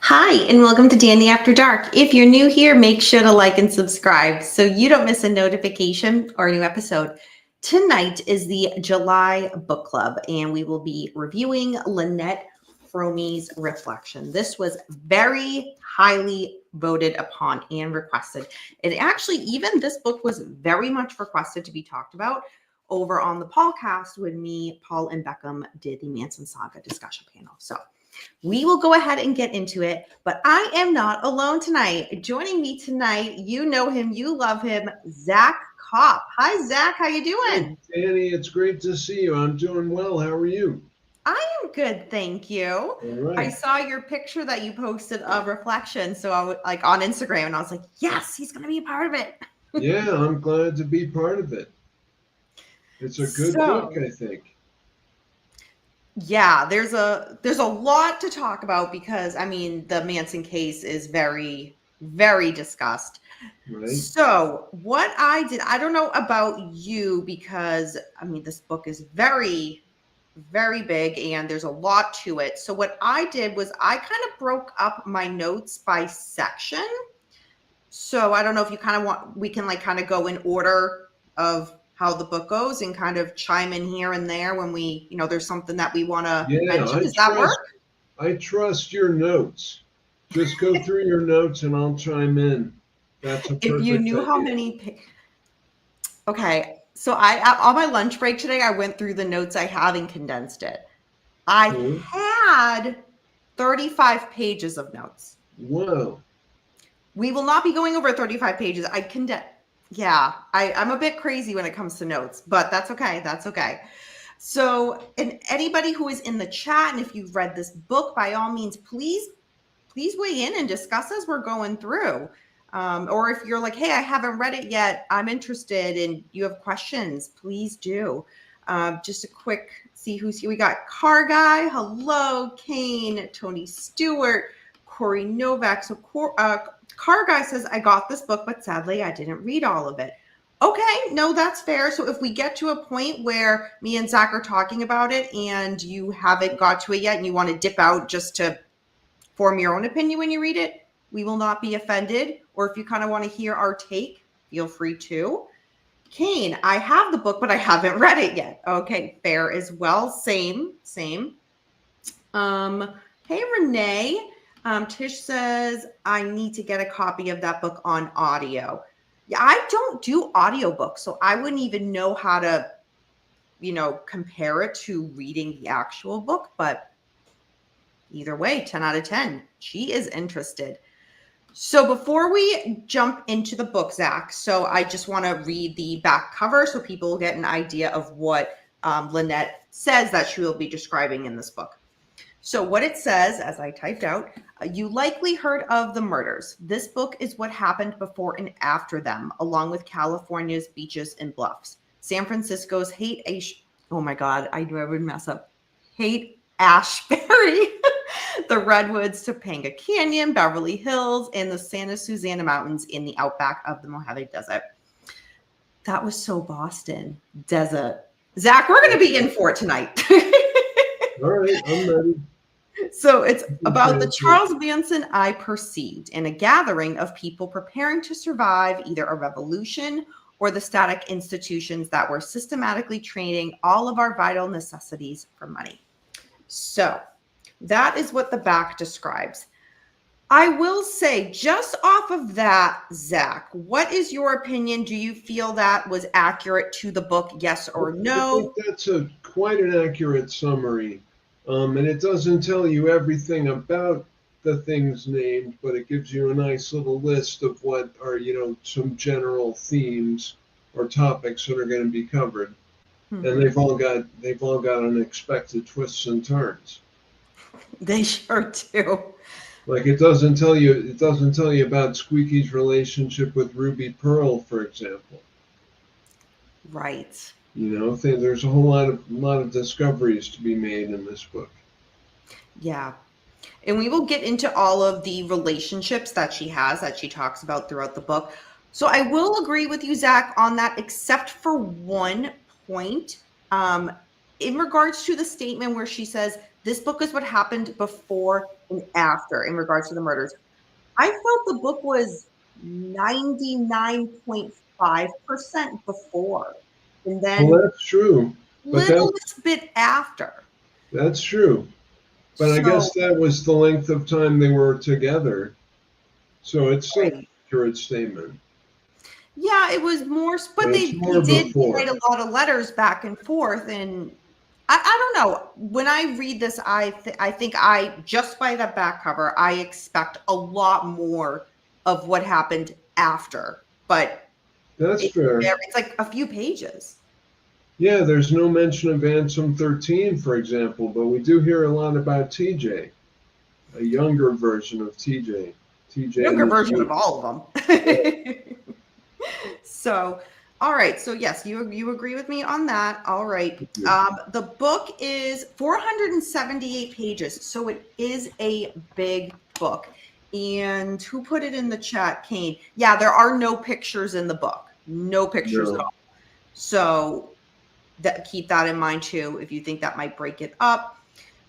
Hi, and welcome to Dani After Dark. If you're new here, make sure to like and subscribe so you don't miss a notification or a new episode. Tonight is the July book club, and we will be reviewing Lynette Fromme's Reflection. This was very highly voted upon and requested. And actually, even this book was very much requested to be talked about over on the Paulcast when me, Paul, and Beckham did the Manson Saga discussion panel. So we will go ahead and get into it, but I am not alone tonight. Joining me tonight, you know him, you love him, Zach Kopp. Hi, Zach. How you doing? Hey, Dani, it's great to see you. I'm doing well. How are you? I am good, thank you. All right. I saw your picture that you posted of Reflection, so I was like on Instagram, and I was like, yes, he's going to be a part of it. Yeah, I'm glad to be part of it. It's a good book, I think. Yeah, there's a lot to talk about because I mean the Manson case is very, very discussed. Right. So what I did, I don't know about you because I mean this book is very, very big and there's a lot to it. So what I did was I kind of broke up my notes by section. So I don't know if you kind of want, we can like kind of go in order of how the book goes and kind of chime in here and there when we, you know, there's something that we want to mention. Does that work? I trust your notes. Just go through your notes and I'll chime in. That's a perfect If you knew how many, okay. So on my lunch break today, I went through the notes I have and condensed it. I had 35 pages of notes. Whoa. We will not be going over 35 pages. I condensed. Yeah, I'm a bit crazy when it comes to notes, but that's okay. That's okay. So, and anybody who is in the chat, and if you've read this book, by all means, please weigh in and discuss as we're going through. Or if you're like, hey, I haven't read it yet, I'm interested, and you have questions, please do. Just a quick see who's here. We got Car Guy. Hello, Kane, Tony Stewart, Corey Novak. So Car Guy says, I got this book, but sadly I didn't read all of it. Okay, no, that's fair. So if we get to a point where me and Zach are talking about it and you haven't got to it yet and you want to dip out just to form your own opinion when you read it, we will not be offended. Or if you kind of want to hear our take, feel free to. Kane, I have the book, but I haven't read it yet. Okay, fair as well. Same. Hey, Renee. Tish says, I need to get a copy of that book on audio. Yeah, I don't do audiobooks, so I wouldn't even know how to, you know, compare it to reading the actual book. But either way, 10 out of 10. She is interested. So before we jump into the book, Zach, so I just want to read the back cover so people get an idea of what Lynette says that she will be describing in this book. So what it says, as I typed out, you likely heard of the murders. This book is what happened before and after them, along with California's beaches and bluffs. San Francisco's oh my God, I knew I would mess up. Haight-Ashbury, the Redwoods, Topanga Canyon, Beverly Hills, and the Santa Susana Mountains in the outback of the Mojave Desert. That was so Boston. Desert. Zach, we're going to be in for it tonight. All right, I'm ready. So it's about the Charles Manson I perceived in a gathering of people preparing to survive either a revolution or the static institutions that were systematically trading all of our vital necessities for money. So that is what the back describes. I will say, just off of that, Zach, what is your opinion? Do you feel that was accurate to the book, yes or I think no? that's quite an accurate summary. And it doesn't tell you everything about the things named, but it gives you a nice little list of what are, some general themes or topics that are going to be covered. And Mhm. they've all got unexpected twists and turns. They sure do. Like it doesn't tell you about Squeaky's relationship with Ruby Pearl, for example. Right. There's a whole lot of discoveries to be made in this book. Yeah. And we will get into all of the relationships that she has that she talks about throughout the book. So I will agree with you, Zach, on that, except for one point. Um, in regards to the statement where she says, this book is what happened before and after in regards to the murders. I felt the book was 99.5% before and then Well, that's true, but littlest bit after. that's true. But I So, guess that was the length of time they were together, so it's still an right. accurate statement. Yeah, it was more, but But it's they more did before. write a lot of letters back and forth, and I don't know. When I read this, I think I just by the back cover, I expect a lot more of what happened after, but That's fair. it's like a few pages. Yeah, there's no mention of Ansem 13, for example, but we do hear a lot about TJ, a younger version of TJ. TJ Younger and his version of youth. all of Yeah, them. So, all right. So yes, you agree with me on that. All right. The book is 478 pages, so it is a big book. And who put it in the chat? Kane. Yeah, there are no pictures in the book. No pictures at no. all. So keep that in mind too, if you think that might break it up.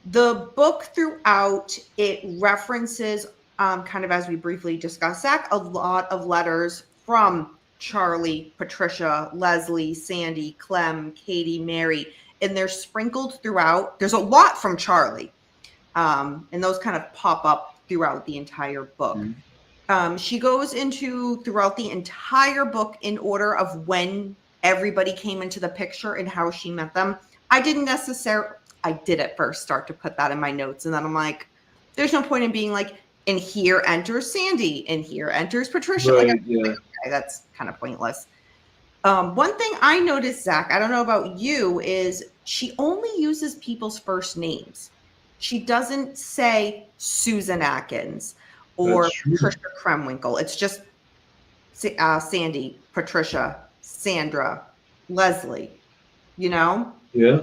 The book throughout, it references, kind of as we briefly discussed, Zach, a lot of letters from Charlie, Patricia, Leslie, Sandy, Clem, Katie, Mary, and they're sprinkled throughout. There's a lot from Charlie, and those kind of pop up throughout the entire book. She goes into throughout the entire book in order of when everybody came into the picture and how she met them. I did at first start to put that in my notes, and then I'm like, there's no point in being like, and here enters Sandy, and here enters Patricia. Like, Right, yeah. okay, that's kind of pointless. One thing I noticed, Zach, I don't know about you, is she only uses people's first names. She doesn't say Susan Atkins That's or true. Patricia Kremwinkle. It's just Sandy, Patricia, Sandra, Leslie, you know? Yeah.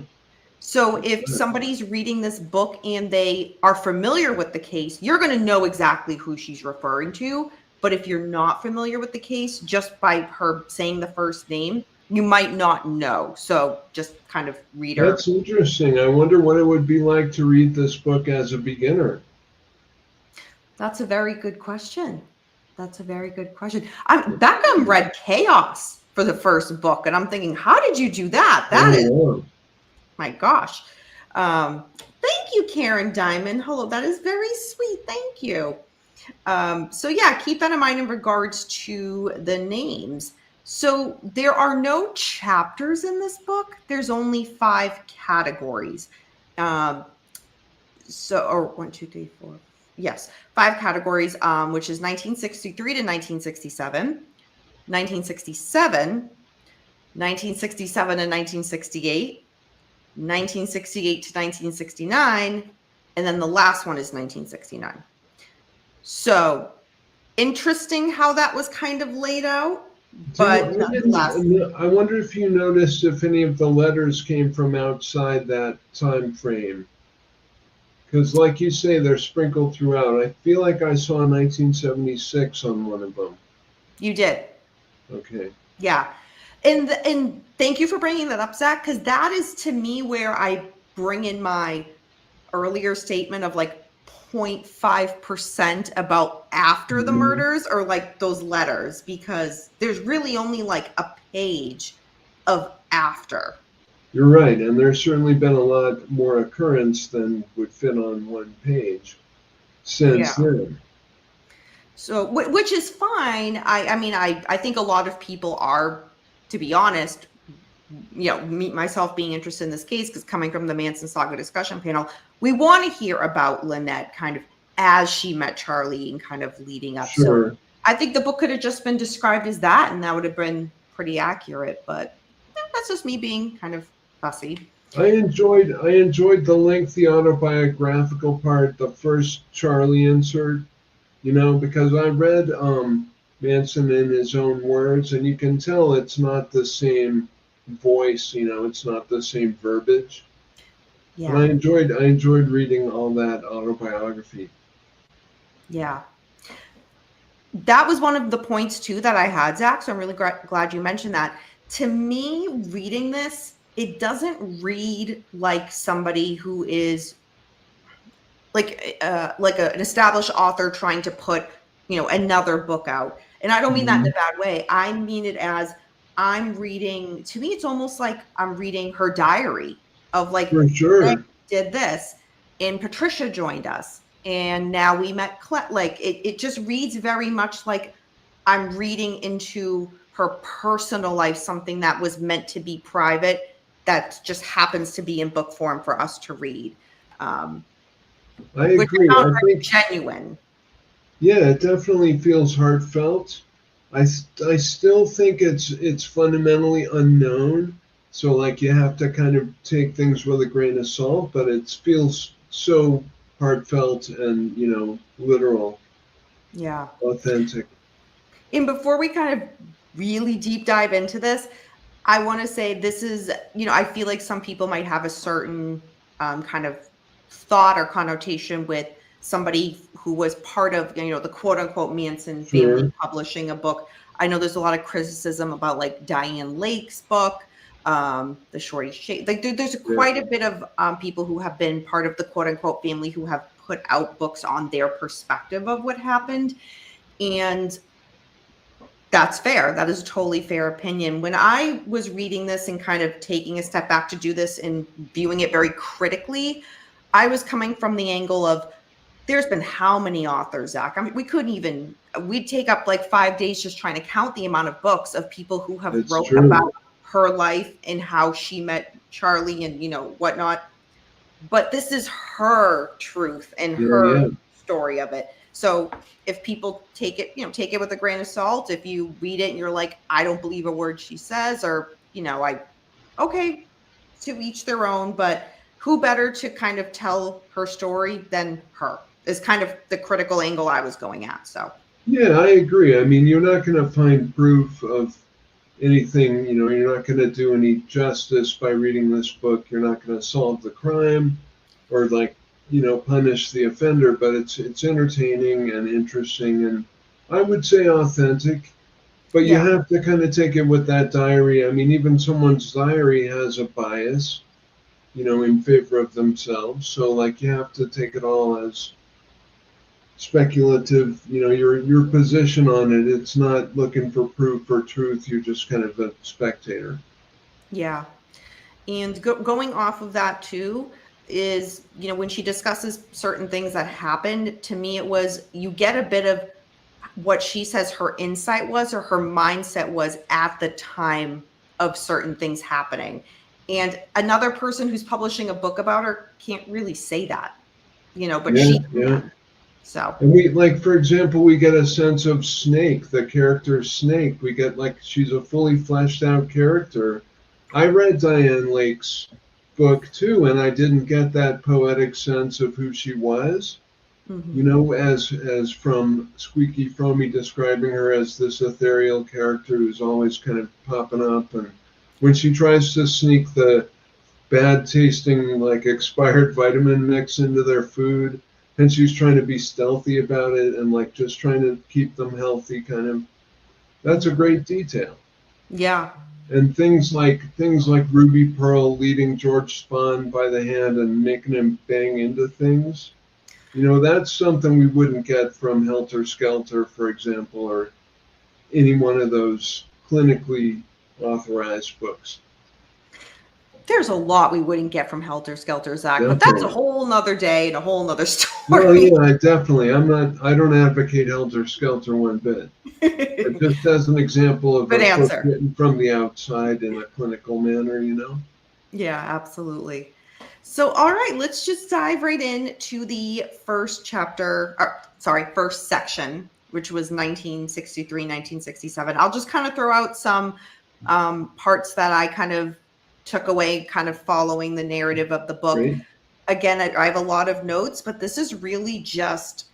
So if somebody's reading this book and they are familiar with the case, you're going to know exactly who she's referring to. But if you're not familiar with the case, just by her saying the first name, you might not know. So just kind of read her. That's interesting. I wonder what it would be like to read this book as a beginner. That's a very good question. That's a very good question. Beckham read Chaos for the first book, and I'm thinking, how did you do that? That is, Oh, my gosh. Thank you, Karen Diamond. Hello, that is very sweet. Thank you. So yeah, keep that in mind in regards to the names. So there are no chapters in this book. There's only 5 categories. Or 1, 2, 3, 4. Yes, 5 categories, which is 1963 to 1967, 1967, 1967 and 1968, 1968 to 1969, and then the last one is 1969. So interesting how that was kind of laid out, but nonetheless. I wonder if you noticed if any of the letters came from outside that time frame. Because, like you say, they're sprinkled throughout. I feel like I saw 1976 on one of them. You did. Okay. Yeah. And thank you for bringing that up, Zach, because that is to me where I bring in my earlier statement of like 0.5% about after the murders or like those letters, because there's really only like a page of after. You're right, and there's certainly been a lot more occurrence than would fit on one page since Yeah. then. So, which is fine. I mean, I think a lot of people are, to be honest, me myself being interested in this case because coming from the Manson Saga discussion panel, we want to hear about Lynette kind of as she met Charlie and kind of leading up. So, Sure. I think the book could have just been described as that, and that would have been pretty accurate. But that's just me being kind of fussy. I enjoyed the lengthy autobiographical part, the first Charlie insert, because I read Manson in his own words, and you can tell it's not the same voice, it's not the same verbiage. But I Yeah, enjoyed reading all that autobiography. yeah. That was one of the points too that I had, Zach. So I'm really glad you mentioned that. To me, reading this, it doesn't read like somebody who is an established author trying to put another book out. And I don't mean that in Mhm. a bad way. I mean it as I'm reading. To me, it's almost like I'm reading her diary of like For Meg sure. did this, and Patricia joined us, and now we met. Like it just reads very much like I'm reading into her personal life, something that was meant to be private that just happens to be in book form for us to read. Um, I which agree. I found I very think, genuine. yeah, it definitely feels heartfelt. I still think it's fundamentally unknown. So like you have to kind of take things with a grain of salt, but it feels so heartfelt and, literal, Yeah. authentic. And before we kind of really deep dive into this, I want to say this is, I feel like some people might have a certain kind of thought or connotation with somebody who was part of, the quote unquote Manson family Sure. publishing a book. I know there's a lot of criticism about like Diane Lake's book, the Shorty Shade. Like there's Yeah. quite a bit of people who have been part of the quote unquote family who have put out books on their perspective of what happened. And that's fair. That is a totally fair opinion. When I was reading this and kind of taking a step back to do this and viewing it very critically, I was coming from the angle of there's been how many authors, Zach? I mean, we'd take up like 5 days just trying to count the amount of books of people who have It's wrote about true. her life and how she met Charlie and, whatnot. But this is her truth and Yeah, her yeah. story of it. So if people take it, take it with a grain of salt. If you read it and you're like, I don't believe a word she says, or, okay, to each their own, but who better to kind of tell her story than her is kind of the critical angle I was going at. So, Yeah, I agree. I mean, you're not going to find proof of anything, you're not going to do any justice by reading this book. You're not going to solve the crime or like, punish the offender, but it's entertaining and interesting and I would say authentic. But you yeah, have to kind of take it with that diary. I mean, even someone's diary has a bias, in favor of themselves. So like you have to take it all as speculative, your position on it. It's not looking for proof or truth. You're just kind of a spectator. yeah. And going off of that too is, when she discusses certain things that happened, to me, it was you get a bit of what she says her insight was or her mindset was at the time of certain things happening. And another person who's publishing a book about her can't really say that, but Yeah, she yeah. can. So, And we like, for example, we get a sense of Snake, the character Snake. We get like she's a fully fleshed out character. I read Diane Lake's book too, and I didn't get that poetic sense of who she was. mhm. As from Squeaky Fromme describing her as this ethereal character who's always kind of popping up, and when she tries to sneak the bad tasting like expired vitamin mix into their food, and she's trying to be stealthy about it and like just trying to keep them healthy, kind of. That's a Mhm. great detail. Yeah. And things like Ruby Pearl leading George Spahn by the hand and making him bang into things. That's something we wouldn't get from Helter Skelter, for example, or any one of those clinically authorized books. There's a lot we wouldn't get from Helter Skelter, Zach, but that's a Definitely. whole nother day and a whole nother Well, story. yeah, definitely. I don't advocate Helter Skelter one bit. But just as an example of Good a book answer. written from the outside in a clinical manner, you know? Yeah, absolutely. So, all right, let's just dive right into the first chapter, first section, which was 1963, 1967. I'll just kind of throw out some parts that I kind of took away, kind of following the narrative of the book. Great. Again, I have a lot of notes, but this is really just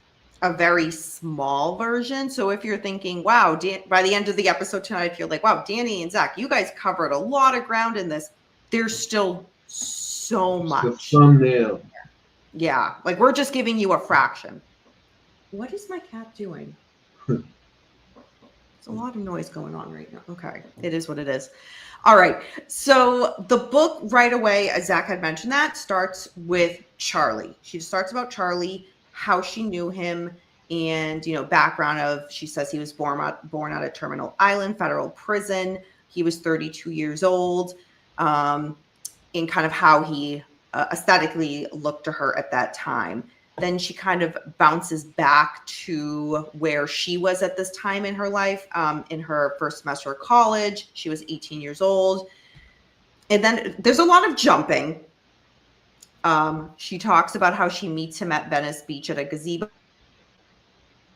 a very small version. So if you're thinking, wow, by the end of the episode tonight, if you're like, wow, Dani and Zach, you guys covered a lot of ground in this, there's still so It's the much. thumbnail. Yeah, like we're just giving you a fraction. What is my cat doing? There's a lot of noise going on right now. Okay, it is what it is. All right, so the book right away, as Zach had mentioned, that starts with Charlie. She starts about Charlie, how she knew him, and background of. She says he was born out of Terminal Island Federal Prison. He was 32 years old, and kind of how he aesthetically looked to her at that time. Then she kind of bounces back to where she was at this time in her life. In her first semester of college, she was 18 years old. And then there's a lot of jumping. She talks about how she meets him at Venice Beach at a gazebo.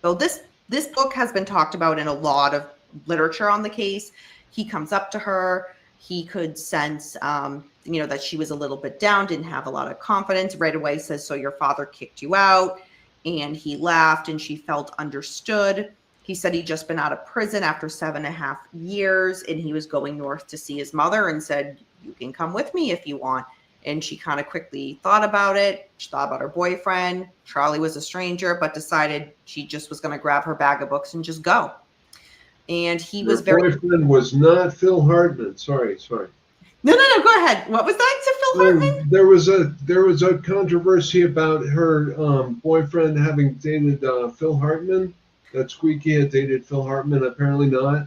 So this book has been talked about in a lot of literature on the case. He comes up to her. He could sense, that she was a little bit down, didn't have a lot of confidence. Right away says, so your father kicked you out. And he laughed and she felt understood. He said he'd just been out of prison after 7.5 years and he was going north to see his mother and said, you can come with me if you want. And she kind of quickly thought about it. She thought about her boyfriend. Charlie was a stranger, but decided she just was going to grab her bag of books and just go. And he was Your very... boyfriend was not Phil Hartman. Sorry. No, go ahead. What was that? To Phil Hartman? There was a controversy about her boyfriend having dated Phil Hartman. That Squeaky had dated Phil Hartman. Apparently not.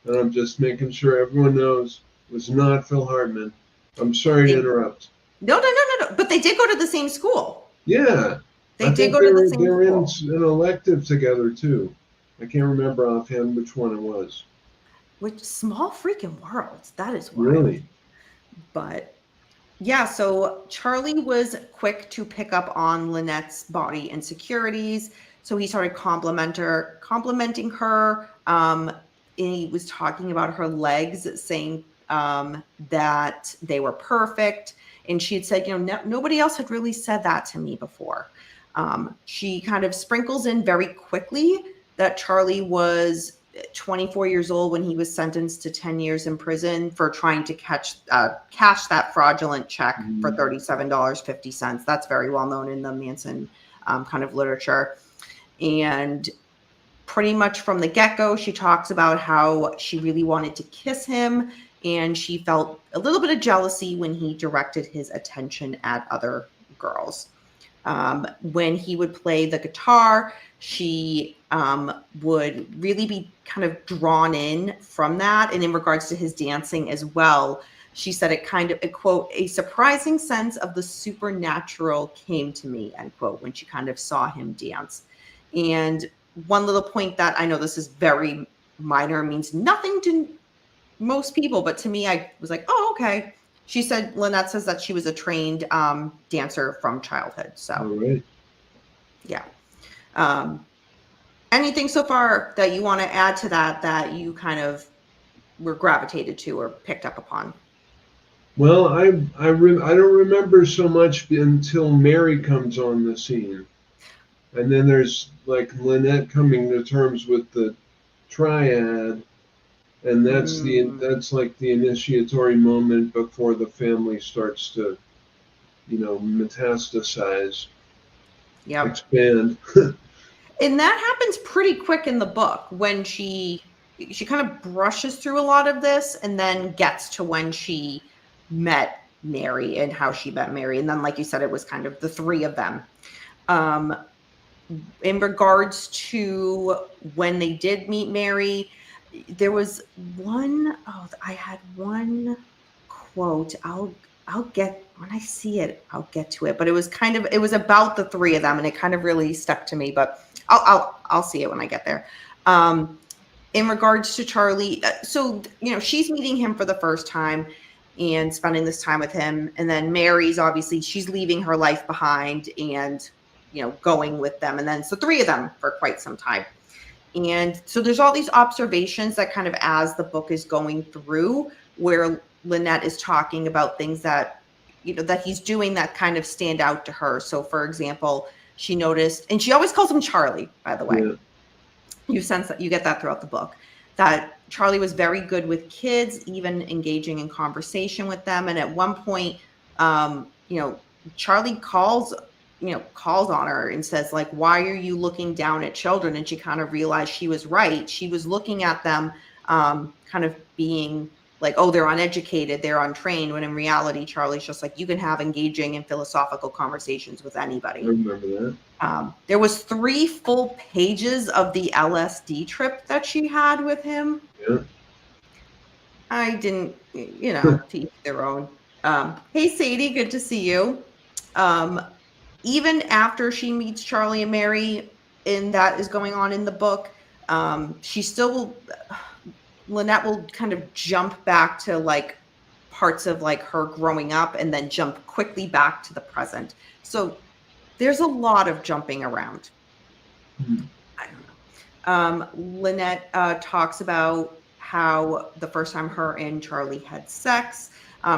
And I'm just making sure everyone knows it was not Phil Hartman. I'm sorry to interrupt. No. But they did go to the same school. Yeah. They did go to the same school. They were in an elective together too. I can't remember offhand which one it was. Which small freaking world. That is wild. Really? But yeah, so Charlie was quick to pick up on Lynette's body insecurities. So he started complimenting her. And he was talking about her legs, saying that they were perfect. And she had said, nobody else had really said that to me before. She kind of sprinkles in very quickly that Charlie was 24 years old when he was sentenced to 10 years in prison for trying to cash that fraudulent check for $37.50. That's very well known in the Manson kind of literature. And pretty much from the get-go, she talks about how she really wanted to kiss him, and she felt a little bit of jealousy when he directed his attention at other girls. When he would play the guitar, she would really be kind of drawn in from that. And in regards to his dancing as well, she said it kind of, quote, a surprising sense of the supernatural came to me, end quote, when she kind of saw him dance. And one little point that I know this is very minor, means nothing to most people, but to me, I was like, oh, okay. She said, Lynette says that she was a trained dancer from childhood. So, all right. Yeah. Anything so far that you want to add to that you kind of were gravitated to or picked up upon? Well, I don't remember so much until Mary comes on the scene. And then there's like Lynette coming to terms with the triad. And that's like the initiatory moment before the family starts to, metastasize, expand. And that happens pretty quick in the book when she kind of brushes through a lot of this and then gets to when she met Mary and how she met Mary. And then, like you said, it was kind of the three of them. In regards to when they did meet Mary, there was I had one quote. when I see it, I'll get to it. But it was about the three of them, and it kind of really stuck to me. But I'll see it when I get there. In regards to Charlie, so she's meeting him for the first time and spending this time with him, and then Mary's obviously she's leaving her life behind and going with them, and then so three of them for quite some time. And so there's all these observations that kind of as the book is going through where Lynette is talking about things that that he's doing that kind of stand out to her. So for example, she noticed, and she always calls him Charlie, by the way. Yeah. You sense that you get that throughout the book, that Charlie was very good with kids, even engaging in conversation with them. And at one point, Charlie calls on her and says, like, why are you looking down at children? And she kind of realized she was right. She was looking at them kind of being like, oh, they're uneducated, they're untrained, when in reality, Charlie's just like, you can have engaging and philosophical conversations with anybody. I remember that. There was 3 full pages of the LSD trip that she had with him. Yeah. I didn't, to each their own. Hey, Sadie, good to see you. Even after she meets Charlie and Mary, and that is going on in the book, she still Lynette will kind of jump back to like parts of like her growing up and then jump quickly back to the present. So there's a lot of jumping around. Mm-hmm. I don't know. Lynette talks about how the first time her and Charlie had sex,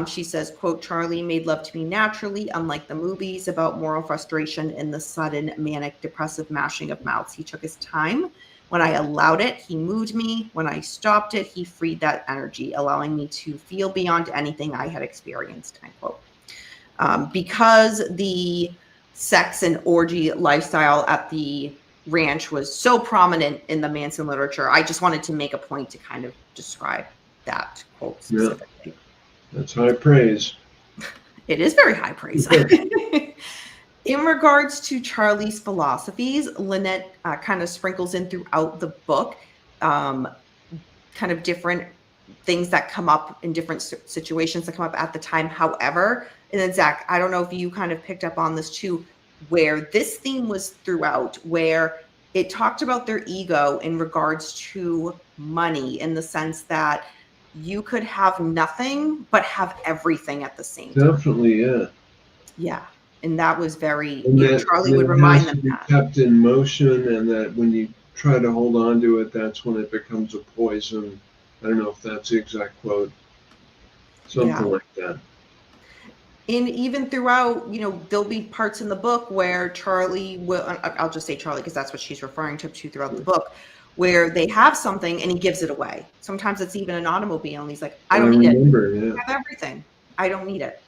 she says, quote, Charlie made love to me naturally, unlike the movies about moral frustration and the sudden manic depressive mashing of mouths. He took his time. When I allowed it, he moved me. When I stopped it, he freed that energy, allowing me to feel beyond anything I had experienced, end quote. Because the sex and orgy lifestyle at the ranch was so prominent in the Manson literature, I just wanted to make a point to kind of describe that quote specifically. Yeah. That's high praise. It is very high praise. In regards to Charlie's philosophies, Lynette kind of sprinkles in throughout the book kind of different things that come up in different situations that come up at the time. However, and then Zach, I don't know if you kind of picked up on this too, where this theme was throughout, where it talked about their ego in regards to money, in the sense that you could have nothing but have everything at the same time. Definitely, yeah. Yeah. And that was very, that, Charlie would remind them that. It has that. to be kept in motion, and that when you try to hold on to it, that's when it becomes a poison. I don't know if that's the exact quote. Something like that. And even throughout, there'll be parts in the book where Charlie will, I'll just say Charlie because that's what she's referring to throughout the book, where they have something and he gives it away. Sometimes it's even an automobile and he's like, I don't need it. Yeah. I have everything. I don't need it.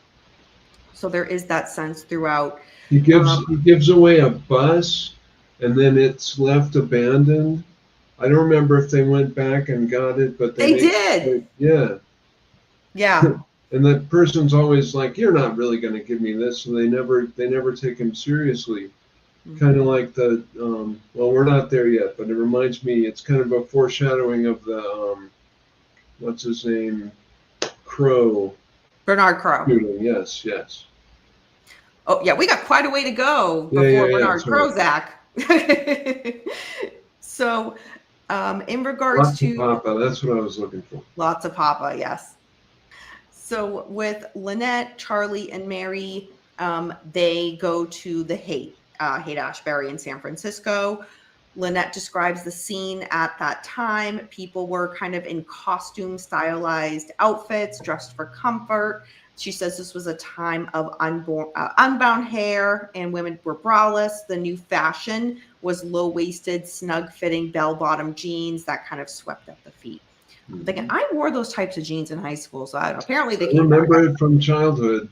So there is that sense throughout. He gives away a bus, and then it's left abandoned. I don't remember if they went back and got it, but they did. Yeah. Yeah. And that person's always like, "You're not really going to give me this," so they never take him seriously. Mm-hmm. Kind of like the well, we're not there yet, but it reminds me. It's kind of a foreshadowing of the what's his name, Crow. Bernard Crow. Yes. Oh, yeah, we got quite a way to go before Bernard Crow, Zach. So, in regards lots to... Lots of Papa, that's what I was looking for. Lots of Papa, yes. So, with Lynette, Charlie, and Mary, they go to the Haight-Ashbury in San Francisco. Lynette describes the scene at that time. People were kind of in costume stylized outfits, dressed for comfort. She says this was a time of unbound hair and women were braless. The new fashion was low-waisted, snug-fitting bell-bottom jeans that kind of swept up the feet. I'm thinking, I wore those types of jeans in high school, so I don't know. Apparently they came back. I remember it from childhood.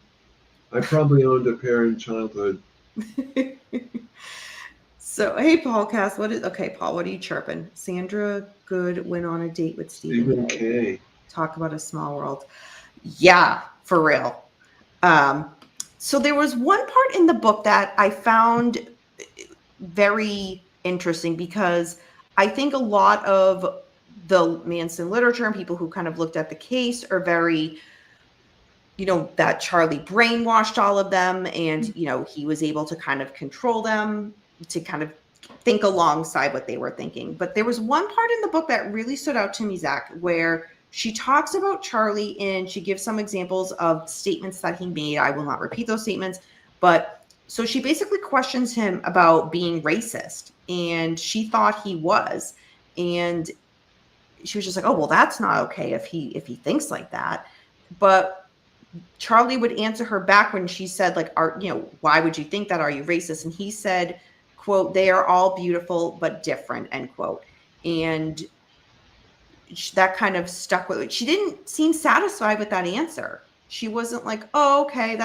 I probably owned a pair in childhood. So, hey, Paulcast, Paul, what are you chirping? Sandra Good went on a date with Stephen K. Talk about a small world. Yeah, for real. So there was one part in the book that I found very interesting because I think a lot of the Manson literature and people who kind of looked at the case are very that Charlie brainwashed all of them, and, he was able to kind of control them to kind of think alongside what they were thinking. But there was one part in the book that really stood out to me, Zach, where she talks about Charlie and she gives some examples of statements that he made. I will not repeat those statements, but so she basically questions him about being racist, and she thought he was. And she was just like, oh, well, that's not okay if he thinks like that. But Charlie would answer her back when she said, like, why would you think that? Are you racist? And he said, quote, they are all beautiful but different, end quote. And that kind of stuck with it. She didn't seem satisfied with that answer. She wasn't like, oh, okay,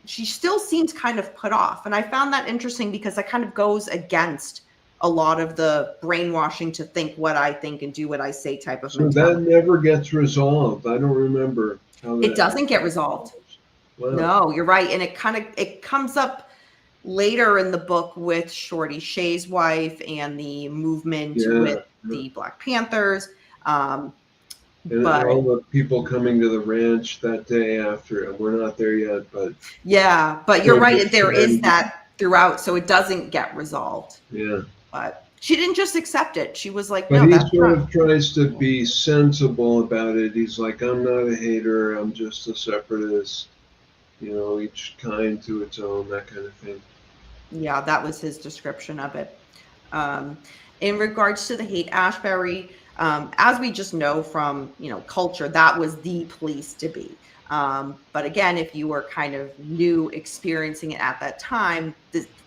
she still seemed kind of put off. And I found that interesting because that kind of goes against a lot of the brainwashing to think what I think and do what I say type of mentality. That never gets resolved. I don't remember how it doesn't get resolved. Wow. No, you're right. And it comes up later in the book with Shorty Shay's wife and the movement with the Black Panthers. And all the people coming to the ranch that day after. We're not there yet, but but you're right. There is that throughout, so it doesn't get resolved. Yeah. But she didn't just accept it. She was like, but no, he sort of tries to be sensible about it. He's like, I'm not a hater. I'm just a separatist. Each kind to its own, that kind of thing. Yeah, that was his description of it. In regards to the hate, Ashbury, as we just know from, culture, that was the place to be. But again, if you were kind of new experiencing it at that time,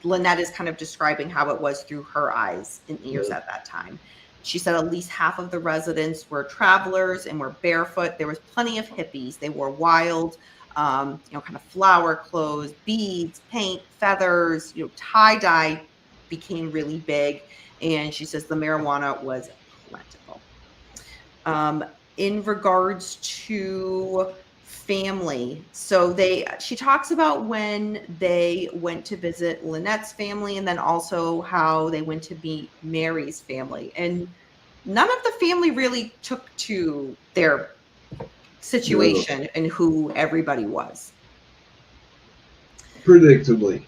Lynette is kind of describing how it was through her eyes and ears at that time. She said at least half of the residents were travelers and were barefoot. There was plenty of hippies. They wore wild, kind of flower clothes, beads, paint, feathers, tie-dye became really big. And she says the marijuana was plentiful. In regards to family, so she talks about when they went to visit Lynette's family, and then also how they went to meet Mary's family, and none of the family really took to their situation and who everybody was. Predictably.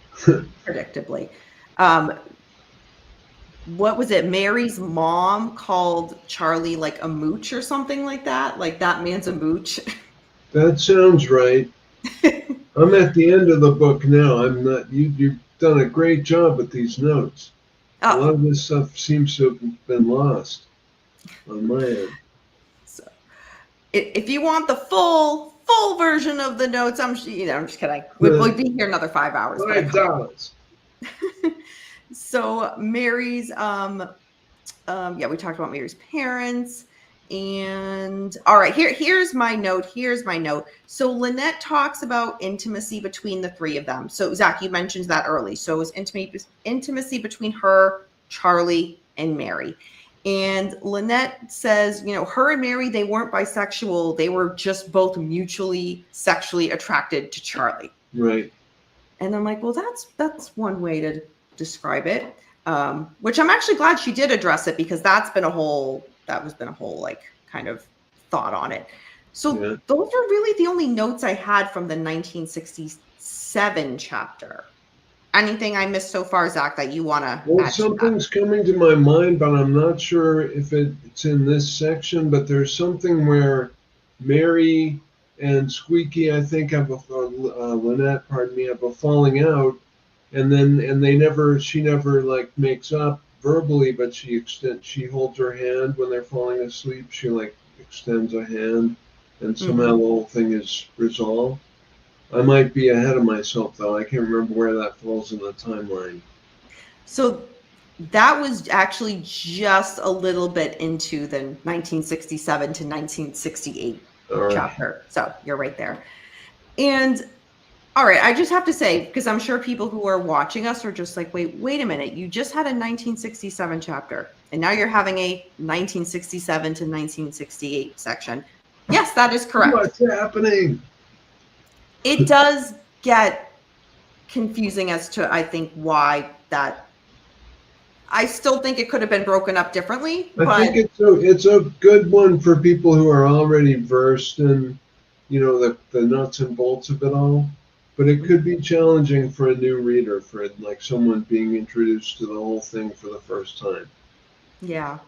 What was it? Mary's mom called Charlie like a mooch or something like that. Like, that man's a mooch. That sounds right. I'm at the end of the book now. I'm not. You've done a great job with these notes. A lot of this stuff seems to have been lost on my end. So, if you want the full version of the notes, I'm just kidding. We'll be here another 5 hours. $5. So Mary's, we talked about Mary's parents. And all right, here's my note. So Lynette talks about intimacy between the three of them. So Zach, you mentioned that early. So it was intimacy between her, Charlie, and Mary. And Lynette says, her and Mary, they weren't bisexual. They were just both mutually sexually attracted to Charlie. Right. And I'm like, well, that's one way to describe it. Which I'm actually glad she did address it, because that's been a whole like kind of thought on it. So those are really the only notes I had from the 1967 chapter. Anything I missed so far, Zach, that you want to add? Something's coming to my mind, but I'm not sure if it's in this section. But there's something where Mary and Squeaky, I think, Lynette, have a falling out, and she never like makes up verbally, but she holds her hand when they're falling asleep. She like extends a hand, and somehow the whole thing is resolved. I might be ahead of myself, though. I can't remember where that falls in the timeline. So that was actually just a little bit into the 1967 to 1968 chapter. So you're right there. And all right, I just have to say, because I'm sure people who are watching us are just like, wait a minute. You just had a 1967 chapter, and now you're having a 1967 to 1968 section. Yes, that is correct. What's happening? It does get confusing as to, I think, why that. I still think it could have been broken up differently. I think it's a good one for people who are already versed in, the nuts and bolts of it all. But it could be challenging for a new reader, for like someone being introduced to the whole thing for the first time. Yeah,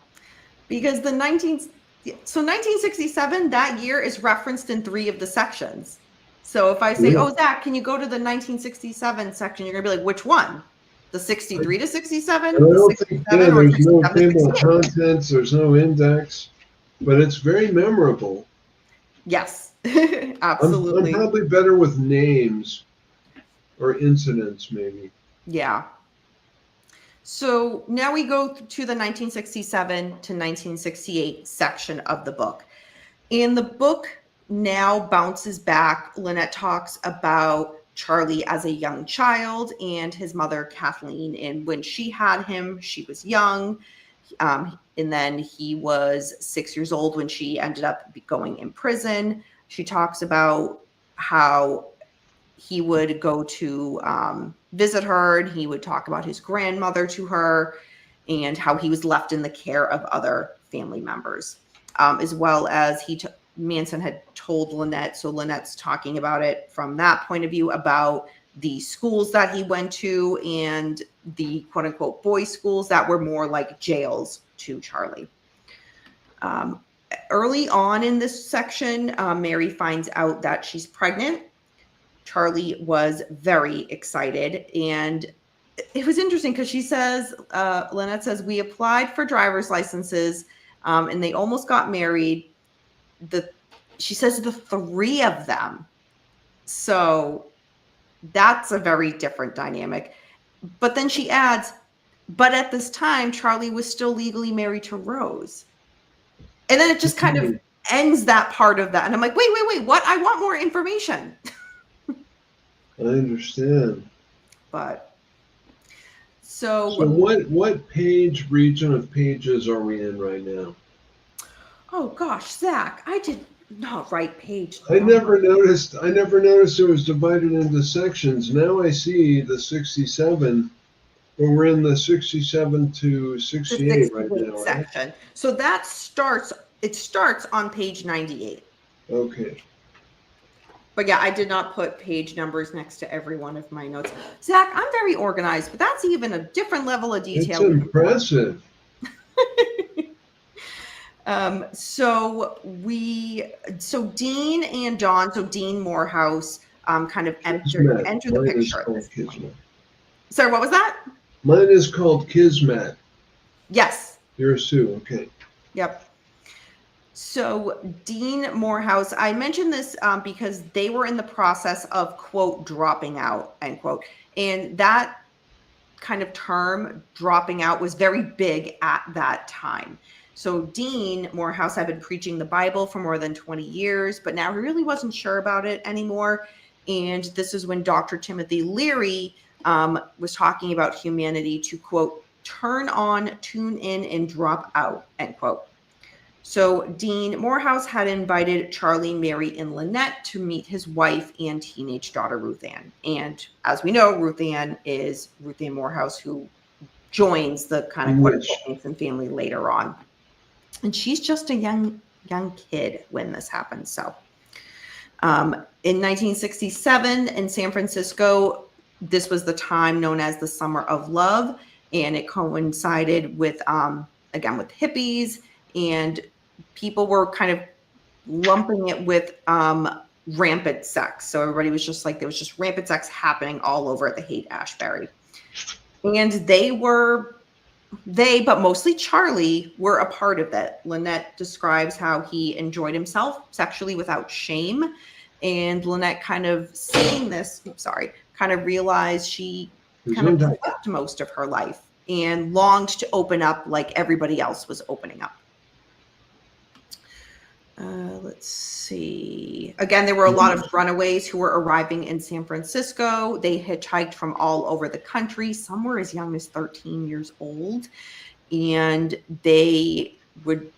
because 1967, that year is referenced in 3 of the sections. So if I say, Yeah. "Oh, Zach, can you go to the 1967 section?" You're gonna be like, "Which one? The 63 to 67, And I the don't think, 67, or there's no 67 to table of 68?" contents, there's no index, but it's very memorable. Yes, I'm absolutely. probably better with names or incidents, maybe. Yeah. So now we go to the 1967 to 1968 section of the book. And the book now bounces back. Lynette talks about Charlie as a young child and his mother, Kathleen. And when she had him, she was young. And then he was 6 years old when she ended up going in prison. She talks about how he would go to visit her, and he would talk about his grandmother to her and how he was left in the care of other family members, as well as Manson had told Lynette. So Lynette's talking about it from that point of view, about the schools that he went to and the quote unquote boys' schools that were more like jails to Charlie. Early on in this section, Mary finds out that she's pregnant. Charlie was very excited, and it was interesting because she says, Lynette says, "We applied for driver's licenses, and they almost got married." She says the 3 of them. So that's a very different dynamic. But then she adds, "But at this time, Charlie was still legally married to Rose." And then it just kind of ends that part of that. And I'm like, wait, what? I want more information. I understand. But So so what page region of pages are we in right now? oh gosh, Zach, I did not write page I number. never noticed it was divided into sections. Now I see the 67, but we're in the 67 to The 68 right 68 now, right? section. So that starts on page 98. Okay. But yeah, I did not put page numbers next to every one of my notes. Zach, I'm very organized, but that's even a different level of It's detail. impressive. So Dean and Dawn, so Dean Morehouse, kind of enter Kismet. the Mine is picture at called this point. Kismet. Sorry, what was that? Mine is called Kismet. Yes. Yours too. Okay. Yep. So Dean Morehouse, I mentioned this because they were in the process of, quote, dropping out, end quote. And that kind of term, dropping out, was very big at that time. So Dean Morehouse had been preaching the Bible for more than 20 years, but now he really wasn't sure about it anymore. And this is when Dr. Timothy Leary was talking about humanity to, quote, turn on, tune in, and drop out, end quote. So Dean Morehouse had invited Charlie, Mary, and Lynette to meet his wife and teenage daughter, Ruth Ann. And as we know, Ruth Ann is Ruth Ann Morehouse, who joins the kind of quote unquote Manson family later on. And she's just a young kid when this happens. So in 1967 in San Francisco, this was the time known as the Summer of Love. And it coincided with, again, with hippies, and people were kind of lumping it with rampant sex. So everybody was just like, there was just rampant sex happening all over at the Haight-Ashbury. And but mostly Charlie, were a part of it. Lynette describes how he enjoyed himself sexually without shame. And Lynette kind of seeing this, kind of realized she kind of slept most of her life and longed to open up like everybody else was opening up. Let's see. Again, there were a lot of runaways who were arriving in San Francisco. They hitchhiked from all over the country. Some were as young as 13 years old. And they would,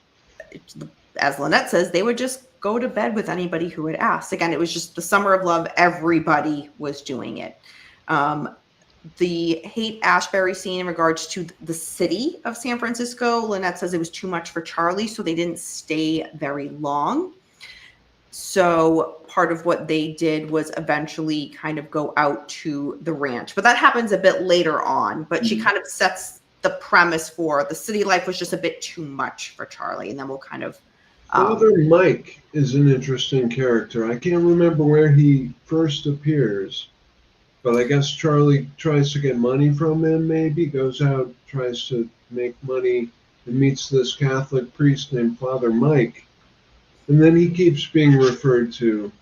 as Lynette says, they would just go to bed with anybody who would ask. Again, it was just the Summer of Love. Everybody was doing it. The Haight-Ashbury scene in regards to the city of San Francisco, Lynette says it was too much for Charlie, so they didn't stay very long. So part of what they did was eventually kind of go out to the ranch. But that happens a bit later on. But she kind of sets the premise for the city life was just a bit too much for Charlie. And then we'll kind of Father Mike is an interesting character. I can't remember where he first appears, but I guess Charlie tries to get money from him, maybe, goes out, tries to make money, and meets this Catholic priest named Father Mike. And then he keeps being referred to.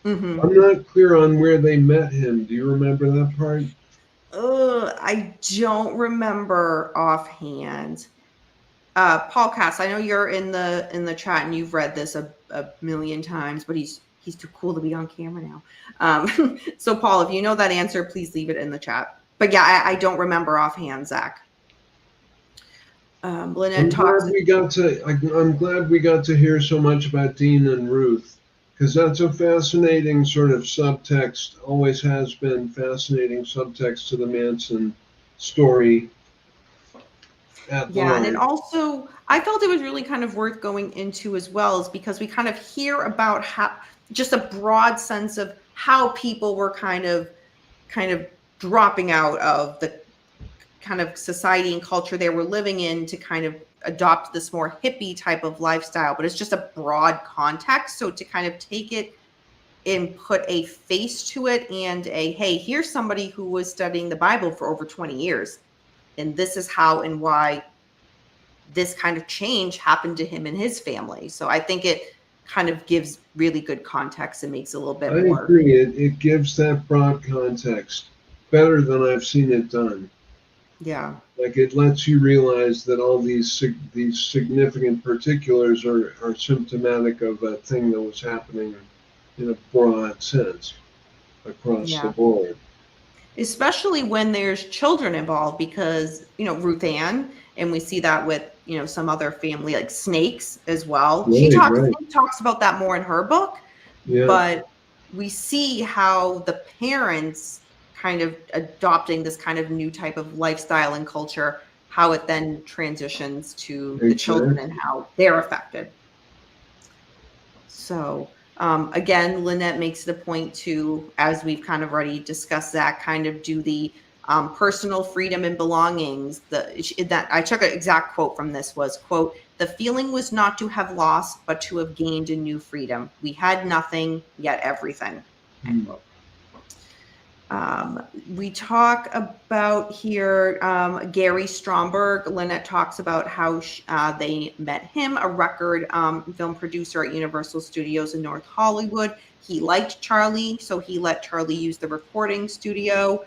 Mm-hmm. I'm not clear on where they met him. Do you remember that part? I don't remember offhand. Paulcast, I know you're in the chat and you've read this a million times, but he's too cool to be on camera now. So Paul, if you know that answer, please leave it in the chat. But yeah, I don't remember offhand, Zach. Lynette I'm glad we got to hear so much about Dean and Ruth, because that's a fascinating sort of subtext, always has been fascinating subtext to the Manson story. Yeah, and it also, I felt it was really kind of worth going into as well, is because we kind of hear about how, just a broad sense of how people were kind of dropping out of the kind of society and culture they were living in to kind of adopt this more hippie type of lifestyle. But it's just a broad context. So to kind of take it and put a face to it and hey, here's somebody who was studying the Bible for over 20 years. And this is how and why this kind of change happened to him and his family. So I think it kind of gives really good context and makes it a little bit more. I agree. It gives that broad context better than I've seen it done. Yeah. Like it lets you realize that all these significant particulars are symptomatic of a thing that was happening in a broad sense across the board. Especially when there's children involved, because, Ruth Ann, and we see that with, some other family like Snakes as well. Right, She talks about that more in her book, Yeah. but we see how the parents kind of adopting this kind of new type of lifestyle and culture, how it then transitions to the children and how they're affected. So again, Lynette makes the point to, as we've kind of already discussed, that kind of do the personal freedom and belongings. That I took an exact quote from this was, quote, "The feeling was not to have lost, but to have gained a new freedom. We had nothing, yet everything." End quote. We talk about here Gary Stromberg. Lynette talks about how they met him, a record film producer at Universal Studios in North Hollywood. He liked Charlie, so he let Charlie use the recording studio.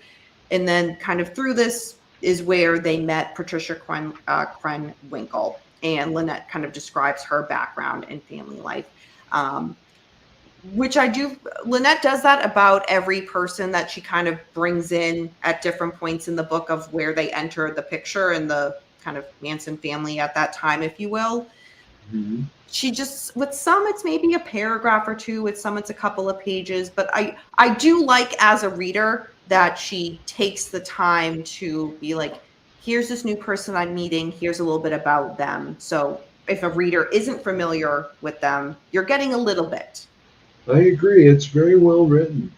And then kind of through this is where they met Patricia Krenwinkel. And Lynette kind of describes her background and family life. Which Lynette does that about every person that she kind of brings in at different points in the book of where they enter the picture and the kind of Manson family at that time, if you will. Mm-hmm. She just, with some, it's maybe a paragraph or two, with some, it's a couple of pages. But I do like, as a reader, that she takes the time to be like, here's this new person I'm meeting, here's a little bit about them. So if a reader isn't familiar with them, you're getting a little bit. I agree. It's very well written.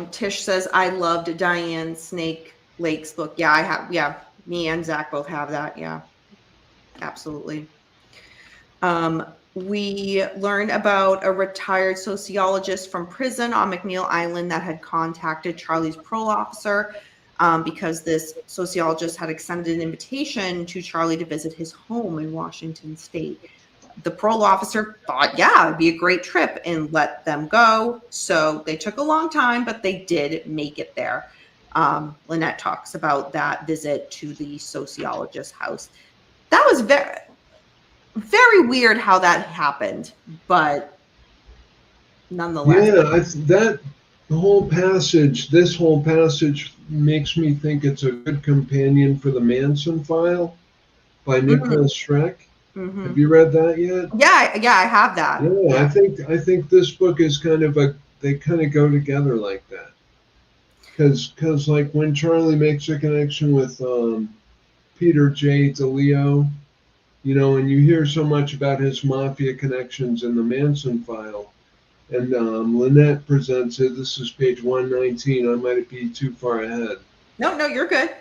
Tish says, I loved Diane Snake Lake's book. Yeah, I have. Yeah, me and Zach both have that. Yeah, absolutely. We learned about a retired sociologist from prison on McNeil Island that had contacted Charlie's parole officer because this sociologist had extended an invitation to Charlie to visit his home in Washington State. The parole officer thought, yeah, it'd be a great trip, and let them go. So they took a long time, but they did make it there. Lynette talks about that visit to the sociologist's house. That was very, very weird how that happened, but nonetheless. Yeah, this whole passage makes me think it's a good companion for the Manson File by Nicholas Schreck. Mm-hmm. Have you read that yet? Yeah, I have that. Yeah, I think this book is kind of they kind of go together like that. Because like when Charlie makes a connection with Peter J. DeLeo, you know, and you hear so much about his mafia connections in the Manson file. And Lynette presents it. This is page 119. I might be too far ahead. No, you're good.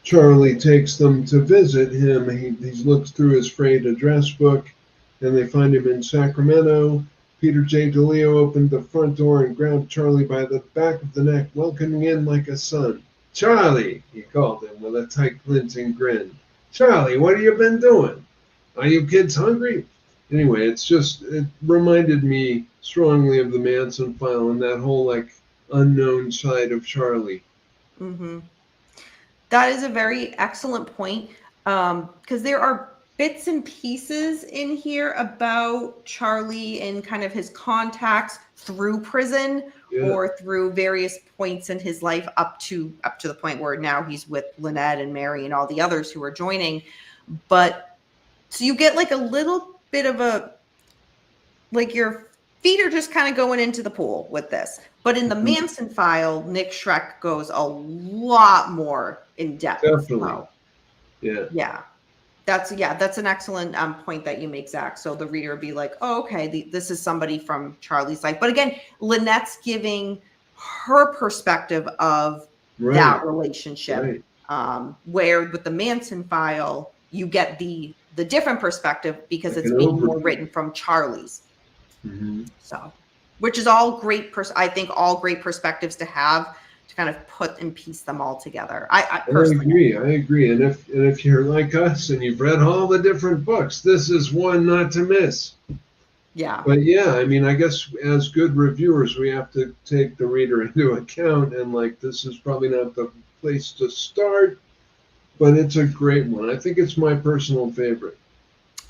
Charlie takes them to visit him. He looks through his frayed address book, and they find him in Sacramento. Peter J. DeLeo opened the front door and grabbed Charlie by the back of the neck, welcoming in like a son. Charlie, he called him with a tight, glinting grin. Charlie, what have you been doing? Are you kids hungry? Anyway, it reminded me strongly of the Manson file and that whole, like, unknown side of Charlie. Mm-hmm. That is a very excellent point, because there are bits and pieces in here about Charlie and kind of his contacts through prison or through various points in his life up to the point where now he's with Lynette and Mary and all the others who are joining. But so you get like a little bit of a, like, your feet are just kind of going into the pool with this. But in the Manson file, Nick Schreck goes a lot more in depth. Definitely. So, yeah. That's an excellent point that you make, Zach. So the reader would be like, oh, okay, this is somebody from Charlie's life. But again, Lynette's giving her perspective of that relationship, where with the Manson file, you get the different perspective because it's being more written from Charlie's. Mm-hmm. So, which is all great. I think all great perspectives to have, to kind of put and piece them all together. I personally agree. And if you're like us and you've read all the different books, this is one not to miss. Yeah. But yeah, I mean, I guess as good reviewers, we have to take the reader into account, and like, this is probably not the place to start, but it's a great one. I think it's my personal favorite.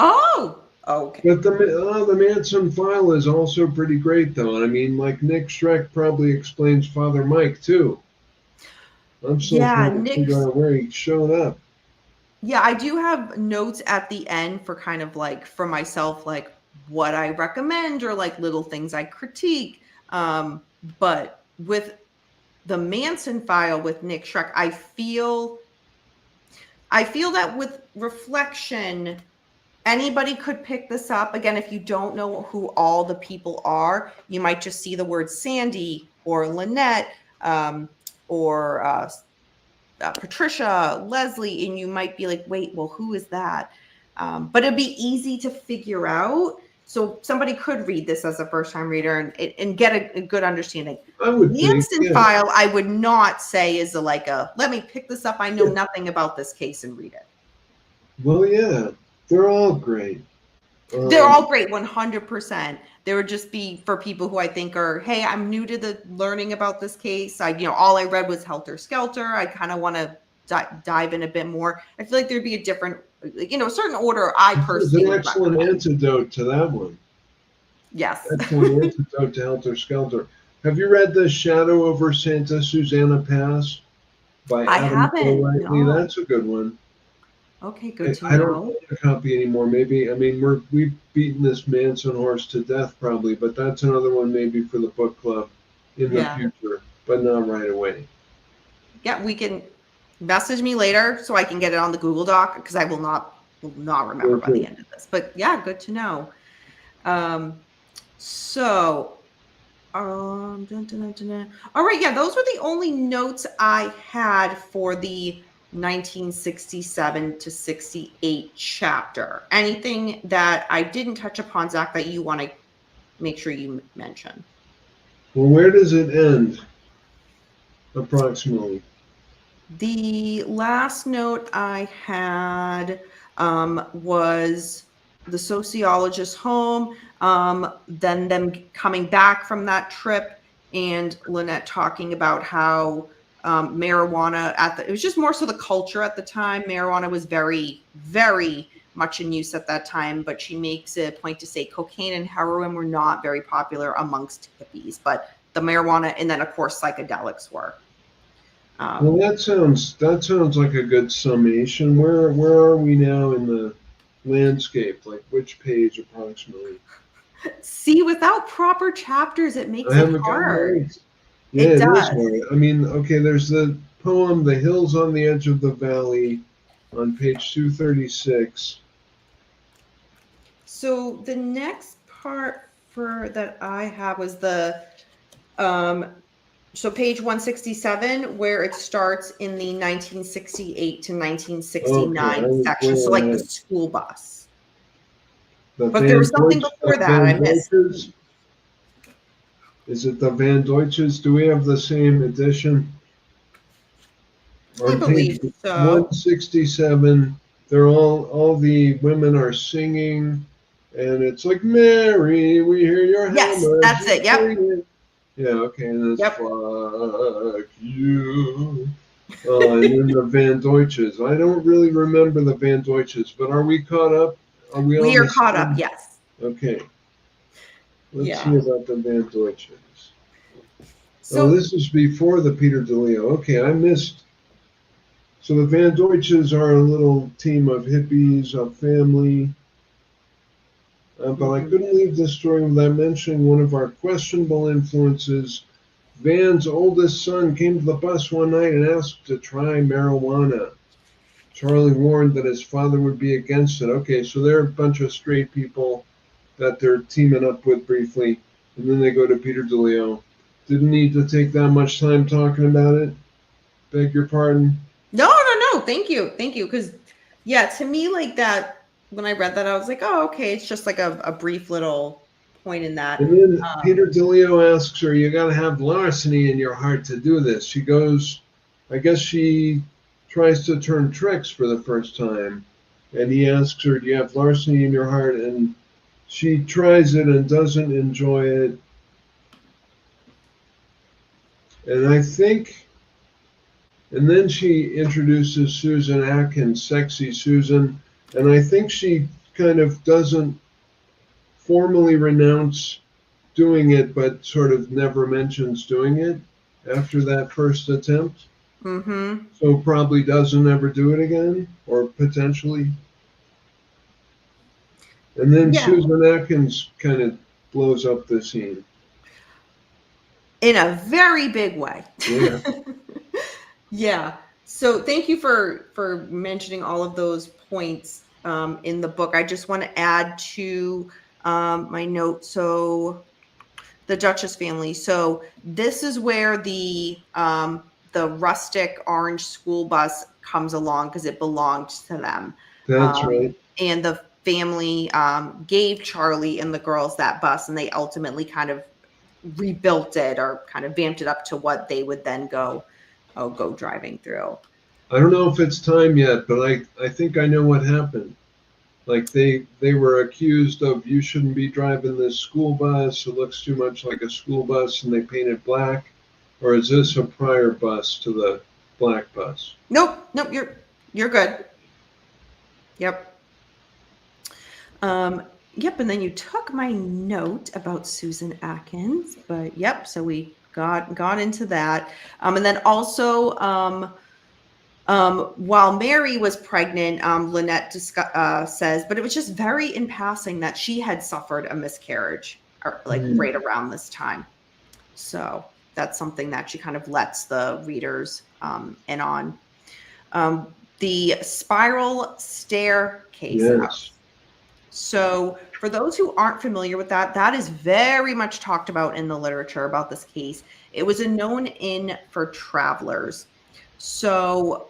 Oh, okay. But the Manson file is also pretty great, though. I mean, like, Nick Schreck probably explains Father Mike too. I'm still trying to figure out where he showed up. Yeah, I do have notes at the end for kind of like, for myself, like what I recommend or like little things I critique. But with the Manson file with Nick Schreck, I feel that with Reflection, anybody could pick this up. Again, if you don't know who all the people are, you might just see the word Sandy or Lynette or Patricia, Leslie, and you might be like, wait, well, who is that? But it'd be easy to figure out. So somebody could read this as a first-time reader and get a good understanding. Manson file, I would not say is let me pick this up. I know nothing about this case and read it. Well, yeah, they're all great. They're all great, 100%. There would just be for people who I think are, hey, I'm new to the learning about this case. All I read was Helter Skelter. I kind of want to dive in a bit more. I feel like there'd be a different, a certain order I personally would recommend. There's an excellent antidote to that one. Yes. Excellent antidote to Helter Skelter. Have you read The Shadow over Santa Susanna Pass by Adam O'Reilly? No. That's a good one. Okay, good to know. I don't own a copy anymore. Maybe, we've beaten this Manson horse to death probably, but that's another one maybe for the book club in the future, but not right away. Yeah, we can message me later so I can get it on the Google Doc, because I will not remember by the end of this. But yeah, good to know. All right, yeah, those were the only notes I had for the 1967 to 68 chapter. Anything that I didn't touch upon, Zach, that you want to make sure you mention? Well, where does it end, approximately? The last note I had was the sociologist's home, then them coming back from that trip, and Lynette talking about how marijuana it was just more so the culture at the time. Marijuana was very, very much in use at that time, but she makes a point to say cocaine and heroin were not very popular amongst hippies, but the marijuana, and then of course psychedelics were. Well, that sounds like a good summation. Where are we now in the landscape? Like, which page approximately? See, without proper chapters, it makes it hard. Yeah, it is hard. Okay, there's the poem, The Hills on the Edge of the Valley. on page 236. So the next part that I have was the so page 167, where it starts in the 1968 to Okay, 1969 I was section. way So like the ahead. school bus. The But there Van was something Deutsch, before that I missed. Is it the Van Deutsches? Do we have the same edition? I On page believe so. 167, they're all the women are singing, and it's like, Mary, we hear your Yes, hammer. that's it. Yep. Yeah, okay, and it's Yep. fuck you. And then the Van Deutsches. I don't really remember the Van Deutsches, but are we caught up? Are we We on are the caught up. same? Yes. Okay, let's see Yeah. about the Van Deutsches. Oh, So this is before the Peter DeLeo. Okay, I missed. So the Van Deutsches are a little team of hippies, a family. But I mhm. couldn't leave this story without mentioning one of our questionable influences. Van's oldest son came to the bus one night and asked to try marijuana. Charlie warned that his father would be against it. Okay, so they're a bunch of straight people that they're teaming up with briefly, and then they go to Peter DeLeo. Didn't need to take that much time talking about it. Beg your pardon. No. Thank you. Because yeah, to me, like that, when I read that, I was like, oh, okay, it's just like a brief little point in that. And then Um, Peter DeLeo asks her, "You got to have larceny in your heart to do this." She goes, I guess she tries to turn tricks for the first time. And he asks her, "Do you have larceny in your heart?" And she tries it and doesn't enjoy it. And I think, and then she introduces Susan Atkins, sexy Susan. And I think she kind of doesn't formally renounce doing it, but sort of never mentions doing it after that first attempt. mm-hmm. So probably doesn't ever do it again, or potentially. And then Yeah, Susan Atkins kind of blows up the scene. in a very big way. Yeah. Yeah. So thank you for mentioning all of those points in the book. I just want to add to my note. So the Duchess family. So this is where the rustic orange school bus comes along because it belonged to them. That's Um, right. and the family gave Charlie and the girls that bus, and they ultimately kind of rebuilt it or kind of vamped it up to what they would then go driving through. I don't know if it's time yet, but I think I know what happened. Like they were accused of, you shouldn't be driving this school bus. It looks too much like a school bus, and they painted black. Or is this a prior bus to the black bus? Nope, you're good. Yep. Yep, and then you took my note about Susan Atkins, but yep, so we got into that. And then also while Mary was pregnant, Lynette says, but it was just very in passing that she had suffered a miscarriage like right around this time. So that's something that she kind of lets the readers in on. The spiral staircase house. Yes. So for those who aren't familiar with that, that is very much talked about in the literature about this case. It was a known inn for travelers. So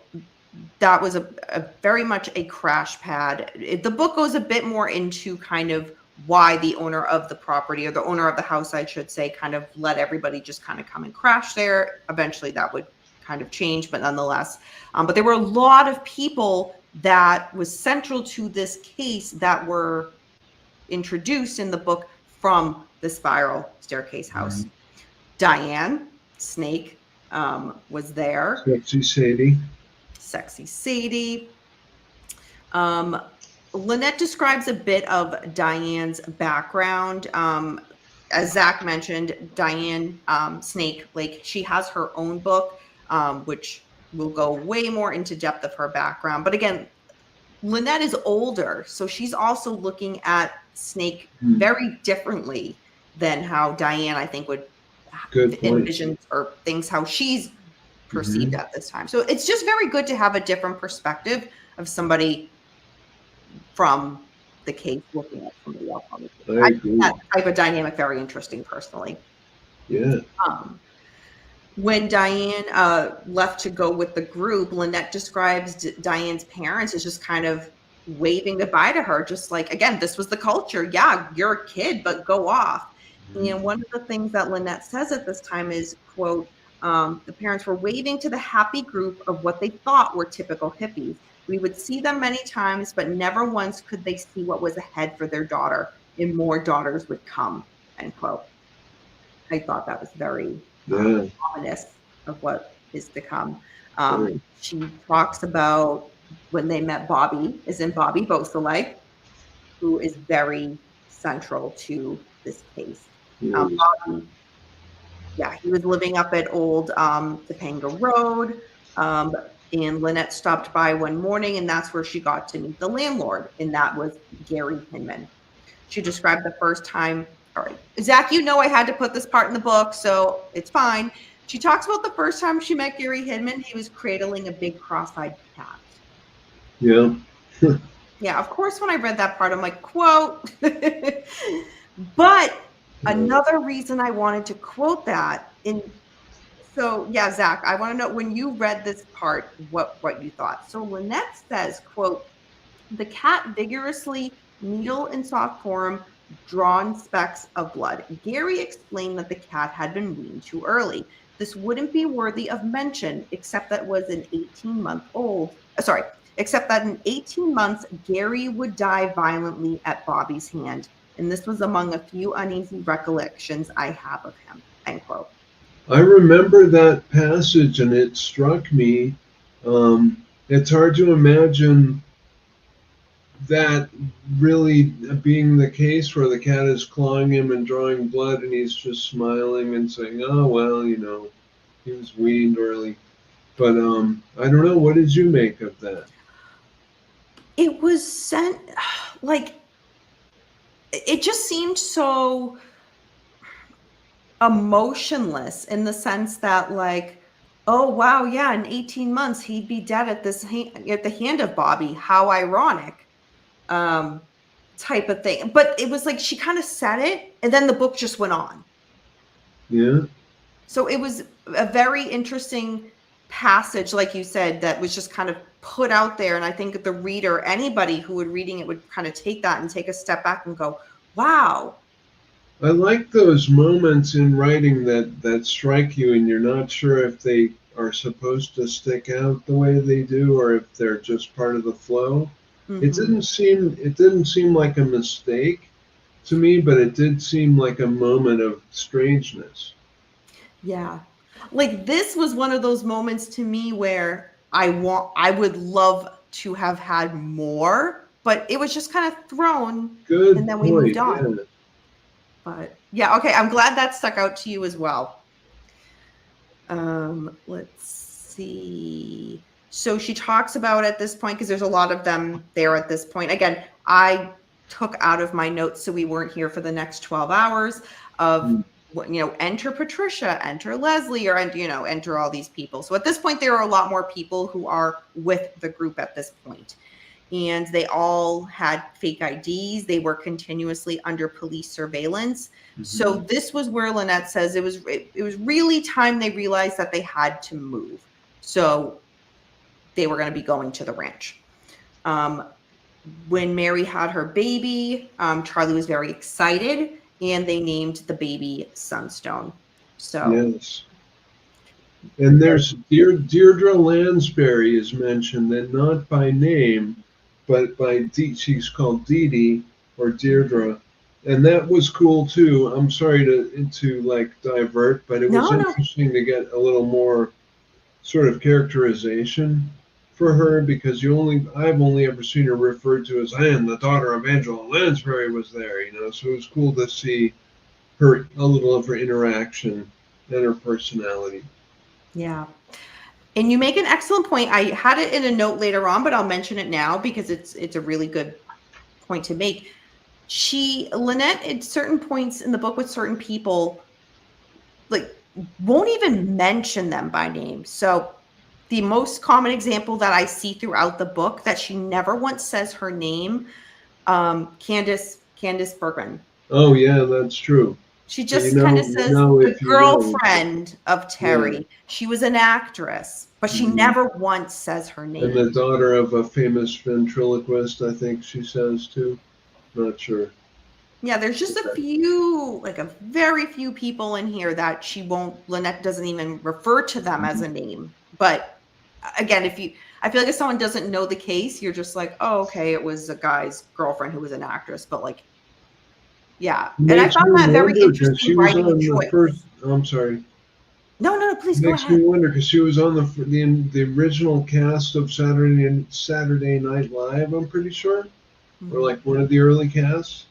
that was a very much a crash pad. The book goes a bit more into kind of why the owner of the property, or the owner of the house, I should say, kind of let everybody just kind of come and crash there. Eventually that would kind of change, but nonetheless. But there were a lot of people that was central to this case that were introduced in the book from the spiral staircase house. Diane Snake was there. Sexy Sadie. Sexy Sadie. Lynette describes a bit of Diane's background. As Zach mentioned, Diane Snake, like she has her own book, which will go way more into depth of her background. But again, Lynette is older, so she's also looking at Snake very differently than how Diane, I think, would Good point. envision or thinks how she's perceived at this time. So it's just very good to have a different perspective of somebody from the case looking at somebody else on the case. I I agree. find that type of dynamic very interesting personally. Yeah. When Diane left to go with the group, Lynette describes Diane's parents as just kind of waving goodbye to her, just like, again, this was the culture. Yeah, you're a kid, but go off. And one of the things that Lynette says at this time is, quote, the parents were waving to the happy group of what they thought were typical hippies. We would see them many times, but never once could they see what was ahead for their daughter, and more daughters would come, end quote. I thought that was very ominous of what is to come. She talks about when they met Bobby, as in Bobby Beausoleil, who is very central to this case. Bobby, yeah, he was living up at old Topanga Road. And Lynette stopped by one morning, and that's where she got to meet the landlord, and that was Gary Hinman. She described the first time. All right, Zach, you know I had to put this part in the book, so it's fine. She talks about the first time she met Gary Hinman. He was cradling a big cross-eyed cat. Yeah. Yeah, of course, when I read that part, I'm like, quote. But another reason I wanted to quote that so yeah, Zach, I want to know when you read this part, what you thought. So Lynette says, quote, the cat vigorously needle and saw form drawn specks of blood. Gary explained that the cat had been weaned too early. This wouldn't be worthy of mention, except that in 18 months, Gary would die violently at Bobby's hand. And this was among a few uneasy recollections I have of him, end quote. I remember that passage, and it struck me. It's hard to imagine that really being the case where the cat is clawing him and drawing blood, and he's just smiling and saying, oh, well, he was weaned early. But I don't know. What did you make of that? It was sent, it just seemed so emotionless in the sense that, like, oh, wow, yeah, in 18 months, he'd be dead at the hand of Bobby. How ironic. Type of thing. But it was like she kind of said it, and then the book just went on. Yeah. So it was a very interesting passage, like you said, that was just kind of put out there. And I think the reader, anybody who would reading it, would kind of take that and take a step back and go, wow. I like those moments in writing that strike you, and you're not sure if they are supposed to stick out the way they do, or if they're just part of the flow. Mm-hmm. It didn't seem like a mistake to me, but it did seem like a moment of strangeness. Yeah. Like, this was one of those moments to me where I would love to have had more, but it was just kind of thrown. Good and then point. We moved on. Yeah. But yeah, okay, I'm glad that stuck out to you as well. Let's see. So she talks about at this point, because there's a lot of them there at this point. Again, I took out of my notes so we weren't here for the next 12 hours of, enter Patricia, enter Leslie, or, enter all these people. So at this point, there are a lot more people who are with the group at this point. And they all had fake IDs. They were continuously under police surveillance. Mm-hmm. So this was where Lynette says it was really time they realized that they had to move. So they were going to be going to the ranch. When Mary had her baby, Charlie was very excited, and they named the baby Sunstone. So yes. And there's Deirdre Lansbury is mentioned, and not by name, but by she's called Dee Dee or Deirdre, and that was cool too. I'm sorry to like divert, but it was interesting to get a little more sort of characterization for her, because I've only ever seen her referred to as Anne, the daughter of Angela Lansbury, was there, so it was cool to see a little of her interaction and her personality. Yeah. And you make an excellent point. I had it in a note later on, but I'll mention it now because it's a really good point to make. Lynette, at certain points in the book with certain people, like won't even mention them by name. So the most common example that I see throughout the book that she never once says her name, Candace Bergman. Oh yeah, that's true. She So just kind of you says know the if you know. girlfriend of Terry. Yeah. She was an actress, but she Mhm. never once says her And the name. daughter of a famous ventriloquist, I think she says too. Not sure. Yeah, there's just a few, like a very few people in here that Lynette doesn't even refer to them as a name. But again, I feel like if someone doesn't know the case, you're just like, oh, okay, it was a guy's girlfriend who was an actress. But like, yeah. And I Makes found me that very wonder because interesting she was writing on the first. choice. Oh, I'm sorry. No, please go Makes ahead. me wonder because she was on the original cast of Saturday Night Live. I'm pretty sure, or like one of the early casts.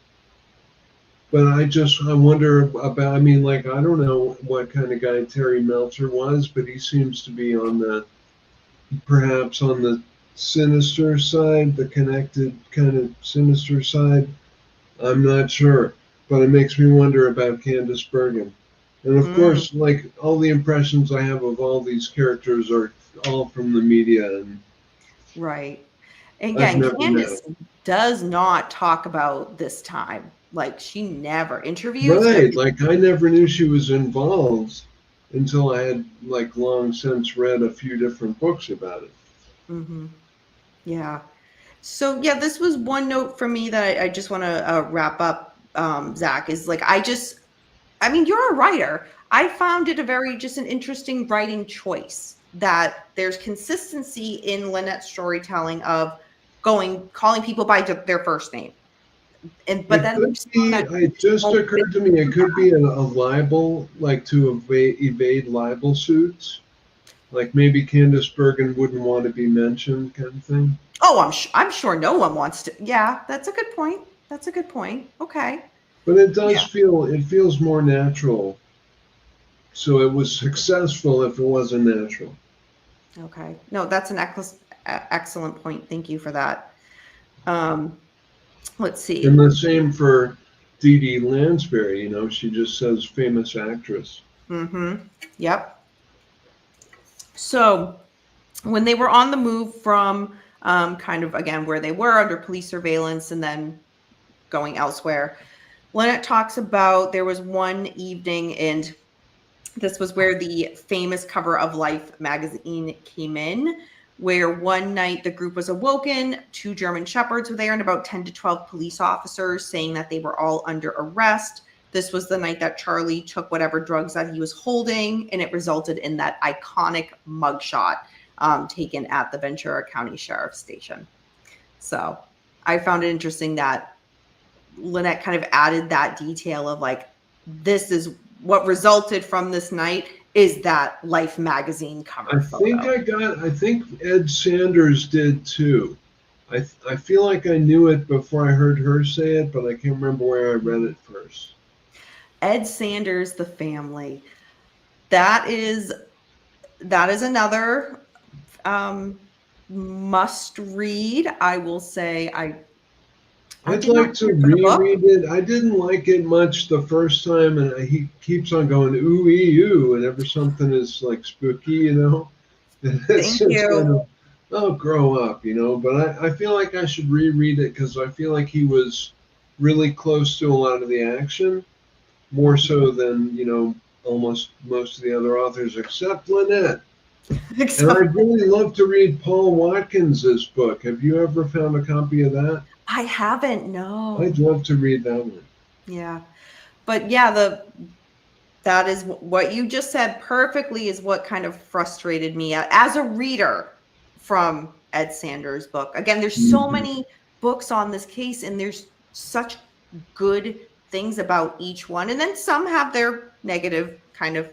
But I wonder about. I mean, like I don't know what kind of guy Terry Melcher was, but he seems to be perhaps on the sinister side, the connected kind of sinister side. I'm not sure, but it makes me wonder about Candice Bergen. And of Mm, course, like all the impressions I have of all these characters are all from the media, and right. I've Again, never met. Candace does not talk about this time. Like she never interviews. Right, like I never knew she was involved until I had like long since read a few different books about it. Mm-hmm. Yeah. So yeah, this was one note from me that I just want to wrap up. Zach is like I mean, you're a writer. I found it just an interesting writing choice that there's consistency in Lynette's storytelling of calling people by their first name, but It then could there's some be, that it just go big occurred to me, it too could fast. be a libel, like to evade libel suits. Like maybe Candice Bergen wouldn't want to be mentioned, kind of thing. Oh, I'm sure no one wants to. Yeah, that's a good point. That's a good point. Okay. But Yeah. it feels more natural. So it was successful if it wasn't natural. Okay. No, that's an excellent point. Thank you for that. Um, let's And see. the same for Dee Dee Lansbury, she just says famous actress. Mm-hmm. Yep. So when they were on the move from kind of again where they were under police surveillance and then going elsewhere, Lynette talks about there was one evening, and this was where the famous cover of Life magazine came in, where one night the group was awoken. 2 German shepherds were there and about 10 to 12 police officers saying that they were all under arrest. This was the night that Charlie took whatever drugs that he was holding, and it resulted in that iconic mugshot taken at the Ventura County Sheriff's Station. So I found it interesting that Lynette kind of added that detail of like, this is what resulted from this night is that Life magazine cover photo. I think Ed Sanders did too. I feel like I knew it before I heard her say it, but I can't remember where I read it first. Ed Sanders, The Family. That is another must read. I will say I I'd did not like to care for the book. reread it. I didn't like it much the first time, and he keeps on going ooh ooh whenever something is like spooky. It's Thank just kind you. of grow up. But I feel like I should reread it because I feel like he was really close to a lot of the action, more so than almost most of the other authors except Lynette. And Except I'd really love to read Paul Watkins's book. Have you ever found a copy of that? I haven't, I'd no. love to read that one. Yeah. But yeah, that is what you just said perfectly is what kind of frustrated me as a reader from Ed Sanders' book. Again, there's so Mhm. many books on this case and there's such good things about each one. And then some have their negative kind of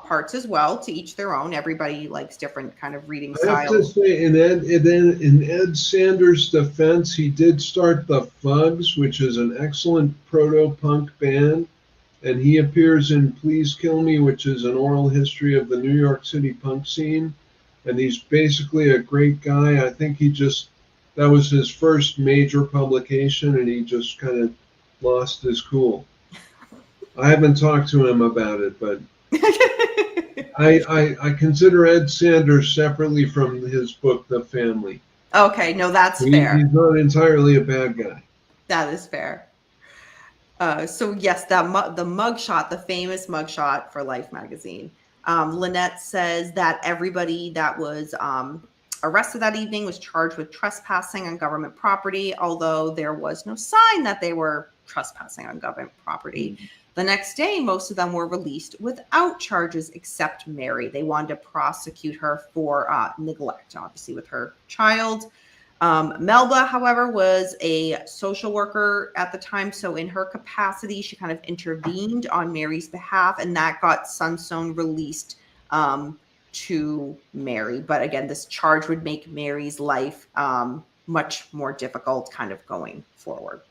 parts as well, to each their own. Everybody likes different kind of reading I have to styles. say, in Ed Sanders' defense, he did start the Fugs, which is an excellent proto-punk band, and he appears in Please Kill Me, which is an oral history of the New York City punk scene. And he's basically a great guy. I think that was his first major publication, and he just kind of lost his cool. I haven't talked to him about it, but I consider Ed Sanders separately from his book, The Family. Okay, no, that's fair. He's not entirely a bad guy. That is fair. So yes, the mugshot, the famous mugshot for Life magazine. Lynette says that everybody that was arrested that evening was charged with trespassing on government property, although there was no sign that they were trespassing on government property. Mm-hmm. The next day, most of them were released without charges except Mary. They wanted to prosecute her for neglect, obviously, with her child. Melba, however, was a social worker at the time. So in her capacity, she kind of intervened on Mary's behalf, and that got Sunstone released to Mary. But again, this charge would make Mary's life much more difficult kind of going forward.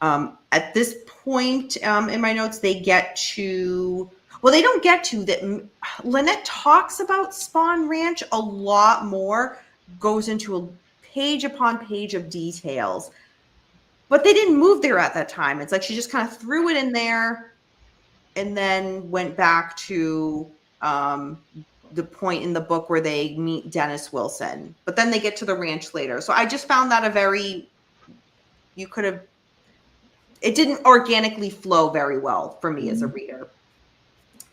At this point in my notes, they get to, well, they don't get to that. Lynette talks about Spawn Ranch a lot more, goes into a page upon page of details, but they didn't move there at that time. It's like she just kind of threw it in there and then went back to the point in the book where they meet Dennis Wilson, but then they get to the ranch later. So I just found that it didn't organically flow very well for me as a reader.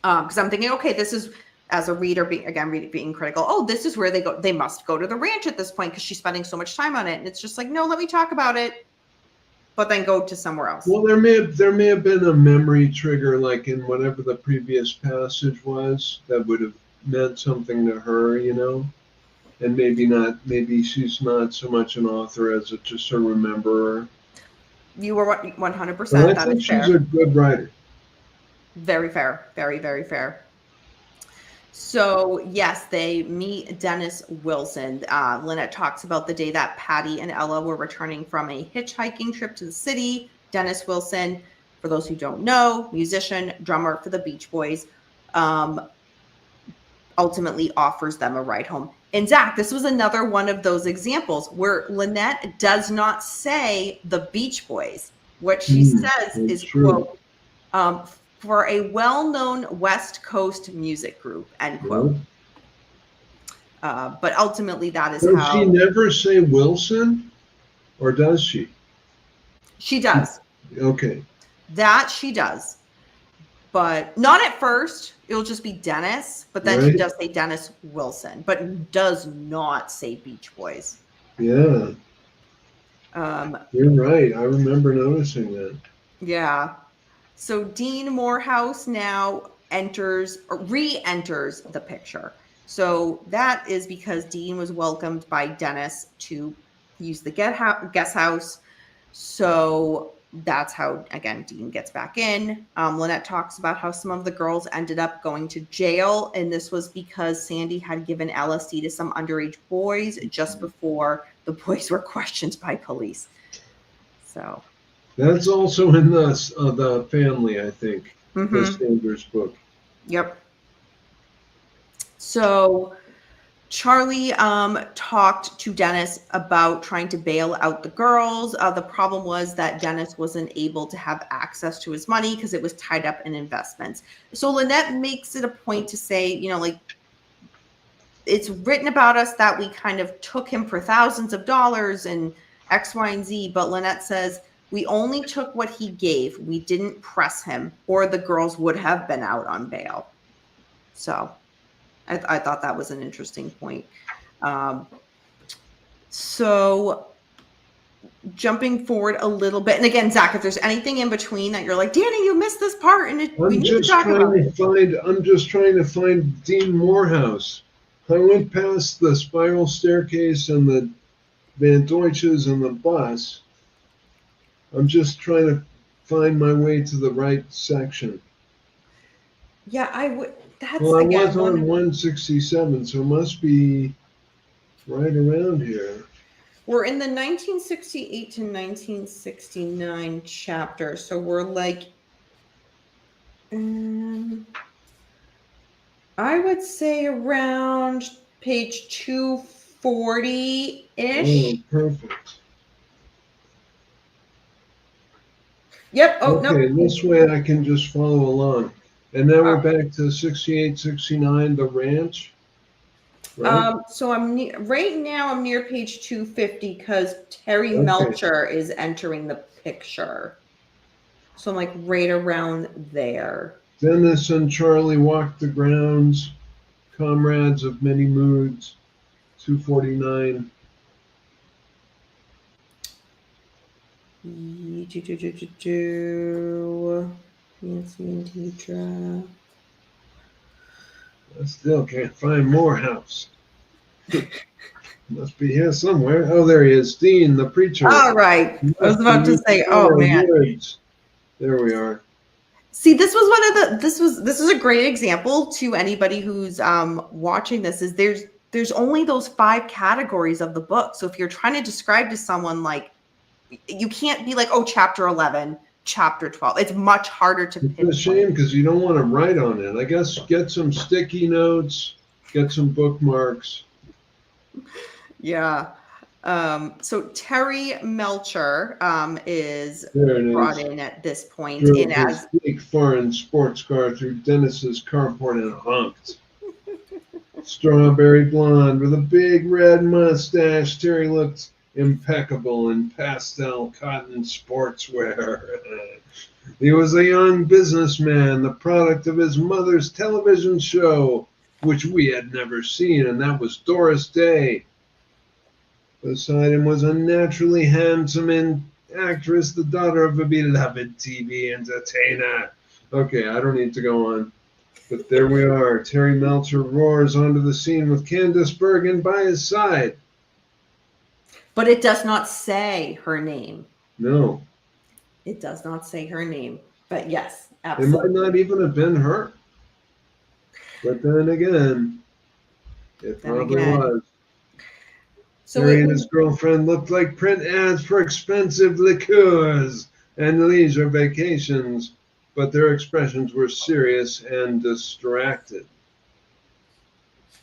Because I'm thinking, okay, this is, as a reader, being critical, oh, this is where they must go to the ranch at this point because she's spending so much time on it. And it's just like, no, let me talk about it, but then go to somewhere else. Well, there may have been a memory trigger, like in whatever the previous passage was, that would have meant something to her, and maybe she's not so much an author as just a rememberer. You were 100%. But I think she's a good writer. Very fair. Very, very fair. So, yes, they meet Dennis Wilson. Lynette talks about the day that Patty and Ella were returning from a hitchhiking trip to the city. Dennis Wilson, for those who don't know, musician, drummer for the Beach Boys, ultimately offers them a ride home. And Zach, this was another one of those examples where Lynette does not say the Beach Boys. What she says is, true. Quote, for a well-known West Coast music group, end quote. But ultimately, that is how. Does she never say Wilson, or does she? She does. Okay. That she does, but not at first. It'll just be Dennis, but then she does say Dennis Wilson, but does not say Beach Boys. Yeah. You're right. I remember noticing that. Yeah. So Dean Morehouse now re-enters the picture. So that is because Dean was welcomed by Dennis to use the guest house. So that's how, again, Dean gets back in. Lynette talks about how some of the girls ended up going to jail, and this was because Sandy had given LSD to some underage boys just before the boys were questioned by police. So that's also in the Family, I think, the Sanders book. Yep. So Charlie talked to Dennis about trying to bail out the girls. The problem was that Dennis wasn't able to have access to his money because it was tied up in investments. So Lynette makes it a point to say, it's written about us that we kind of took him for thousands of dollars and X, Y, and Z. But Lynette says, we only took what he gave. We didn't press him, or the girls would have been out on bail. So I thought that was an interesting point. So jumping forward a little bit, and again, Zach, if there's anything in between that you're like, Dani, you missed this part, and we need to talk about it. I'm just trying to find Dean Morehouse. I went past the spiral staircase and the Van Deutsches and the bus. I'm just trying to find my way to the right section. Yeah, I would. That's, well, I was on 167, so it must be right around here. We're in the 1968 to 1969 chapter, so we're like, I would say around page 240-ish. Oh, perfect. Yep. Oh, okay, no. This way I can just follow along. And now we're back to 68, 69, The Ranch. Right? So right now I'm near page 250 because Terry Melcher is entering the picture. So I'm like right around there. Dennis and Charlie walk the grounds, comrades of many moods, 249. Nancy and Deidre. I still can't find Morehouse. Must be here somewhere. Oh, there he is. Dean, the preacher. All right. I was about to say, oh man. Woods. There we are. See, this was one of the this is a great example to anybody who's watching this, is there's only those 5 categories of the book. So if you're trying to describe to someone, like, you can't be like, oh, chapter 11, chapter 12. It's much harder to pinpoint. It's a shame because you don't want to write on it. I guess get some sticky notes, get some bookmarks. Yeah. So Terry Melcher is brought in at this point. Drove his big foreign sports car through Dennis's carport and honked. Strawberry blonde with a big red mustache, Terry looked impeccable in pastel cotton sportswear. He was a young businessman, the product of his mother's television show, which we had never seen, and that was Doris Day. Beside him was a naturally handsome actress, the daughter of a beloved TV entertainer. Okay, I don't need to go on. But there we are. Terry Melcher roars onto the scene with Candace Bergen by his side. But it does not say her name. No. It does not say her name. But yes, absolutely. It might not even have been her. But then again, it probably was. So Terry and his girlfriend looked like print ads for expensive liqueurs and leisure vacations, but their expressions were serious and distracted.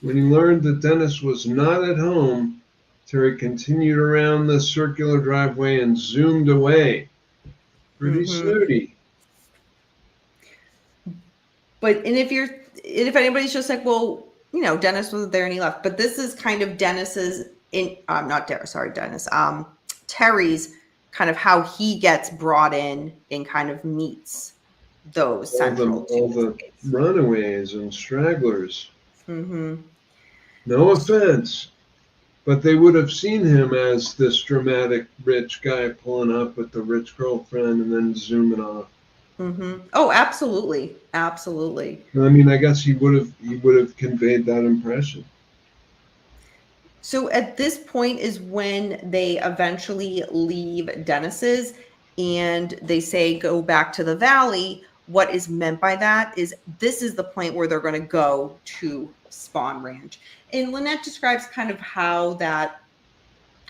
When he learned that Dennis was not at home, Terry continued around the circular driveway and zoomed away. Pretty snooty. But if anybody's just like, well, Dennis wasn't there and he left. But this is kind of Terry's kind of how he gets brought in and kind of meets those central all the runaways and stragglers. No offense, but they would have seen him as this dramatic rich guy pulling up with the rich girlfriend and then zooming off. Oh, absolutely, absolutely. I mean, I guess he would have conveyed that impression. So at this point is when they eventually leave Dennis's and they say go back to the valley. What is meant by that is this is the point where they're going to go to Spawn Ranch. And Lynette describes kind of how that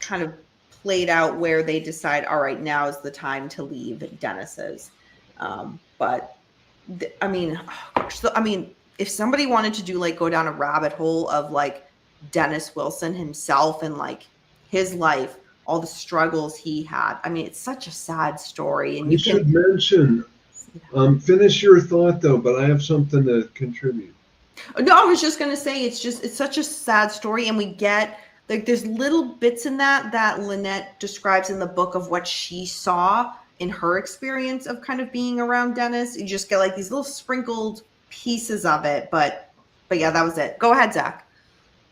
kind of played out, where they decide, all right, now is the time to leave Dennis's. If somebody wanted to do like go down a rabbit hole of like Dennis Wilson himself and like his life, all the struggles he had. I mean, it's such a sad story. And you should mention, finish your thought though, but I have something to contribute. No, I was just going to say, it's such a sad story. And we get like, there's little bits in that Lynette describes in the book of what she saw in her experience of kind of being around Dennis. You just get like these little sprinkled pieces of it, but yeah, that was it. Go ahead, Zach.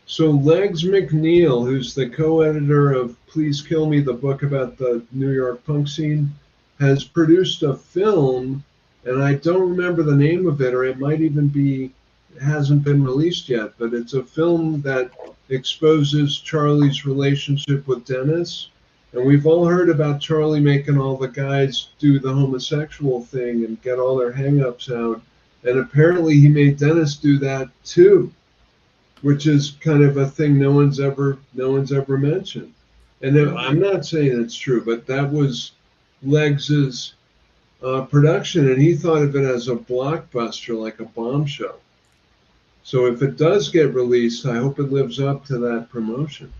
So Legs McNeil, who's the co-editor of Please Kill Me, the book about the New York punk scene, has produced a film, and I don't remember the name of it, or it might even be, it hasn't been released yet, but it's a film that exposes Charlie's relationship with Dennis. And we've all heard about Charlie making all the guys do the homosexual thing and get all their hang-ups out. And apparently he made Dennis do that too, which is kind of a thing no one's ever mentioned. And I'm not saying it's true, but that was Legs's production, and he thought of it as a blockbuster, like a bomb show. So if it does get released, I hope it lives up to that promotion.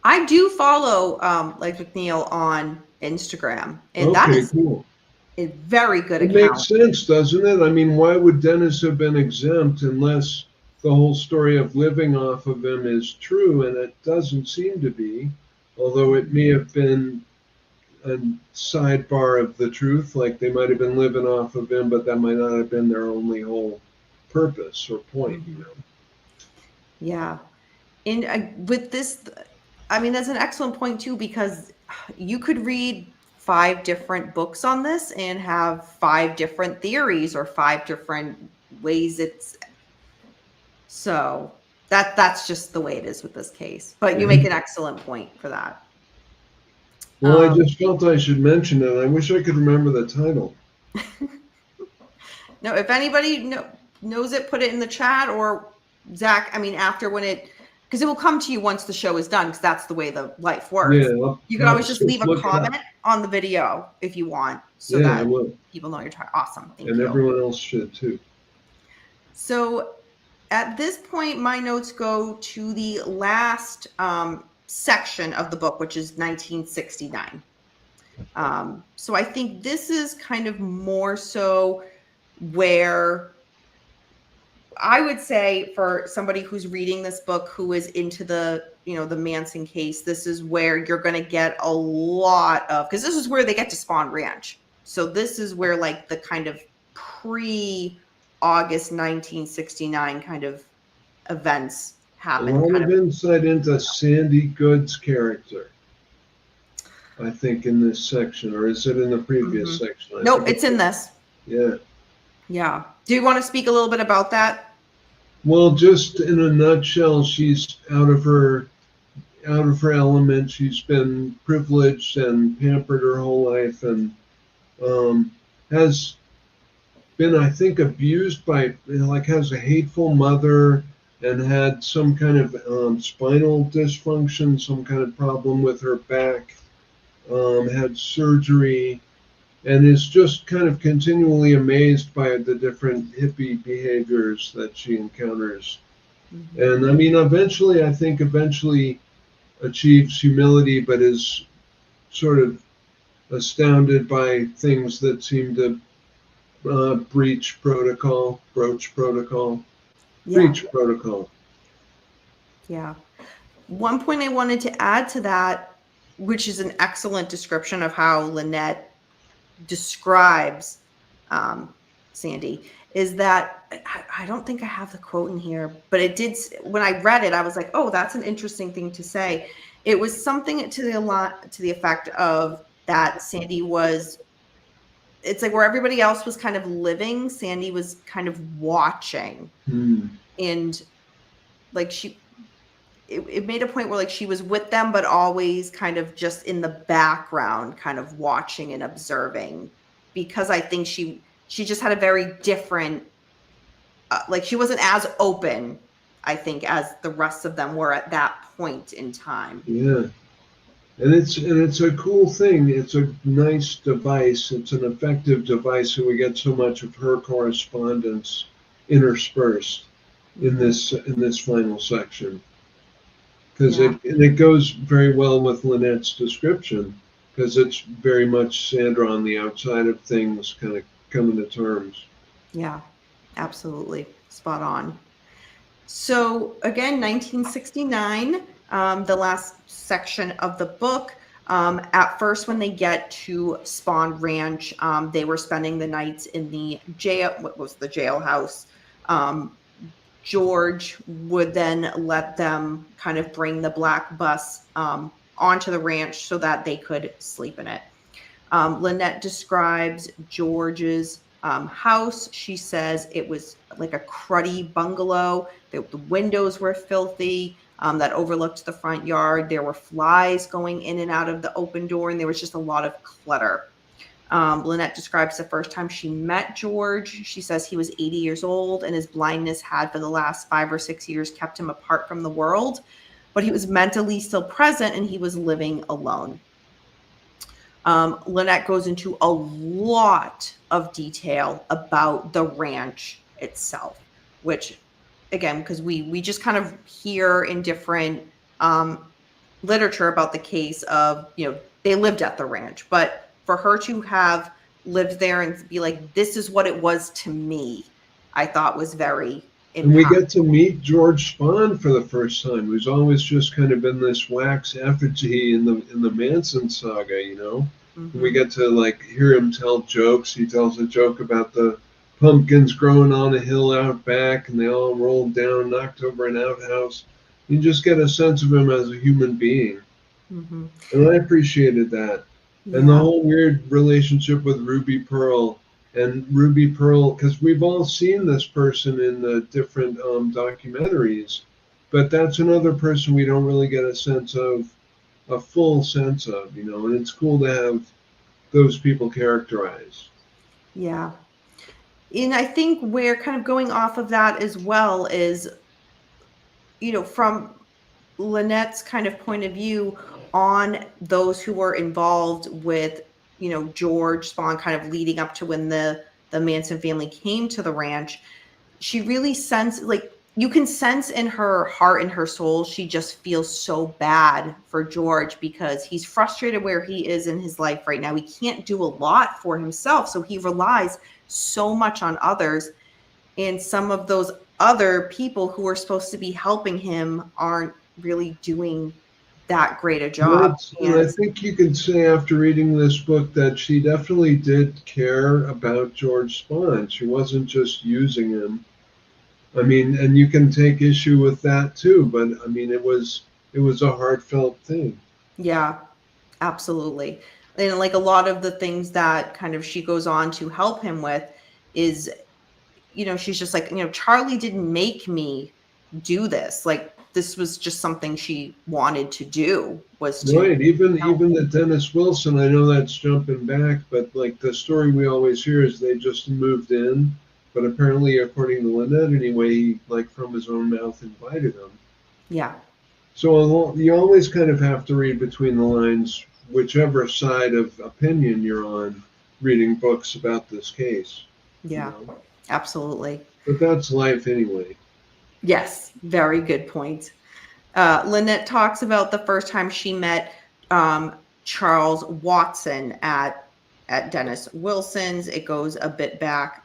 I do follow Legs McNeil on Instagram, and that is cool. a very good It account. makes sense, doesn't it? I mean, why would Dennis have been exempt unless the whole story of living off of him is true? And it doesn't seem to be, although it may have been a sidebar of the truth, like they might have been living off of him, but that might not have been their only whole purpose or point, you know? Yeah. And with this, I mean, that's an excellent point too, because you could read 5 different books on this and have 5 different theories or 5 different ways it's so that's just the way it is with this case. But you make an excellent point for that. Well, I just felt I should mention it. I wish I could remember the title. No, if anybody knows it, put it in the chat, or Zach, I mean, after when it, because it will come to you once the show is done, because that's the way the life works. Yeah, You can always just leave a look it up. comment on the video if you want, so Yeah, I that will. people know you're trying. Awesome. Thank And you. everyone else should too. So at this point, my notes go to the last section of the book, which is 1969. So I think this is kind of more so where I would say for somebody who's reading this book, who is into the, the Manson case, this is where you're going to get a lot of, because this is where they get to Spawn Ranch. So this is where like the kind of pre-August 1969 kind of events happen. A lot of insight into Sandy Good's character, I think, in this section, or is it in the previous section? Nope, it's in this. Yeah. Yeah. Do you want to speak a little bit about that? Well, just in a nutshell, she's out of her element. She's been privileged and pampered her whole life, and has been, I think, abused by, has a hateful mother, and had some kind of spinal dysfunction, some kind of problem with her back, had surgery, and is just kind of continually amazed by the different hippie behaviors that she encounters. And I mean, eventually achieves humility, but is sort of astounded by things that seem to breach protocol. Yeah. One point I wanted to add to that, which is an excellent description of how Lynette describes Sandy, is that I don't think I have the quote in here, but it did, when I read it, I was like, oh, that's an interesting thing to say. It was something to the effect of that Sandy was, it's like where everybody else was kind of living, Sandy was kind of watching. And like it made a point where like she was with them, but always kind of just in the background, kind of watching and observing, because I think she just had a very different, like she wasn't as open, I think, as the rest of them were at that point in time. Yeah. And it's a cool thing. It's a nice device. It's an effective device, and we get so much of her correspondence interspersed in this final section. Because it goes very well with Lynette's description, because it's very much Sandra on the outside of things, kind of coming to terms. Yeah, absolutely. Spot on. So again, 1969, the last section of the book. At first, when they get to Spawn Ranch, they were spending the nights in the jailhouse. George would then let them kind of bring the black bus onto the ranch so that they could sleep in it. Lynette describes George's house. She says it was like a cruddy bungalow. The windows were filthy, that overlooked the front yard. There were flies going in and out of the open door, and there was just a lot of clutter. Lynette describes the first time she met George. She says he was 80 years old, and his blindness had for the last 5 or 6 years kept him apart from the world, but he was mentally still present, and he was living alone. Lynette goes into a lot of detail about the ranch itself, which, again, because we just kind of hear in different literature about the case of, they lived at the ranch, but for her to have lived there and be like, this is what it was to me, I thought was very And we impactful. get to meet George Spahn for the first time, who's always just kind of been this wax effigy in the Manson saga, you know. And we get to like hear him tell jokes. He tells a joke about the pumpkins growing on a hill out back, and they all rolled down, knocked over an outhouse. You just get a sense of him as a human being, Mm-hmm. and I appreciated that. And the Yeah. whole weird relationship with Ruby Pearl, and Ruby Pearl, because we've all seen this person in the different documentaries, but that's another person we don't really get a sense of, a full sense of, you know, and it's cool to have those people characterized. Yeah. And I think we're kind of going off of that as well is, from Lynette's kind of point of view on those who were involved with, George Spahn kind of leading up to when the Manson family came to the ranch. She really you can sense in her heart and her soul, she just feels so bad for George because he's frustrated where he is in his life right now. He can't do a lot for himself, so he relies so much on others. And some of those other people who are supposed to be helping him aren't really doing that great a job. And I think you can say after reading this book that she definitely did care about George Spahn. She wasn't just using him. I mean, and you can take issue with that too, but I mean, it was a heartfelt thing. Yeah, absolutely. And like a lot of the things that kind of she goes on to help him with is, she's just like, Charlie didn't make me do this. Like this was just something she wanted to do, was to Right. Even help. even the Dennis Wilson, I know that's jumping back, but like the story we always hear is they just moved in, but apparently, according to Lynette anyway, he like from his own mouth invited them. Yeah. So you always kind of have to read between the lines, whichever side of opinion you're on, reading books about this case. You Yeah, know, absolutely. but that's life anyway. Yes, very good point. Lynette talks about the first time she met Charles Watson at Dennis Wilson's. It goes a bit back.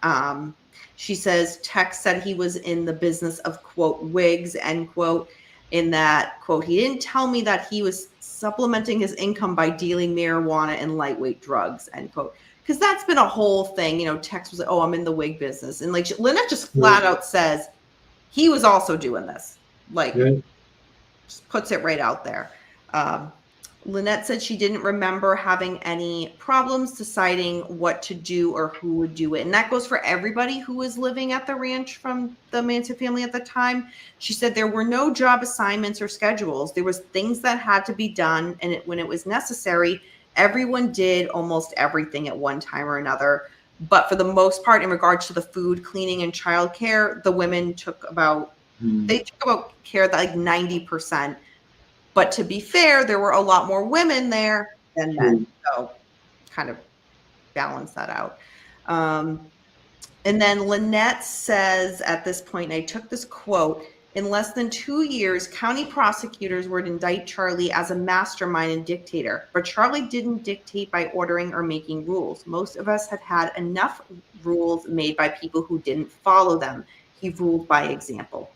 She says Tex said he was in the business of quote wigs, end quote. In that quote, he didn't tell me that he was supplementing his income by dealing marijuana and lightweight drugs, end quote. Because that's been a whole thing. Tex was like, "Oh, I'm in the wig business," and like Lynette just flat out says he was also doing this. Like, Yeah. just puts it right out there. Um, Lynette said she didn't remember having any problems deciding what to do or who would do it. And that goes for everybody who was living at the ranch from the Manson family at the time. She said there were no job assignments or schedules. There was things that had to be done. And when it was necessary, everyone did almost everything at one time or another. But for the most part, in regards to the food, cleaning, and childcare, the women took about care that like 90%. But to be fair, there were a lot more women there than men. True. So kind of balance that out. And then Lynette says at this point, and I took this quote, in less than 2 years, county prosecutors would indict Charlie as a mastermind and dictator. But Charlie didn't dictate by ordering or making rules. Most of us had enough rules made by people who didn't follow them. He ruled by example.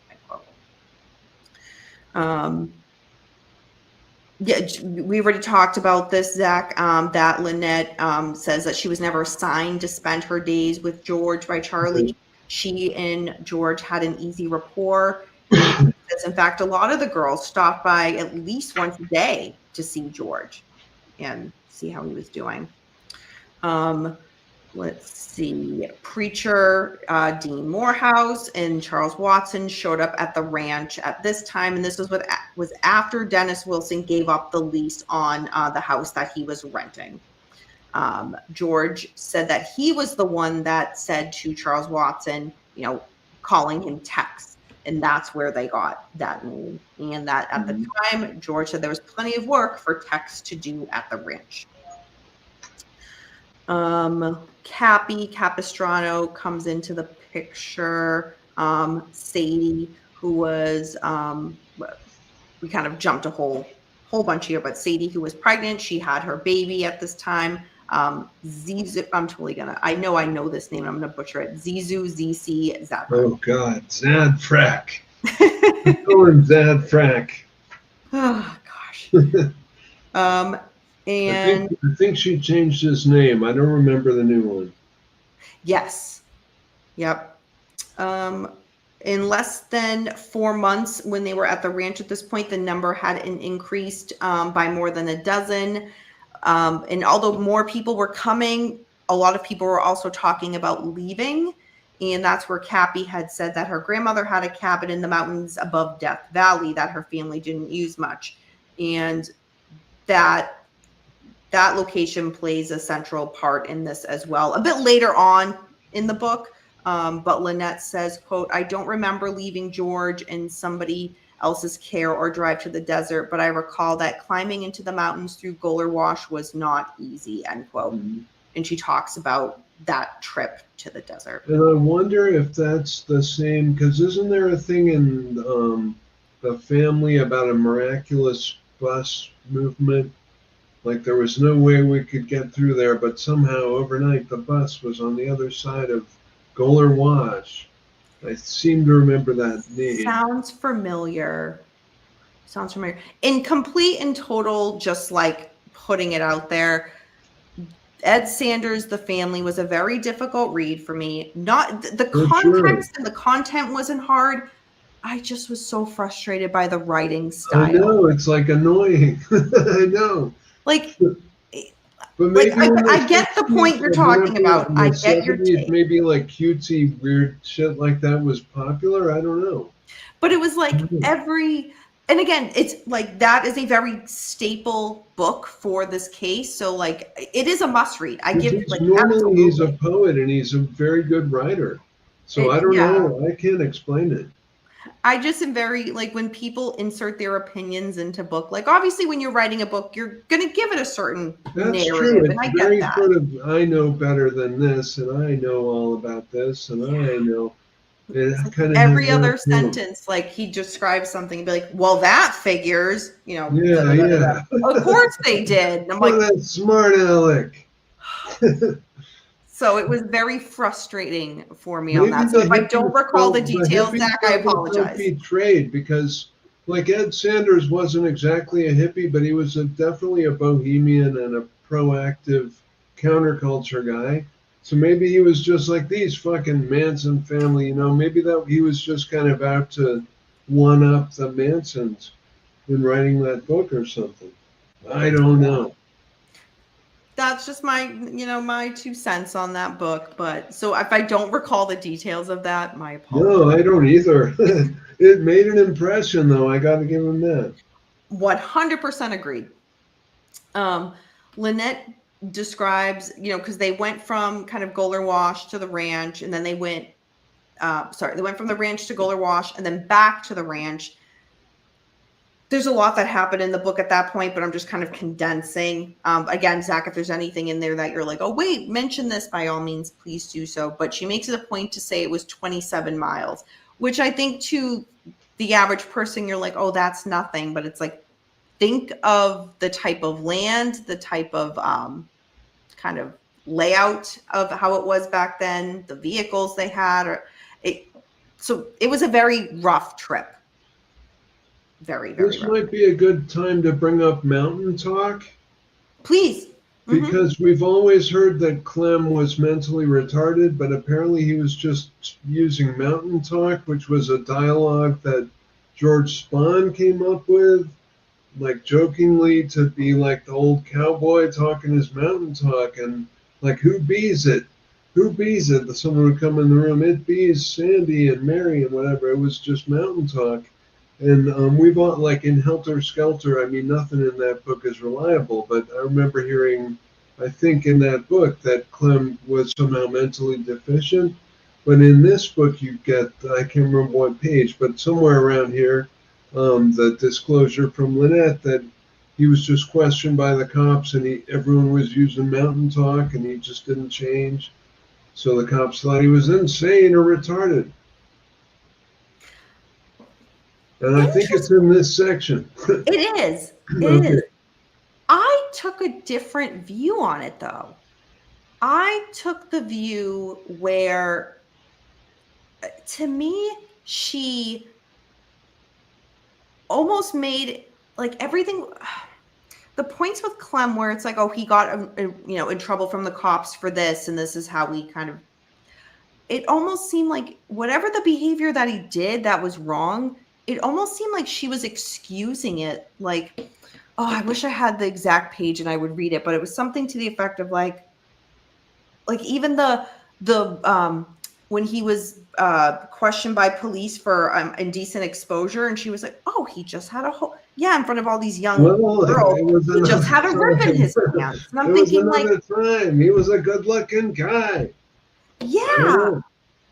Yeah, we already talked about this, Zach, that Lynette says that she was never assigned to spend her days with George by Charlie. She and George had an easy rapport. And in fact, a lot of the girls stopped by at least once a day to see George and see how he was doing. Let's see. Preacher Dean Morehouse and Charles Watson showed up at the ranch at this time, and this was after Dennis Wilson gave up the lease on the house that he was renting. George said that he was the one that said to Charles Watson, calling him Tex, and that's where they got that name. And that at the time, George said there was plenty of work for Tex to do at the ranch. Cappy Capistrano comes into the picture. Sadie, who was we kind of jumped a whole bunch here, but Sadie, who was pregnant, she had her baby at this time. Zizu, I know this name, I'm gonna butcher it. Zizu, ZC, Zadrak. Oh God, Zadfrak. Call him Zadfrak. Oh gosh. And I think she changed his name. I don't remember the new one. yes. Yep. In less than 4 months, when they were at the ranch at this point, the number had increased by more than a dozen. And although more people were coming, a lot of people were also talking about leaving. And that's where Cappy had said that her grandmother had a cabin in the mountains above Death Valley that her family didn't use much. And that location plays a central part in this as well. A bit later on in the book, but Lynette says, quote, I don't remember leaving George in somebody else's care or drive to the desert, but I recall that climbing into the mountains through Goler Wash was not easy, end quote. Mm-hmm. And she talks about that trip to the desert. And I wonder if that's the same, because isn't there a thing in the family about a miraculous bus movement? Like there was no way we could get through there, but somehow overnight the bus was on the other side of Goler Wash. I seem to remember that name. Sounds familiar. In complete and total, just like putting it out there, Ed Sanders, The Family, was a very difficult read for me. Not the context and the content wasn't hard. I just was so frustrated by the writing style. I know, it's like annoying. I know. Like, but maybe I get the point you're talking about. I get your take. Maybe like cutesy, weird shit like that was popular. I don't know. But it was like and again, it's like that is a very staple book for this case. So like it is a must read. I give like normally absolutely. He's a poet and he's a very good writer. So I don't know. I can't explain it. I just am very like when people insert their opinions into book, like obviously when you're writing a book, you're going to give it a certain narrative. True. And I get that. Sort of, I know better than this, and I know all about this, and I know. Like every other sentence, like he describes something and be like, well, that figures, you know. Yeah. Of course they did. And I'm like, that smart aleck. So it was very frustrating for me on that. So if I don't recall the details, Zach, I apologize. Betrayed because, like Ed Sanders wasn't exactly a hippie, but he was definitely a bohemian and a proactive counterculture guy. So maybe he was just like these fucking Manson family, you know. Maybe that he was just kind of out to one up the Mansons in writing that book or something. I don't know. That's just my 2 cents on that book. But so if I don't recall the details of that, my apologies. No, I don't either. It made an impression, though. I got to give him that. 100% agreed. Lynette describes, because they went from kind of Goler Wash to the ranch, and then they went, they went from the ranch to Goler Wash and then back to the ranch. There's a lot that happened in the book at that point, but I'm just kind of condensing. Again, Zach, if there's anything in there that you're like, oh, wait, mention this, by all means, please do so. But she makes it a point to say it was 27 miles, which I think to the average person, you're like, oh, that's nothing. But it's like, think of the type of land, the type of kind of layout of how it was back then, the vehicles they had. So it was a very rough trip. Very, very rough. This might be a good time to bring up mountain talk. Please. Because we've always heard that Clem was mentally retarded, but apparently he was just using mountain talk, which was a dialogue that George Spahn came up with, like jokingly, to be like the old cowboy talking his mountain talk, and like, who bees it? Who bees it? Someone would come in the room, it bees Sandy and Mary and whatever. It was just mountain talk. And we've all, like in Helter Skelter, I mean, nothing in that book is reliable, but I remember hearing, I think in that book, that Clem was somehow mentally deficient. But in this book, you get, I can't remember what page, but somewhere around here, the disclosure from Lynette that he was just questioned by the cops and everyone was using mountain talk and he just didn't change. So the cops thought he was insane or retarded. And I think it's in this section. It is. It is. I took a different view on it, though. I took the view where, to me, she almost made like everything. The points with Clem where it's like, oh, he got in trouble from the cops for this, and this is how we kind of. It almost seemed like whatever the behavior that he did that was wrong, it almost seemed like she was excusing it. Like, oh, I wish I had the exact page and I would read it, but it was something to the effect of like even the when he was questioned by police for indecent exposure, and she was like, oh, he just had in front of all these young Well, girls, it was he just had a another rip in his time. pants. And I'm It was thinking like, another time. He was a good-looking guy. I don't yeah, know.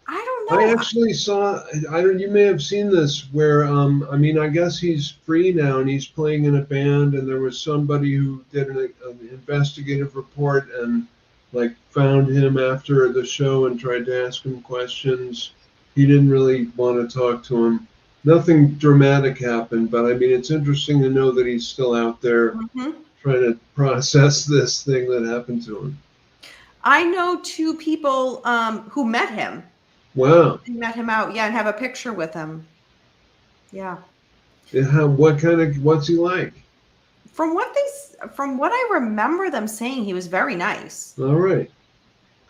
I don't I know. actually saw. I don't. You may have seen this where. I mean, I guess he's free now and he's playing in a band. And there was somebody who did an investigative report and like found him after the show and tried to ask him questions. He didn't really want to talk to him. Nothing dramatic happened, but I mean, it's interesting to know that he's still out there Mhm. trying to process this thing that happened to him. I know two people who met him. Wow. They met him out, yeah, and have a picture with him. Yeah. What's he like? From what I remember them saying, he was very nice. All right.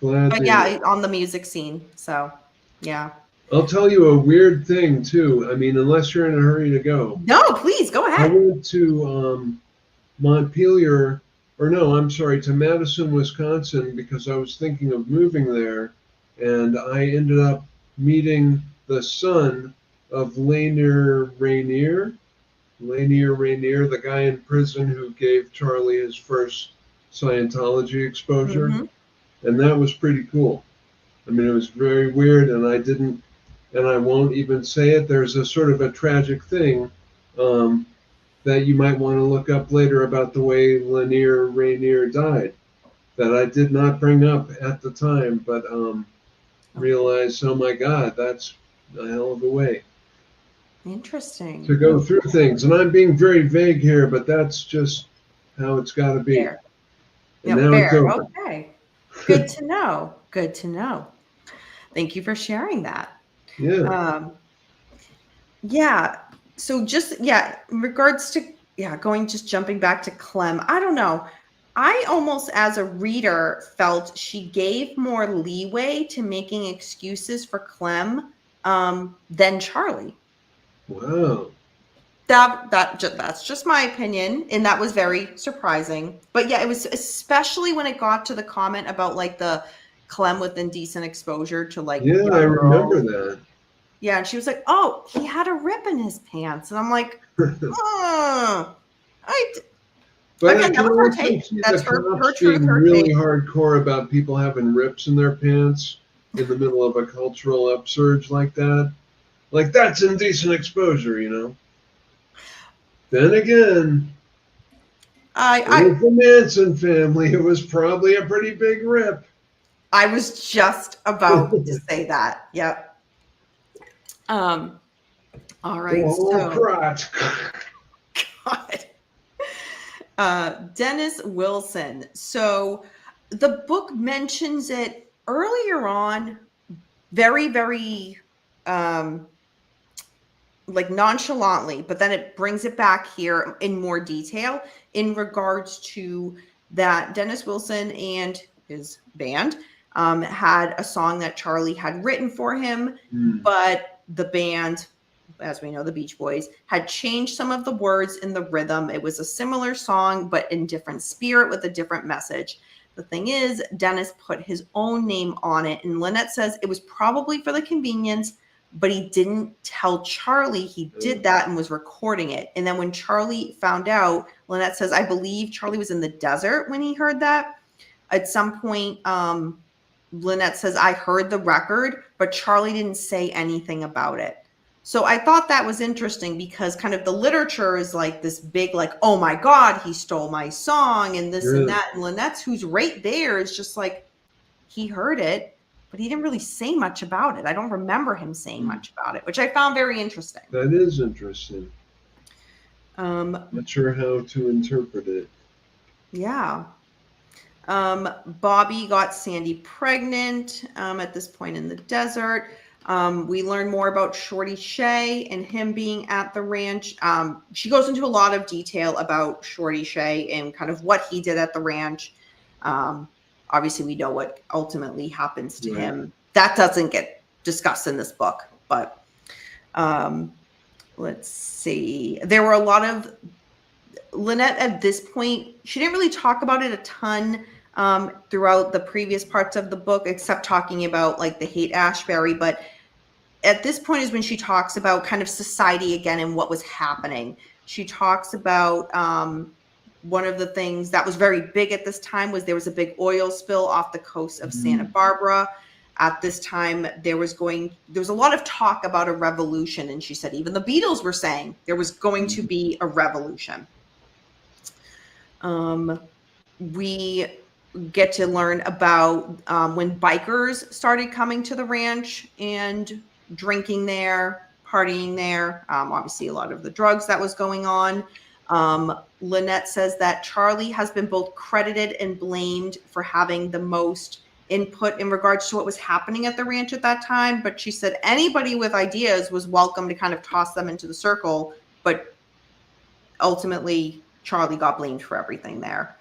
Glad But to hear. yeah, on the music scene. So, yeah. I'll tell you a weird thing too. I mean, unless you're in a hurry to go. No, please go I ahead. went to Montpelier, or no, I'm sorry, to Madison, Wisconsin, because I was thinking of moving there, and I ended up meeting the son of Lanier Rainier, the guy in prison who gave Charlie his first Scientology exposure, Mhm. and that was pretty cool. I mean, it was very weird, and I won't even say it. There's a sort of a tragic thing um, that you might want to look up later about the way Lanier Rainier died that I did not bring up at the time, but Okay. realized, oh my God, that's a hell of a way to Interesting. go through things. And I'm being very vague here, but that's just how it's got to be. Fair. And Yeah, now it's fair. over. Okay. Good to know. Good to know. Thank you for sharing that. Yeah. Um, yeah. So just in regards to jumping back to Clem, I don't know. I almost as a reader felt she gave more leeway to making excuses for Clem than Charlie. Wow. That's just my opinion, and that was very surprising. But yeah, it was especially when it got to the comment about like the Clem with indecent exposure to like Yeah, I young remember girls. that. Yeah, and she was like, "Oh, he had a rip in his pants," and I'm like, "Oh, I But I again, that can was her also take. see the That's her cops truth, being her really take." hardcore about people having rips in their pants in the middle of a cultural upsurge like that. Like, that's indecent exposure, you know? Then again, it I was the Manson family. It was probably a pretty big rip. I was just about to say that. Yep. Um. All right. Oh, So, crotch. God. Dennis Wilson. So the book mentions it earlier on, very, very um, like nonchalantly, but then it brings it back here in more detail in regards to that Dennis Wilson and his band had a song that Charlie had written for him, Hmm. but the band, as we know, the Beach Boys, had changed some of the words in the rhythm. It was a similar song, but in different spirit with a different message. The thing is, Dennis put his own name on it, and Lynette says it was probably for the convenience, but he didn't tell Charlie he did that and was recording it. And then when Charlie found out, Lynette says, I believe Charlie was in the desert when he heard that. At some point, Lynette says, I heard the record, but Charlie didn't say anything about it. So I thought that was interesting because kind of the literature is like this big, like, oh my God, he stole my song and this and Yeah, that. And Lynette's, who's right there, is just like, he heard it, but he didn't really say much about it. I don't remember him saying much about it, which I found very interesting. that is interesting. Um, Not sure how to interpret it. yeah. Bobby got Sandy pregnant at this point in the desert. We learn more about Shorty Shea and him being at the ranch. She goes into a lot of detail about Shorty Shea and kind of what he did at the ranch. Obviously, we know what ultimately happens to him. That doesn't get discussed in this book, but let's see. There were a lot of Lynette at this point. She didn't really talk about it a ton throughout the previous parts of the book, except talking about like the Haight-Ashbury. But at this point is when she talks about kind of society again and what was happening. She talks about one of the things that was very big at this time was there was a big oil spill off the coast of Santa Barbara. At this time, there was a lot of talk about a revolution. And she said even the Beatles were saying there was going to be a revolution. We get to learn about when bikers started coming to the ranch and drinking there, partying there. Obviously, a lot of the drugs that was going on. Lynette says that Charlie has been both credited and blamed for having the most input in regards to what was happening at the ranch at that time. But she said anybody with ideas was welcome to kind of toss them into the circle. But ultimately, Charlie got blamed for everything there.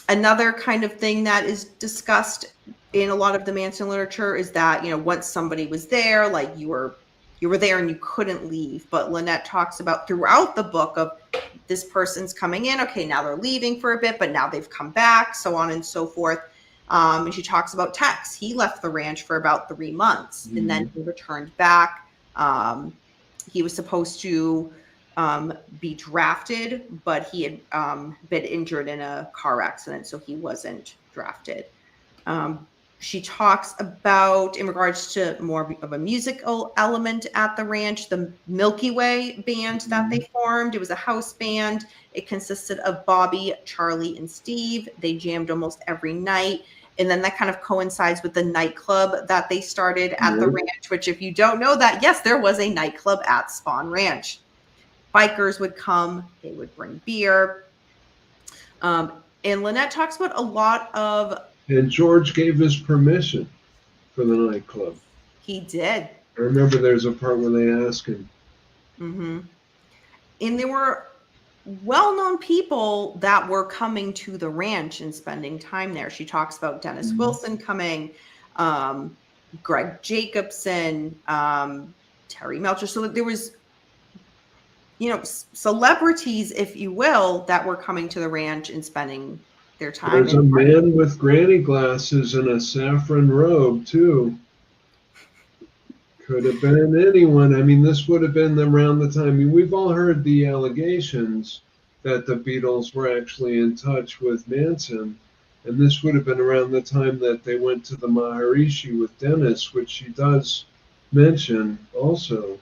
Another kind of thing that is discussed in a lot of the Manson literature is that, you know, once somebody was there, like you were there and you couldn't leave. But Lynette talks about throughout the book of this person's coming in. Okay, now they're leaving for a bit, but now they've come back, so on and so forth. And she talks about Tex. He left the ranch for about 3 months and then he returned back. He was supposed to be drafted, but he had been injured in a car accident, so he wasn't drafted. She talks about, in regards to more of a musical element at the ranch, the Milky Way band that they formed. It was a house band. It consisted of Bobby, Charlie, and Steve. They jammed almost every night. And then that kind of coincides with the nightclub that they started at the ranch, which if you don't know that, yes, there was a nightclub at Spawn Ranch. Bikers would come, they would bring beer. And Lynette talks about a lot of... And George gave his permission for the nightclub. He did. I remember there's a part where they ask him. And there were well-known people that were coming to the ranch and spending time there. She talks about Dennis Wilson coming, Greg Jacobson, Terry Melcher. So there was, you know, celebrities, if you will, that were coming to the ranch and spending their time. There's a man with granny glasses and a saffron robe, too. Could have been anyone. I mean, this would have been around the time. I mean, we've all heard the allegations that the Beatles were actually in touch with Manson. And this would have been around the time that they went to the Maharishi with Dennis, which she does mention also.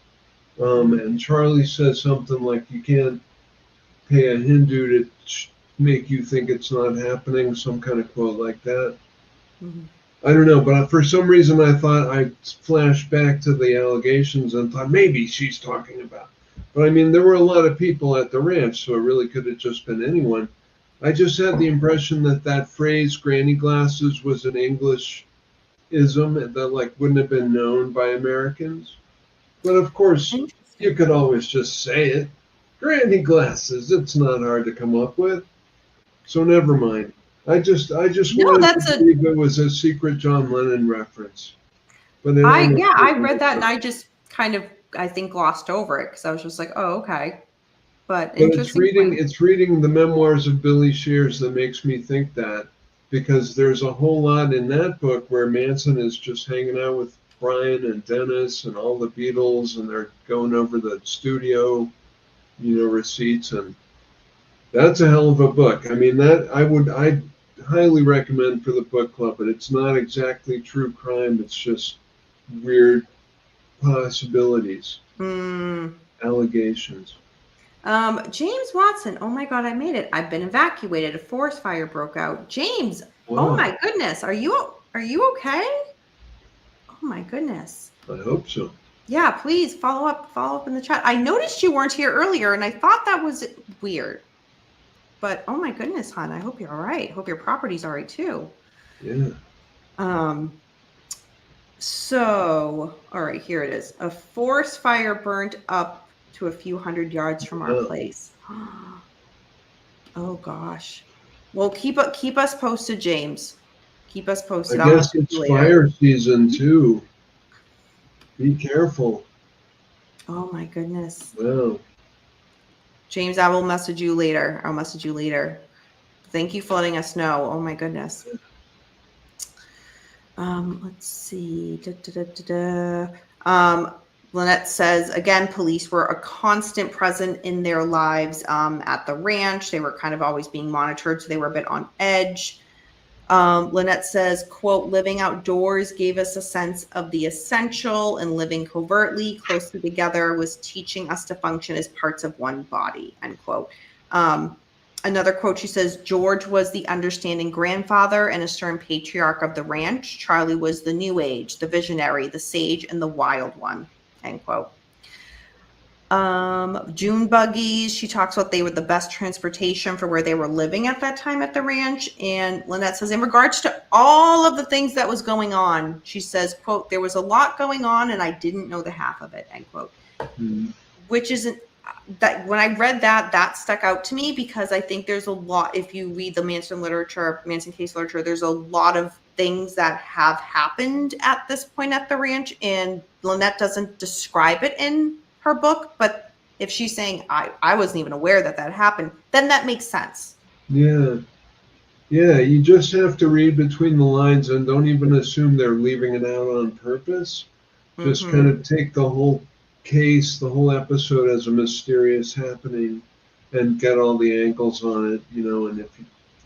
And Charlie says something like, you can't pay a Hindu to make you think it's not happening, some kind of quote like that. I don't know, but for some reason I thought I flashed back to the allegations and thought maybe she's talking about. But I mean, there were a lot of people at the ranch, so it really could have just been anyone. I just had the impression that that phrase granny glasses was an English ism that like wouldn't have been known by Americans. But of course, you could always just say it. Granny glasses, it's not hard to come up with. So never mind. I just wanted to believe it was a secret John Lennon reference. But I read that and I just kind of, I think, glossed over it because I was just like, oh, okay. But it's reading the memoirs of Billy Shears that makes me think that, because there's a whole lot in that book where Manson is just hanging out with Brian and Dennis and all the Beatles, and they're going over the studio, you know, receipts, and that's a hell of a book. I mean, I'd highly recommend for the book club, but it's not exactly true crime. It's just weird possibilities, allegations. James Watson. Oh my God, I made it. I've been evacuated. A forest fire broke out. James. Wow. Oh my goodness. Are you okay? Oh my goodness. I hope so. Yeah, please follow up in the chat. I noticed you weren't here earlier and I thought that was weird. But oh my goodness, hon, I hope you're all right. Hope your property's all right too. Yeah. So, all right, here it is. A forest fire burned up to a few hundred yards from our Oh. place. Oh gosh. Well, keep us posted, James. Keep us I posted. I'll guess message it's you later. fire season too. Be careful. Oh my goodness. Wow. James, I will message you later. I'll message you later. Thank you for letting us know. Oh my goodness. Let's see. Lynette says, again, police were a constant present in their lives at the ranch. They were kind of always being monitored, so they were a bit on edge. Lynette says, quote, living outdoors gave us a sense of the essential, and living covertly, closely together was teaching us to function as parts of one body, end quote. Another quote, she says, George was the understanding grandfather and a stern patriarch of the ranch. Charlie was the new age, the visionary, the sage, and the wild one, end quote. June buggies, she talks about they were the best transportation for where they were living at that time at the ranch. And Lynette says, in regards to all of the things that was going on, she says, quote, there was a lot going on and I didn't know the half of it, end quote. Which isn't that when I read that stuck out to me, because I think there's a lot, if you read the Manson case literature, there's a lot of things that have happened at this point at the ranch, and Lynette doesn't describe it in her book, but if she's saying I wasn't even aware that happened, then that makes sense. Yeah. Yeah, you just have to read between the lines and don't even assume they're leaving it out on purpose. Just kind of take the whole case, the whole episode as a mysterious happening and get all the angles on it, and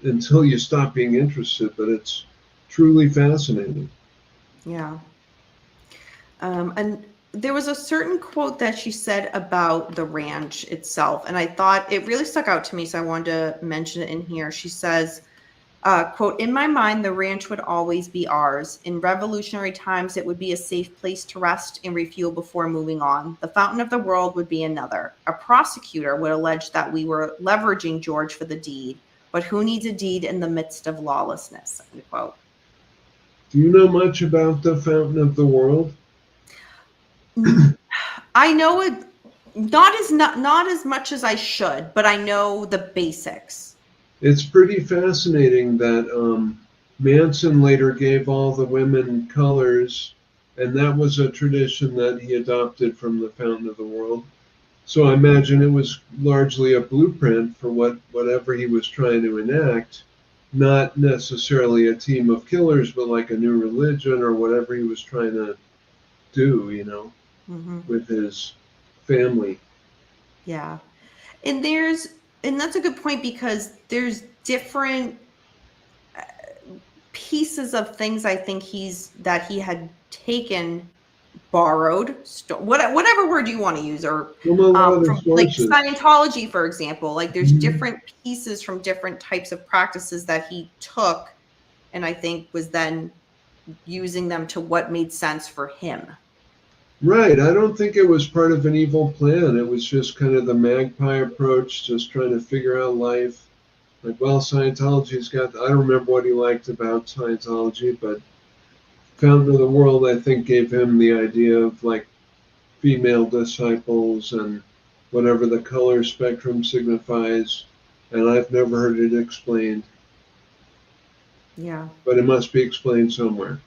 until you stop being interested, but it's truly fascinating. Yeah. And there was a certain quote that she said about the ranch itself, and I thought it really stuck out to me, so I wanted to mention it in here. She says, quote, in my mind, the ranch would always be ours. In revolutionary times, it would be a safe place to rest and refuel before moving on. The fountain of the world would be another. A prosecutor would allege that we were leveraging George for the deed, but who needs a deed in the midst of lawlessness, end quote. Do you know much about the Fountain of the World? I know it not as much as I should, but I know the basics. It's pretty fascinating that Manson later gave all the women colors, and that was a tradition that he adopted from the Fountain of the World. So I imagine it was largely a blueprint for whatever he was trying to enact, not necessarily a team of killers, but like a new religion or whatever he was trying to do, with his family. Yeah. And that's a good point, because there's different pieces of things I think he had taken, borrowed, whatever word you want to use, or From a lot of from like sources. Scientology, for example, like there's different pieces from different types of practices that he took, and I think was then using them to what made sense for him. Right. I don't think it was part of an evil plan. It was just kind of the magpie approach, just trying to figure out life. Like, well, Scientology's got, I don't remember what he liked about Scientology, but Fountain of the World, I think, gave him the idea of like female disciples and whatever the color spectrum signifies. And I've never heard it explained. Yeah. But it must be explained somewhere.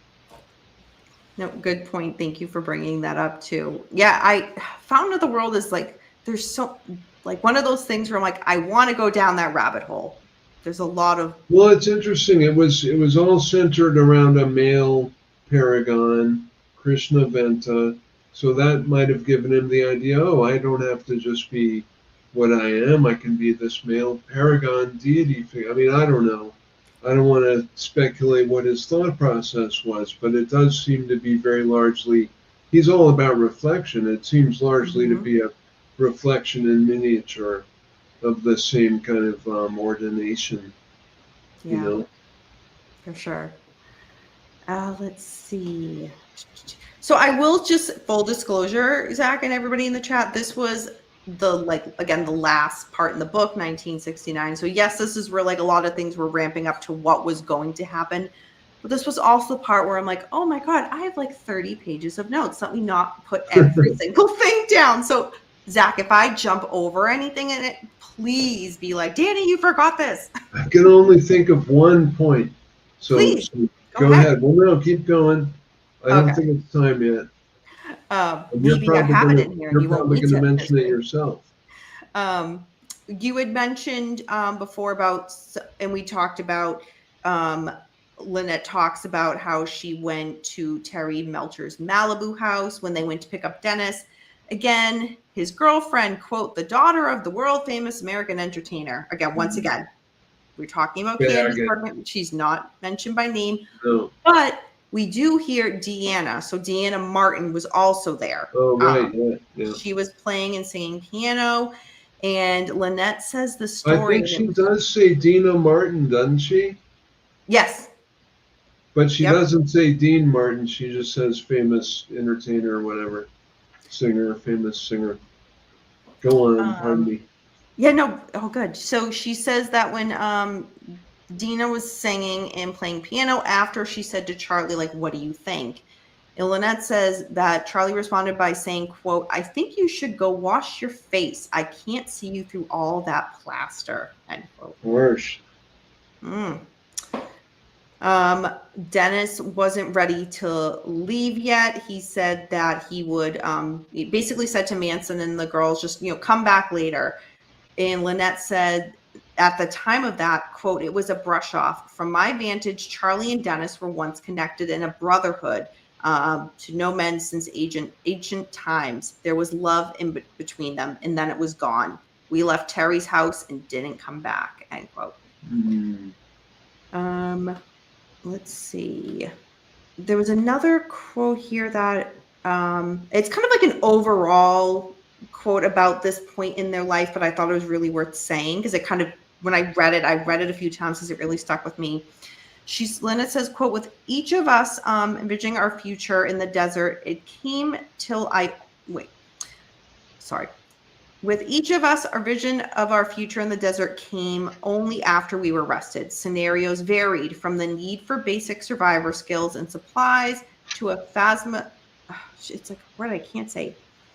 No, good point. Thank you for bringing that up too. Yeah, Fountain of the World is like, there's so, like, one of those things where I'm like, I want to go down that rabbit hole. There's a lot of. Well, it's interesting. It was all centered around a male paragon, Krishna Venta. So that might have given him the idea, oh, I don't have to just be what I am. I can be this male paragon deity figure. I mean, I don't know. I don't want to speculate what his thought process was, but it does seem to be very largely, he's all about reflection. It seems largely to be a reflection in miniature of the same kind of ordination. Yeah, for sure. Let's see. So I will just, full disclosure, Zach and everybody in the chat, this was the last part in the book, 1969. So yes, this is where like a lot of things were ramping up to what was going to happen. But this was also the part where I'm like, oh my God, I have like 30 pages of notes. Let me not put every single thing down. So Zach, if I jump over anything in it, please be like, Dani, you forgot this. I can only think of one point. So, Please, go ahead. Well, no, keep going. I don't think it's time yet. Maybe I have it in here and You're you won't probably need going to to mention it yourself. You had mentioned before about, and we talked about, Lynette talks about how she went to Terry Melcher's Malibu house when they went to pick up Dennis. Again, his girlfriend, quote, the daughter of the world famous American entertainer. Again, once again, we're talking about Candace Bergman. She's not mentioned by name, but we do hear Deanna. So Deanna Martin was also there. Oh, right. Yeah. She was playing and singing piano. And Lynette says the story. I think she does say Dina Martin, doesn't she? Yes. But she doesn't say Dean Martin. She just says famous entertainer or whatever. Singer, famous singer. Go on, pardon me. Yeah, no. Oh, good. So she says that when Dina was singing and playing piano, after she said to Charlie, like, what do you think? And Lynette says that Charlie responded by saying, quote, I think you should go wash your face. I can't see you through all that plaster, end quote. Worse. Dennis wasn't ready to leave yet. He said that he would, he basically said to Manson and the girls, just, come back later. And Lynette said at the time of that, quote, it was a brush off. From my vantage, Charlie and Dennis were once connected in a brotherhood. To no men since ancient times. There was love in between them, and then it was gone. We left Terry's house and didn't come back, end quote. Let's see. There was another quote here that it's kind of like an overall quote about this point in their life, but I thought it was really worth saying because it kind of, when I read it a few times because it really stuck with me. Lynette says, quote, with each of us envisioning our future in the desert, it came till With each of us, our vision of our future in the desert came only after we were rested. Scenarios varied from the need for basic survivor skills and supplies to a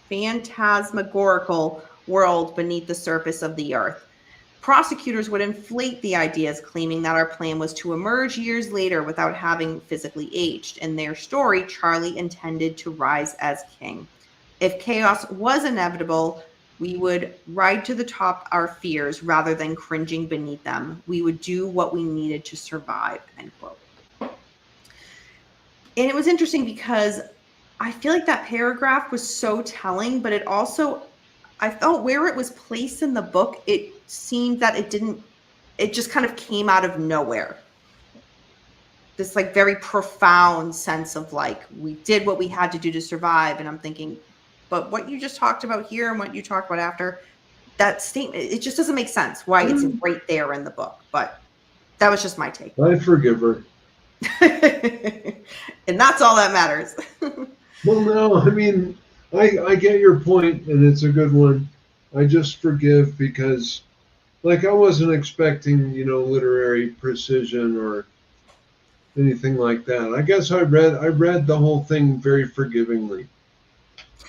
phantasmagorical world beneath the surface of the earth. Prosecutors would inflate the ideas, claiming that our plan was to emerge years later without having physically aged. In their story, Charlie intended to rise as king. If chaos was inevitable, we would ride to the top our fears rather than cringing beneath them. We would do what we needed to survive, end quote. And it was interesting because I feel like that paragraph was so telling, but it also, I felt where it was placed in the book, it seemed that it just kind of came out of nowhere. This like very profound sense of like, we did what we had to do to survive. And I'm thinking, but what you just talked about here and what you talked about after that statement, it just doesn't make sense why it's right there in the book. But that was just my take. I forgive her. And that's all that matters. Well, no, I mean, I get your point, and it's a good one. I just forgive because, like, I wasn't expecting, literary precision or anything like that. I guess I read the whole thing very forgivingly.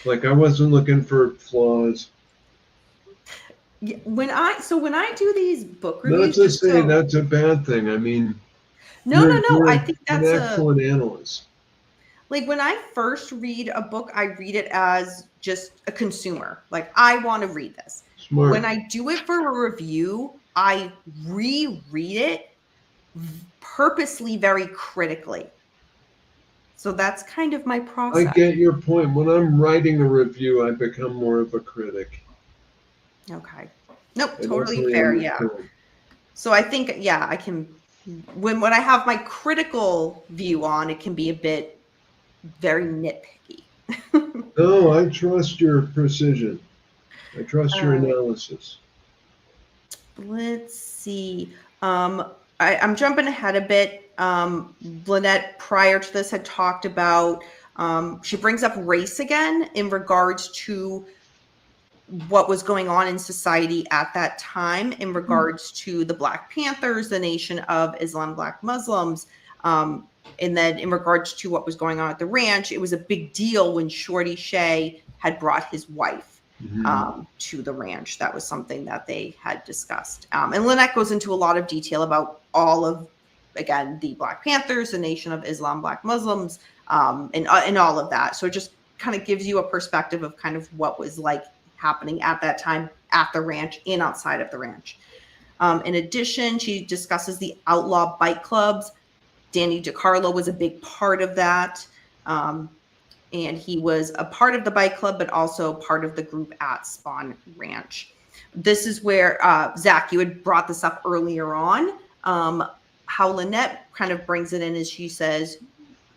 Like, I wasn't looking for flaws. When I do these book reviews, not to say that's a bad thing. I mean, no. I think that's an excellent analyst. Like when I first read a book, I read it as just a consumer. Like I want to read this. Smart. When I do it for a review, I reread it purposely very critically. So that's kind of my process. I get your point. When I'm writing a review, I become more of a critic. Okay. Nope, totally fair. Yeah. So I think, I can, when I have my critical view on, it can be a bit very nitpicky. No, I trust your precision. I trust your analysis. Let's see. I'm jumping ahead a bit. Lynette, prior to this, had talked about, she brings up race again in regards to what was going on in society at that time in regards to the Black Panthers, the Nation of Islam Black Muslims. And then in regards to what was going on at the ranch, it was a big deal when Shorty Shea had brought his wife to the ranch. That was something that they had discussed. And Lynette goes into a lot of detail about all of, again, the Black Panthers, the Nation of Islam Black Muslims, and all of that. So it just kind of gives you a perspective of kind of what was like happening at that time at the ranch and outside of the ranch. In addition, she discusses the outlaw bike clubs. Dani DiCarlo was a big part of that. And he was a part of the bike club, but also part of the group at Spawn Ranch. This is where, Zach, you had brought this up earlier on. How Lynette kind of brings it in is she says,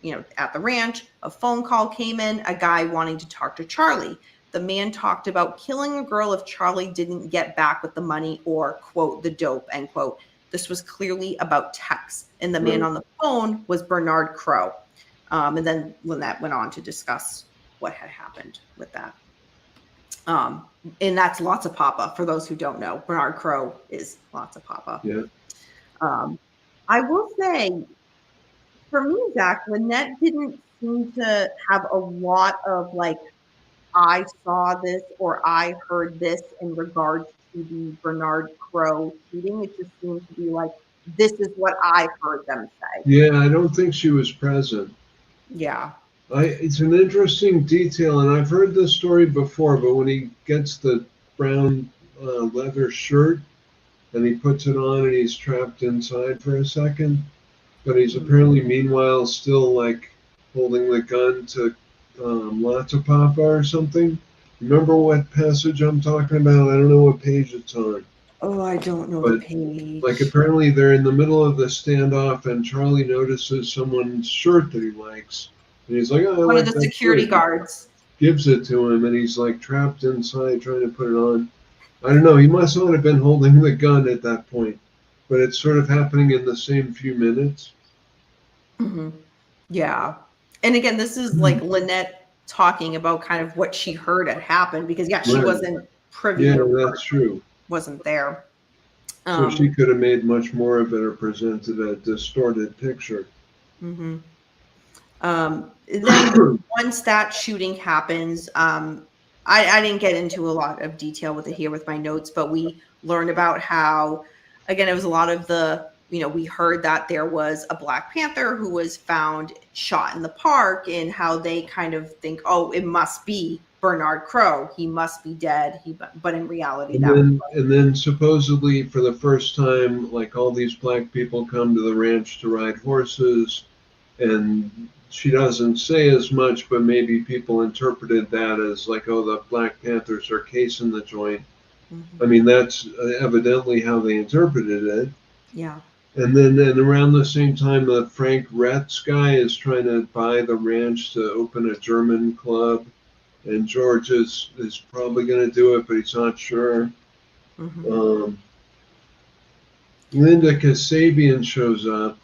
you know, at the ranch, a phone call came in, a guy wanting to talk to Charlie. The man talked about killing a girl if Charlie didn't get back with the money or, quote, the dope, end quote. This was clearly about Tex. And the man on the phone was Bernard Crow. And then Lynette went on to discuss what had happened with that. And that's Lots of Papa, for those who don't know. Bernard Crow is Lots of Papa. Yeah. I will say, for me, Zach, Lynette didn't seem to have a lot of like, I saw this or I heard this in regards to the Bernard Crow shooting. It just seemed to be like, this is what I heard them say. Yeah, I don't think she was present. Yeah. It's an interesting detail, and I've heard this story before, but when he gets the brown leather shirt and he puts it on and he's trapped inside for a second, but he's apparently meanwhile still like holding the gun to Lots of Papa or something. Remember what passage I'm talking about? I don't know what page it's on. Oh, I don't know the page. Like apparently they're in the middle of the standoff and Charlie notices someone's shirt that he likes. And he's like, oh, one of the security guards gives it to him and he's like trapped inside trying to put it on. I don't know. He must not have been holding the gun at that point, but it's sort of happening in the same few minutes. Yeah. And again, this is like Lynette talking about kind of what she heard had happened because, yeah, she wasn't privy. Yeah, that's true. Wasn't there. So she could have made much more of it or presented a distorted picture. Then once that shooting happens, I didn't get into a lot of detail with it here with my notes, but we learned about how, again, it was a lot of the, you know, we heard that there was a Black Panther who was found shot in the park and how they kind of think, oh, it must be Bernard Crow. He must be dead. But in reality, and then supposedly for the first time, like all these Black people come to the ranch to ride horses, and she doesn't say as much, but maybe people interpreted that as like, oh, the Black Panthers are casing the joint. I mean, that's evidently how they interpreted it. Yeah. And then around the same time, the Frank Retz guy is trying to buy the ranch to open a German club. And George is probably going to do it, but he's not sure. Linda Kasabian shows up.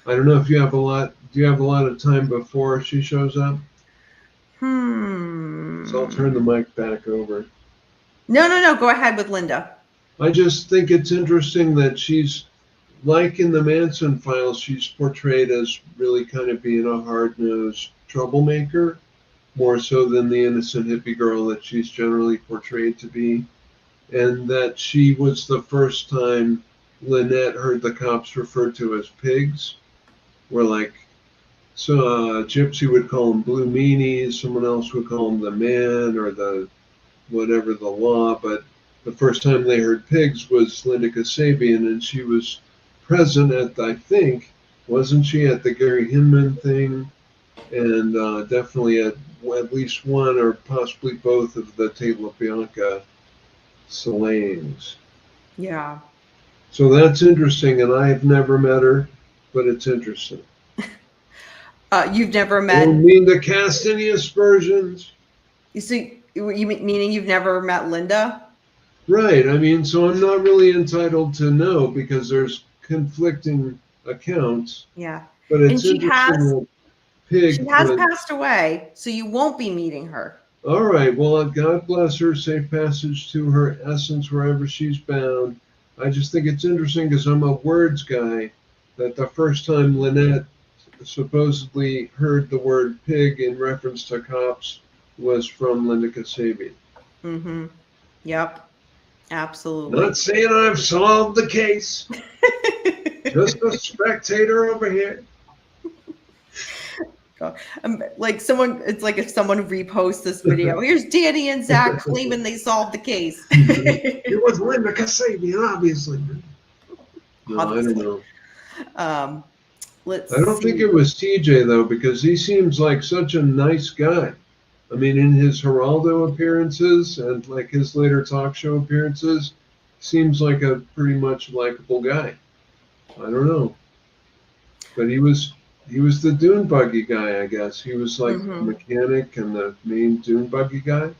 I don't know if you have a lot. Do you have a lot of time before she shows up? So I'll turn the mic back over. No. Go ahead with Linda. I just think it's interesting that she's, like in the Manson files, she's portrayed as really kind of being a hard-nosed troublemaker, more so than the innocent hippie girl that she's generally portrayed to be. And that she was the first time Lynette heard the cops referred to as pigs. Where like, so Gypsy would call them blue meanies, someone else would call them the man or the whatever the law, but the first time they heard pigs was Linda Kasabian, and she was present at, I think, wasn't she at the Gary Hinman thing, and definitely at least one or possibly both of the Table of Bianca slayings. Yeah. So that's interesting, and I've never met her, but it's interesting. You've never met? I don't mean to cast any aspersions. You see, you meaning you've never met Linda? Right. I mean, so I'm not really entitled to know because there's conflicting accounts. Yeah. But it's and she has Pig passed away, so you won't be meeting her. All right. Well, God bless her. Safe passage to her essence wherever she's bound. I just think it's interesting because I'm a words guy. That the first time Lynette supposedly heard the word pig in reference to cops was from Linda Kasabian. Mm-hmm. Yep. Not Absolutely. saying I've solved the case. Just a spectator over here. Like someone, it's like if someone reposts this video, here's Dani and Zach claiming they solved the case. It was Linda Kasabian, obviously. No, I don't Obviously. know. Um, let's I don't think see. it was TJ though, because he seems like such a nice guy. I mean, in his Geraldo appearances and like his later talk show appearances, seems like a pretty much likable guy. I don't know, but he was the dune buggy guy, I guess. He was like the Hmm. mechanic and the main dune buggy guy.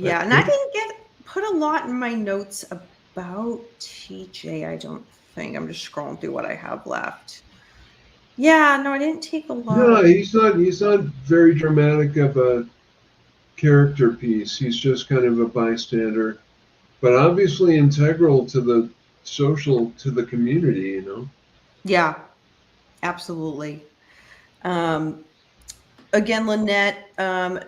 I Yeah, and I think. didn't get put a lot in my notes about TJ, I don't think. I'm just scrolling through what I have left. Yeah, no, I didn't take a lot No, of. he's not very dramatic of a character piece. He's just kind of a bystander, but obviously integral to the to the community, you know. Yeah, absolutely. Um, Again, Lynette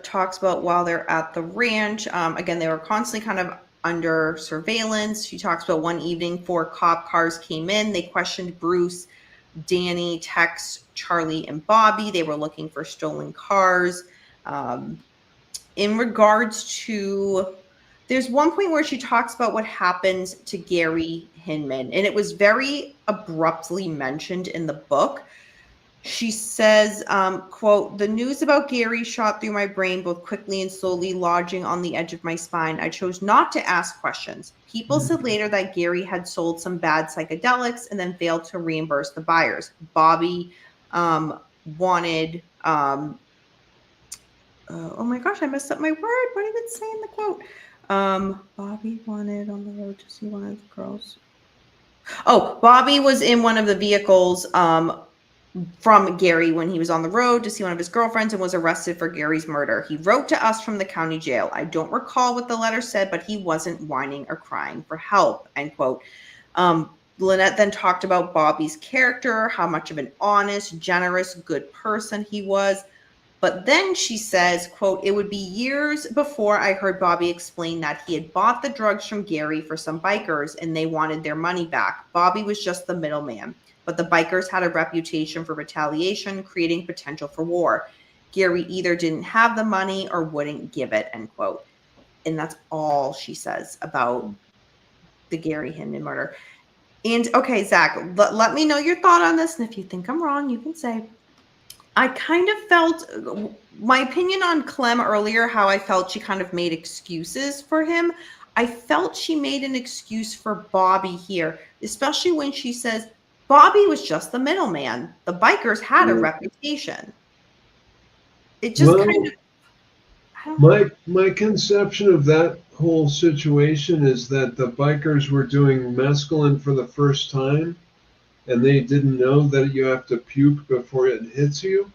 talks about while they're at the ranch. Again, they were constantly kind of under surveillance. She talks about one evening, 4 cop cars came in. They questioned Bruce, Dani, Tex, Charlie, and Bobby. They were looking for stolen cars. Um, in regards to, there's one point where she talks about what happened to Gary Hinman, and it was very abruptly mentioned in the book. She says, quote, the news about Gary shot through my brain both quickly and slowly, lodging on the edge of my spine. I chose not to ask questions. People said later that Gary had sold some bad psychedelics and then failed to reimburse the buyers. Bobby wanted, oh my gosh, I messed up my word. What did it say in the quote? Bobby wanted on the road to see one of the girls. Oh, Bobby was in one of the vehicles from Gary when he was on the road to see one of his girlfriends and was arrested for Gary's murder. He wrote to us from the county jail. I don't recall what the letter said, but he wasn't whining or crying for help, end quote. Lynette then talked about Bobby's character, how much of an honest, generous, good person he was. But then she says, quote, it would be years before I heard Bobby explain that he had bought the drugs from Gary for some bikers and they wanted their money back. Bobby was just the middleman, but the bikers had a reputation for retaliation, creating potential for war. Gary either didn't have the money or wouldn't give it, end quote. And that's all she says about the Gary Hinman murder. And okay, Zach, let me know your thought on this. And if you think I'm wrong, you can say, I kind of felt my opinion on Clem earlier, how I felt she kind of made excuses for him. I felt she made an excuse for Bobby here, especially when she says Bobby was just the middleman. The bikers had a Yeah. reputation. It just kind Well, of, I don't know. my conception of that whole situation is that the bikers were doing mescaline for the first time, and they didn't know that you have to puke before it hits you,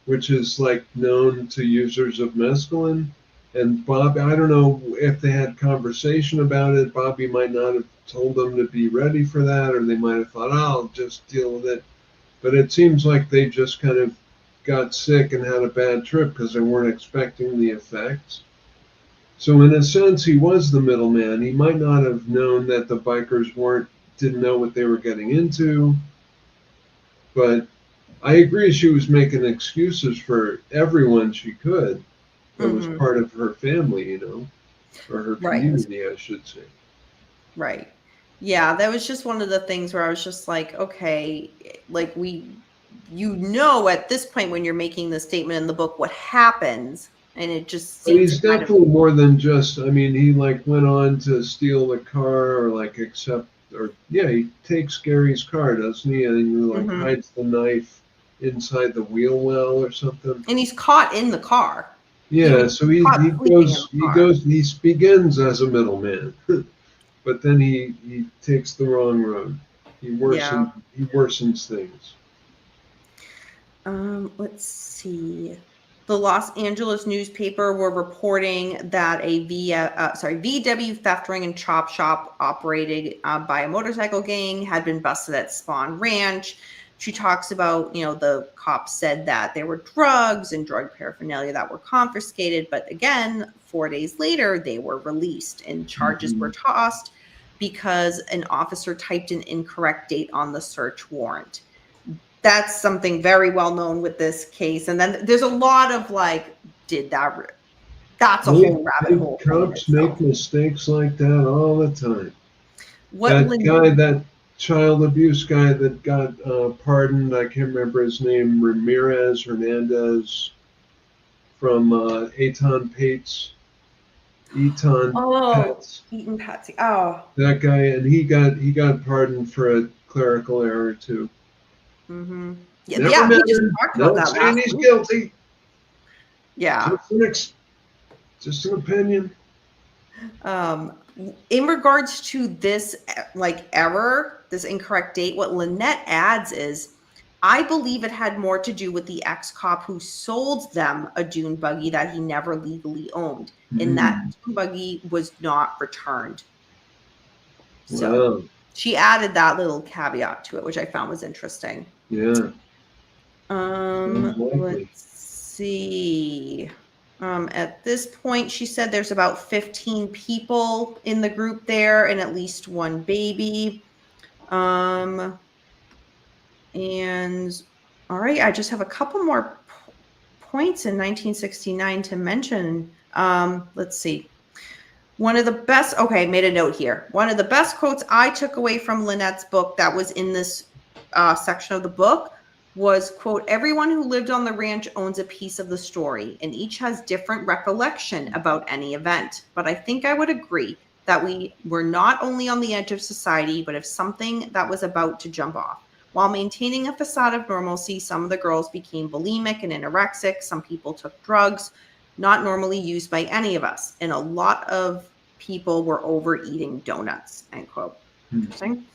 which is like known to users of mescaline. And Bob, I don't know if they had conversation about it. Bobby might not have told them to be ready for that, or they might have thought, oh, I'll just deal with it. But it seems like they just kind of got sick and had a bad trip because they weren't expecting the effects. So in a sense, he was the middleman. He might not have known that the bikers didn't know what they were getting into, but I agree she was making excuses for everyone she could that was Mm-hmm. part of her family, or her Right. community, I should say. Right. Yeah, that was just one of the things where I was just like, okay, like at this point when you're making the statement in the book what happens, and it just But seemed to he's kind of. definitely more than just, I mean, he like went on to steal the car or like accept, or yeah, he takes Gary's car, doesn't he? And he like Mhm. hides the knife inside the wheel well or something. And he's caught in the car. Yeah, so He's he, caught he sleeping in goes, the he car. goes, he begins as a middleman, but then he takes the wrong road. Yeah. He worsens things. Let's see. The Los Angeles newspaper were reporting that a VW theft ring and chop shop operated by a motorcycle gang had been busted at Spawn Ranch. She talks about, the cops said that there were drugs and drug paraphernalia that were confiscated. But again, 4 days later, they were released and charges were tossed because an officer typed an incorrect date on the search warrant. That's something very well known with this case. And then there's a lot of that's a whole rabbit hole. Cops make mistakes like that all the time. That that child abuse guy that got pardoned, I can't remember his name, Hernandez from Eton Pates. Eaton Patsy. Oh. That guy, and he got pardoned for a clerical error too. Mm-hmm. Yeah, we just talked about that saying he's guilty. Yeah. Just an opinion. In regards to this error, this incorrect date, what Lynette adds is, I believe it had more to do with the ex-cop who sold them a dune buggy that he never legally owned, and that dune buggy was not returned. So she added that little caveat to it, which I found was interesting. Yeah. Let's see. At this point, she said there's about 15 people in the group there and at least one baby. And all right, I just have a couple more points in 1969 to mention. Let's see. One of the best, okay, I made a note here. One of the best quotes I took away from Lynette's book that was in this section of the book was, quote, "Everyone who lived on the ranch owns a piece of the story, and each has different recollection about any event. But I think I would agree that we were not only on the edge of society, but of something that was about to jump off. While maintaining a facade of normalcy, some of the girls became bulimic and anorexic. Some people took drugs not normally used by any of us. And a lot of people were overeating donuts," end quote. Interesting.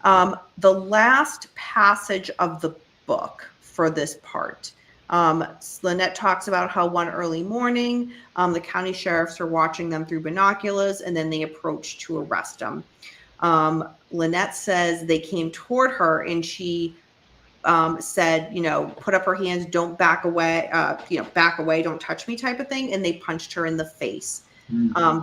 The last passage of the book for this part, Lynette talks about how one early morning, the county sheriffs were watching them through binoculars, and then they approached to arrest them. Lynette says they came toward her, and she said, put up her hands, don't back away, back away, don't touch me type of thing. And they punched her in the face.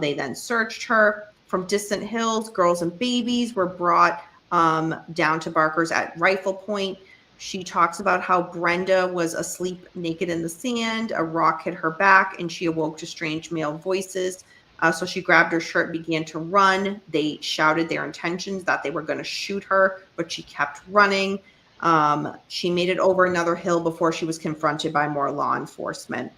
They then searched her. From distant hills, girls and babies were brought down to Barker's at rifle point. She talks about how Brenda was asleep naked in the sand. A rock hit her back and she awoke to strange male voices. So she grabbed her shirt and began to run. They shouted their intentions that they were going to shoot her, but she kept running. She made it over another hill before she was confronted by more law enforcement.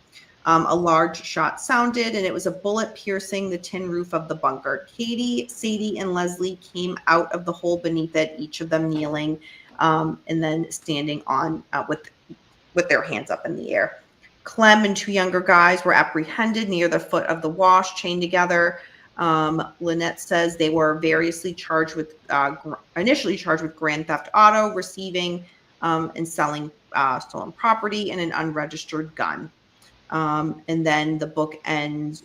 A large shot sounded, and it was a bullet piercing the tin roof of the bunker. Katie, Sadie, and Leslie came out of the hole beneath it, each of them kneeling, and then standing on with their hands up in the air. Clem and two younger guys were apprehended near the foot of the wash, chained together. Lynette says they were initially charged with grand theft auto, receiving and selling stolen property, and an unregistered gun. And then the book ends,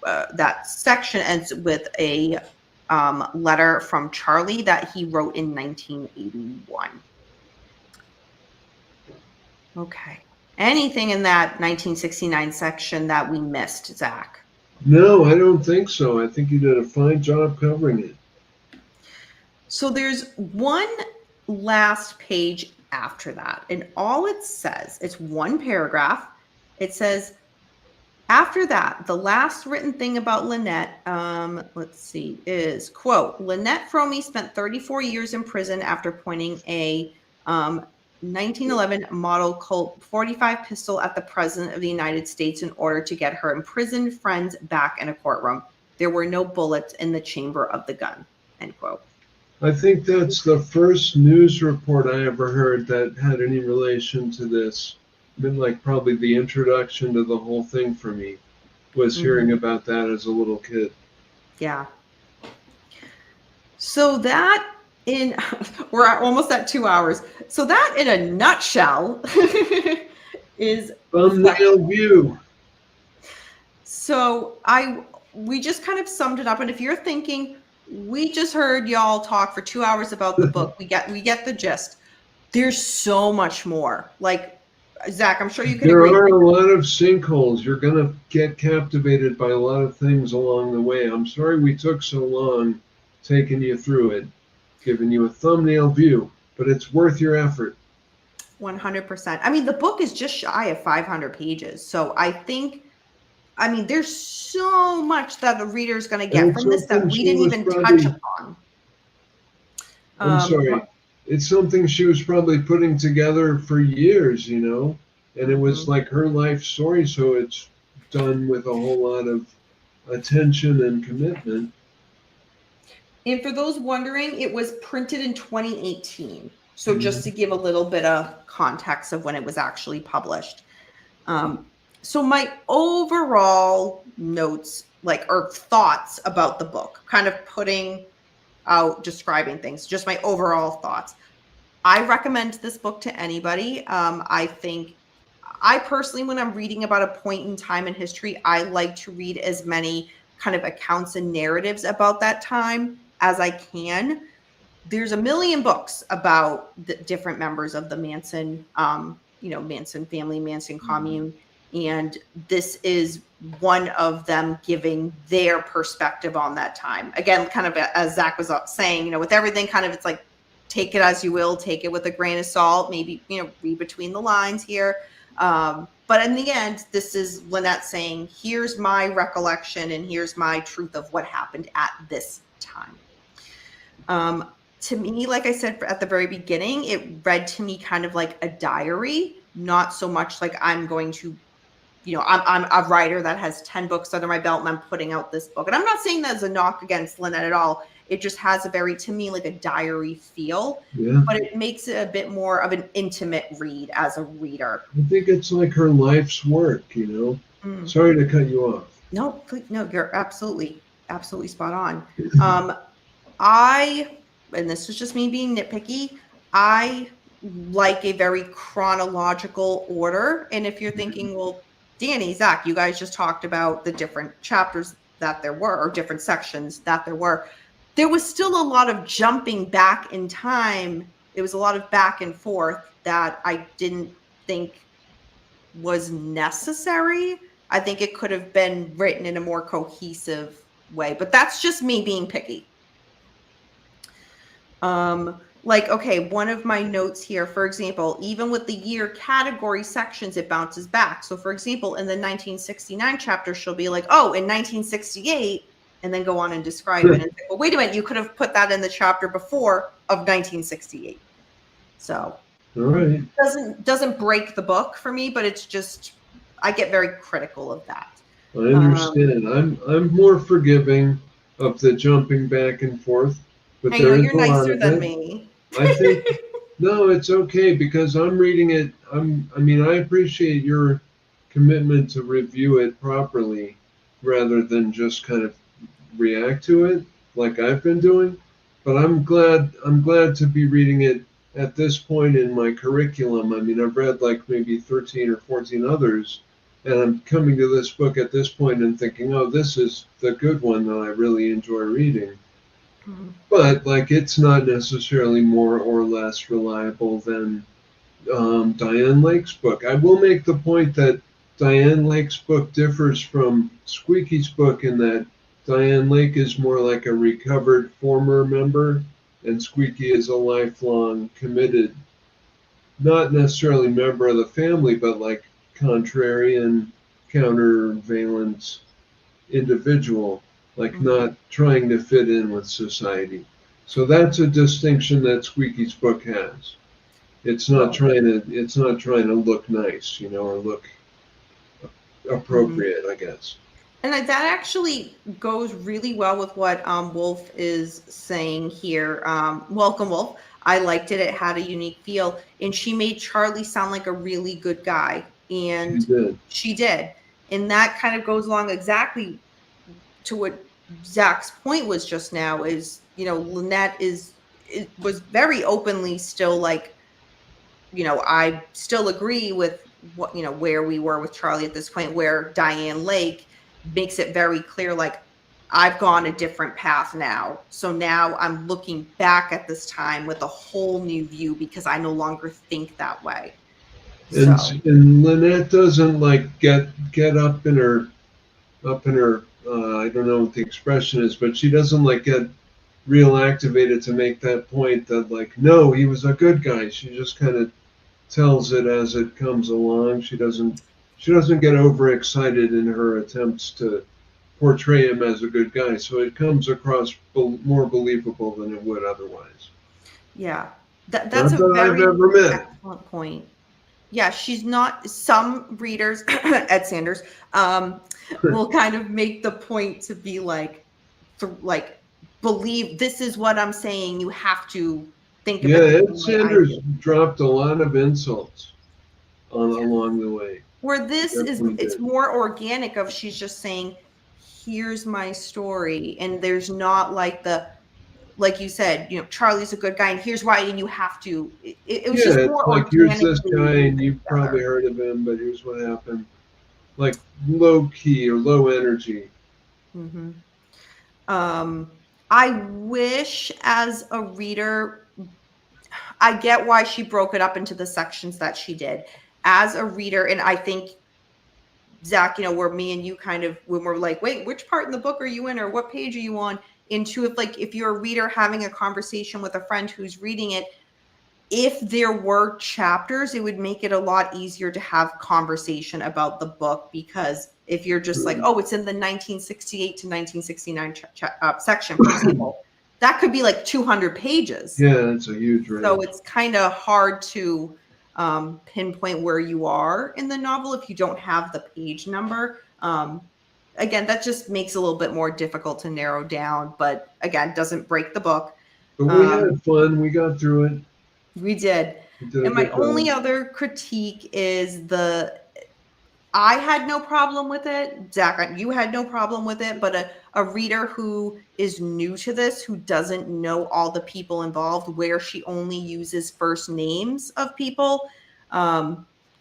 that section ends with a letter from Charlie that he wrote in 1981. Okay. Anything in that 1969 section that we missed, Zach? No, I don't think so. I think you did a fine job covering it. So there's one last page after that, and all it says, it's one paragraph. It says, after that, the last written thing about Lynette, is, quote, "Lynette Fromme spent 34 years in prison after pointing a 1911 model Colt .45 pistol at the President of the United States in order to get her imprisoned friends back in a courtroom. There were no bullets in the chamber of the gun," end quote. I think that's the first news report I ever heard that had any relation to this. Been like probably the introduction to the whole thing for me was hearing about that as a little kid. Yeah. So that we're almost at 2 hours. So that in a nutshell is Thumbnail Reflexion. view. So we just kind of summed it up. And if you're thinking, we just heard y'all talk for 2 hours about the book, we get the gist. There's so much more. Like Zach, I'm sure you can There agree. are a lot of sinkholes. You're going to get captivated by a lot of things along the way. I'm sorry we took so long taking you through it, giving you a thumbnail view, but it's worth your effort. 100%. I mean, the book is just shy of 500 pages. So I mean, there's so much that the reader is going to get from this that we didn't even touch upon. I'm sorry. It's something she was probably putting together for years, you know, and it was like her life story. So it's done with a whole lot of attention and commitment. And for those wondering, it was printed in 2018. So just to give a little bit of context of when it was actually published. So my overall notes, or thoughts about the book, kind of putting out, describing things, just my overall thoughts. I recommend this book to anybody. I think I personally, when I'm reading about a point in time in history, I like to read as many kind of accounts and narratives about that time as I can. There's a million books about the different members of the Manson, Manson family, Manson commune. And this is one of them giving their perspective on that time. Again, kind of as Zach was saying, with everything kind of, it's like, take it as you will, take it with a grain of salt, maybe, read between the lines here. But in the end, this is Lynette saying, here's my recollection and here's my truth of what happened at this time. To me, like I said at the very beginning, it read to me kind of like a diary, not so much like I'm going to, I'm a writer that has 10 books under my belt and I'm putting out this book. And I'm not saying that as a knock against Lynette at all. It just has to me, like a diary feel, but it makes it a bit more of an intimate read as a reader. I think it's like her life's work, Sorry to cut you off. No, please, no, you're absolutely spot on. And this is just me being nitpicky, I like a very chronological order. And if you're thinking, well, Dani, Zach, you guys just talked about the different chapters that there were, or different sections that there was still a lot of jumping back in time. It was a lot of back and forth that I didn't think was necessary. I think it could have been written in a more cohesive way, but that's just me being picky. One of my notes here, for example, even with the year category sections, it bounces back. So for example, in the 1969 chapter, she'll be like, oh, in 1968, and then go on and describe it. And say, well, wait a minute, you could have put that in the chapter before of 1968. So all right. It doesn't break the book for me, but it's just, I get very critical of that. I understand. I'm more forgiving of the jumping back and forth. But I know you're nicer than me. I think no, it's okay because I'm reading it. I appreciate your commitment to review it properly rather than just kind of react to it like I've been doing. But I'm glad to be reading it at this point in my curriculum. I've read like maybe 13 or 14 others, and I'm coming to this book at this point and thinking, oh, this is the good one that I really enjoy reading. But it's not necessarily more or less reliable than Diane Lake's book. I will make the point that Diane Lake's book differs from Squeaky's book in that Diane Lake is more like a recovered former member, and Squeaky is a lifelong committed, not necessarily member of the family, but like contrarian, countervalent individual. Not trying to fit in with society. So that's a distinction that Squeaky's book has. It's not trying to look nice, or look appropriate, I guess. And that actually goes really well with what Wolf is saying here. Welcome, Wolf. I liked it. It had a unique feel. And she made Charlie sound like a really good guy. And she did. And that kind of goes along exactly to what Zach's point was just now is, Lynette was very openly still like, I still agree with what, where we were with Charlie at this point, where Diane Lake makes it very clear, like, I've gone a different path now. So now I'm looking back at this time with a whole new view because I no longer think that way. And So and Lynette doesn't like get up in her I don't know what the expression is, but she doesn't like get real activated to make that point that like, no, he was a good guy. She just kind of tells it as it comes along. She doesn't get overexcited in her attempts to portray him as a good guy. So it comes across more believable than it would otherwise. yeah, that's Not a that I've very ever met him. excellent point. Yeah, she's not. Some readers, Ed Sanders, will kind of make the point to be like, believe this is what I'm saying. You have to think of Yeah, it the Ed same way I Sanders do. dropped a lot of insults along the way. Where this is, Definitely it's did. more organic. Of she's just saying, here's my story, and there's not like like you said, Charlie's a good guy, and here's why, and you have to. It was just Yeah, it's more like here's this organically guy, and you've probably together. heard of him, but here's what happened. Like low key or low energy. Mm-hmm. I wish as a reader, I get why she broke it up into the sections that she did. As a reader, and I think, Zach, where me and you kind of, when we're like, wait, which part in the book are you in, or what page are you on? Into if you're a reader having a conversation with a friend who's reading it, if there were chapters, it would make it a lot easier to have conversation about the book, because if you're just like, oh, it's in the 1968 to 1969 section, for example, that could be like 200 pages. Yeah, it's a huge range. So it's kind of hard to pinpoint where you are in the novel if you don't have the page number. Again, that just makes it a little bit more difficult to narrow down, but again, doesn't break the book. But we had fun. We got through it. We did. We did And my only other critique is I had no problem with it. Zach, you had no problem with it, but a reader who is new to this, who doesn't know all the people involved, where she only uses first names of people,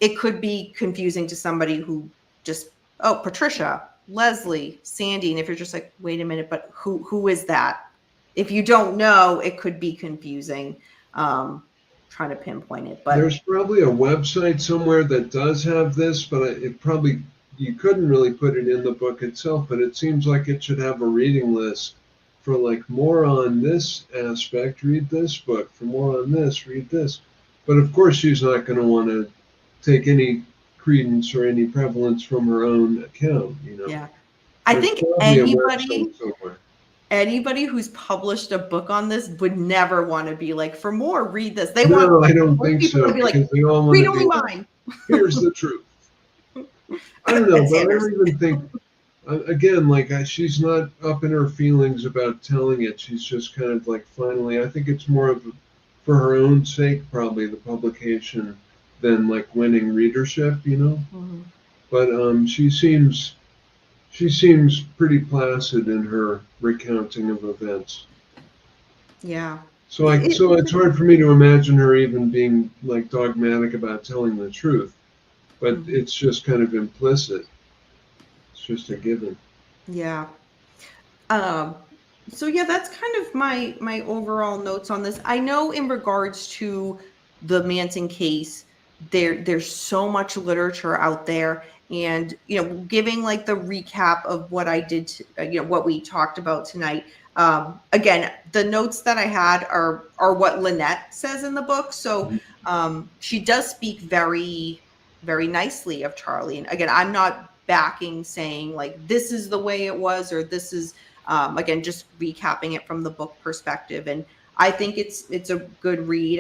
it could be confusing to somebody who just, oh, Patricia, Leslie, Sandy. And if you're just like, wait a minute, but who is that? If you don't know, it could be confusing. Trying to pinpoint it, but there's probably a website somewhere that does have this, but you couldn't really put it in the book itself, but it seems like it should have a reading list for like more on this aspect, read this book. For more on this, read this. But of course she's not going to want to take any credence or any prevalence from her own account, Yeah. I think anybody who's published a book on this would never want to be like, for more, read this. I don't think so. Be like, they all want read to only be mine. Here's the truth. I don't know, but I don't even think. Again, she's not up in her feelings about telling it. She's just kind of like, finally. I think it's more of for her own sake, probably the publication, than like winning readership, Mm-hmm. But she seems pretty placid in her recounting of events. Yeah. So it's hard for me to imagine her even being like dogmatic about telling the truth, but Mm-hmm. it's just kind of implicit. It's just a given. Yeah. So yeah, that's kind of my overall notes on this. I know in regards to the Manson case, there's so much literature out there, and giving like the recap of what I did, what we talked about tonight. Again, the notes that I had are what Lynette says in the book. So she does speak very, very nicely of Charlie. And again, I'm not backing saying like this is the way it was, or this is again just recapping it from the book perspective. And I think it's a good read.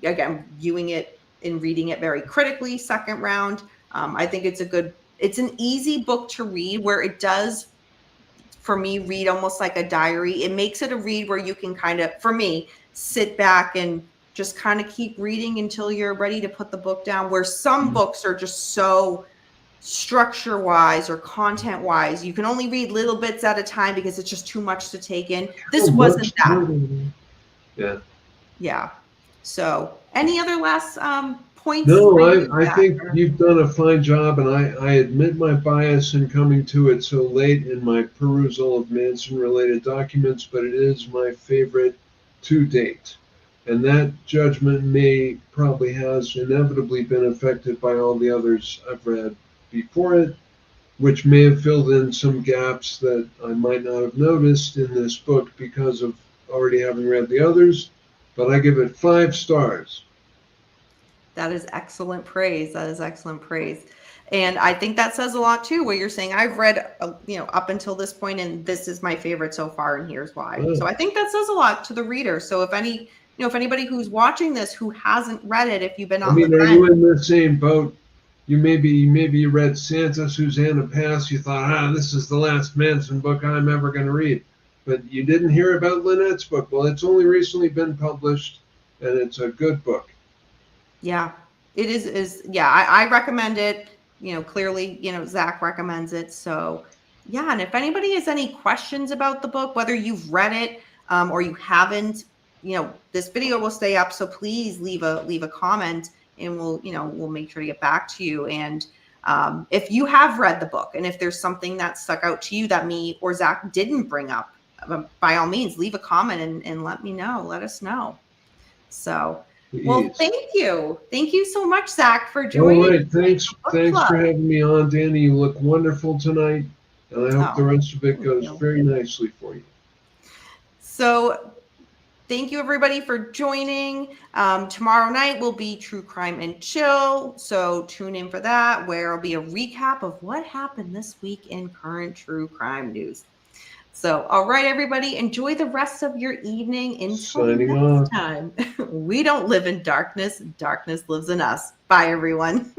Again, viewing it and reading it very critically, second round. I think it's an easy book to read, where it does, for me, read almost like a diary. It makes it a read where you can kind of, for me, sit back and just kind of keep reading until you're ready to put the book down, where some books are just so structure wise or content wise, you can only read little bits at a time because it's just too much to take in. This wasn't that. Yeah. Yeah. So any other last points No, for you, I Zach? think you've done a fine job, and I admit my bias in coming to it so late in my perusal of Manson-related documents, but it is my favorite to date. And that judgment may probably has inevitably been affected by all the others I've read before it, which may have filled in some gaps that I might not have noticed in this book because of already having read the others. But I give it 5 stars. That is excellent praise. That is excellent praise. And I think that says a lot too, what you're saying. I've read, up until this point, and this is my favorite so far, and here's why. So I think that says a lot to the reader. So if anybody who's watching this who hasn't read it, if you've been I on the mean, are fence, you in the same boat? Maybe you read Santa Susanna Pass. You thought, this is the last Manson book I'm ever going to read, but you didn't hear about Lynette's book. Well, it's only recently been published, and it's a good book. yeah, it is yeah, I recommend it. Clearly, Zach recommends it. So yeah, and if anybody has any questions about the book, whether you've read it or you haven't, this video will stay up. So please leave a comment, and we'll make sure to get back to you. And if you have read the book, and if there's something that stuck out to you that me or Zach didn't bring up, by all means, leave a comment and let me know. Let us know. So. Well, thank you. Thank you so much, Zach, for joining. All right. Thanks for having me on, Dani. You look wonderful tonight, and I hope the rest of it goes very nicely for you. So thank you, everybody, for joining. Tomorrow night will be True Crime and Chill. So tune in for that, where it'll be a recap of what happened this week in current true crime news. So, all right, everybody, enjoy the rest of your evening. Until next time. We don't live in darkness. Darkness lives in us. Bye, everyone.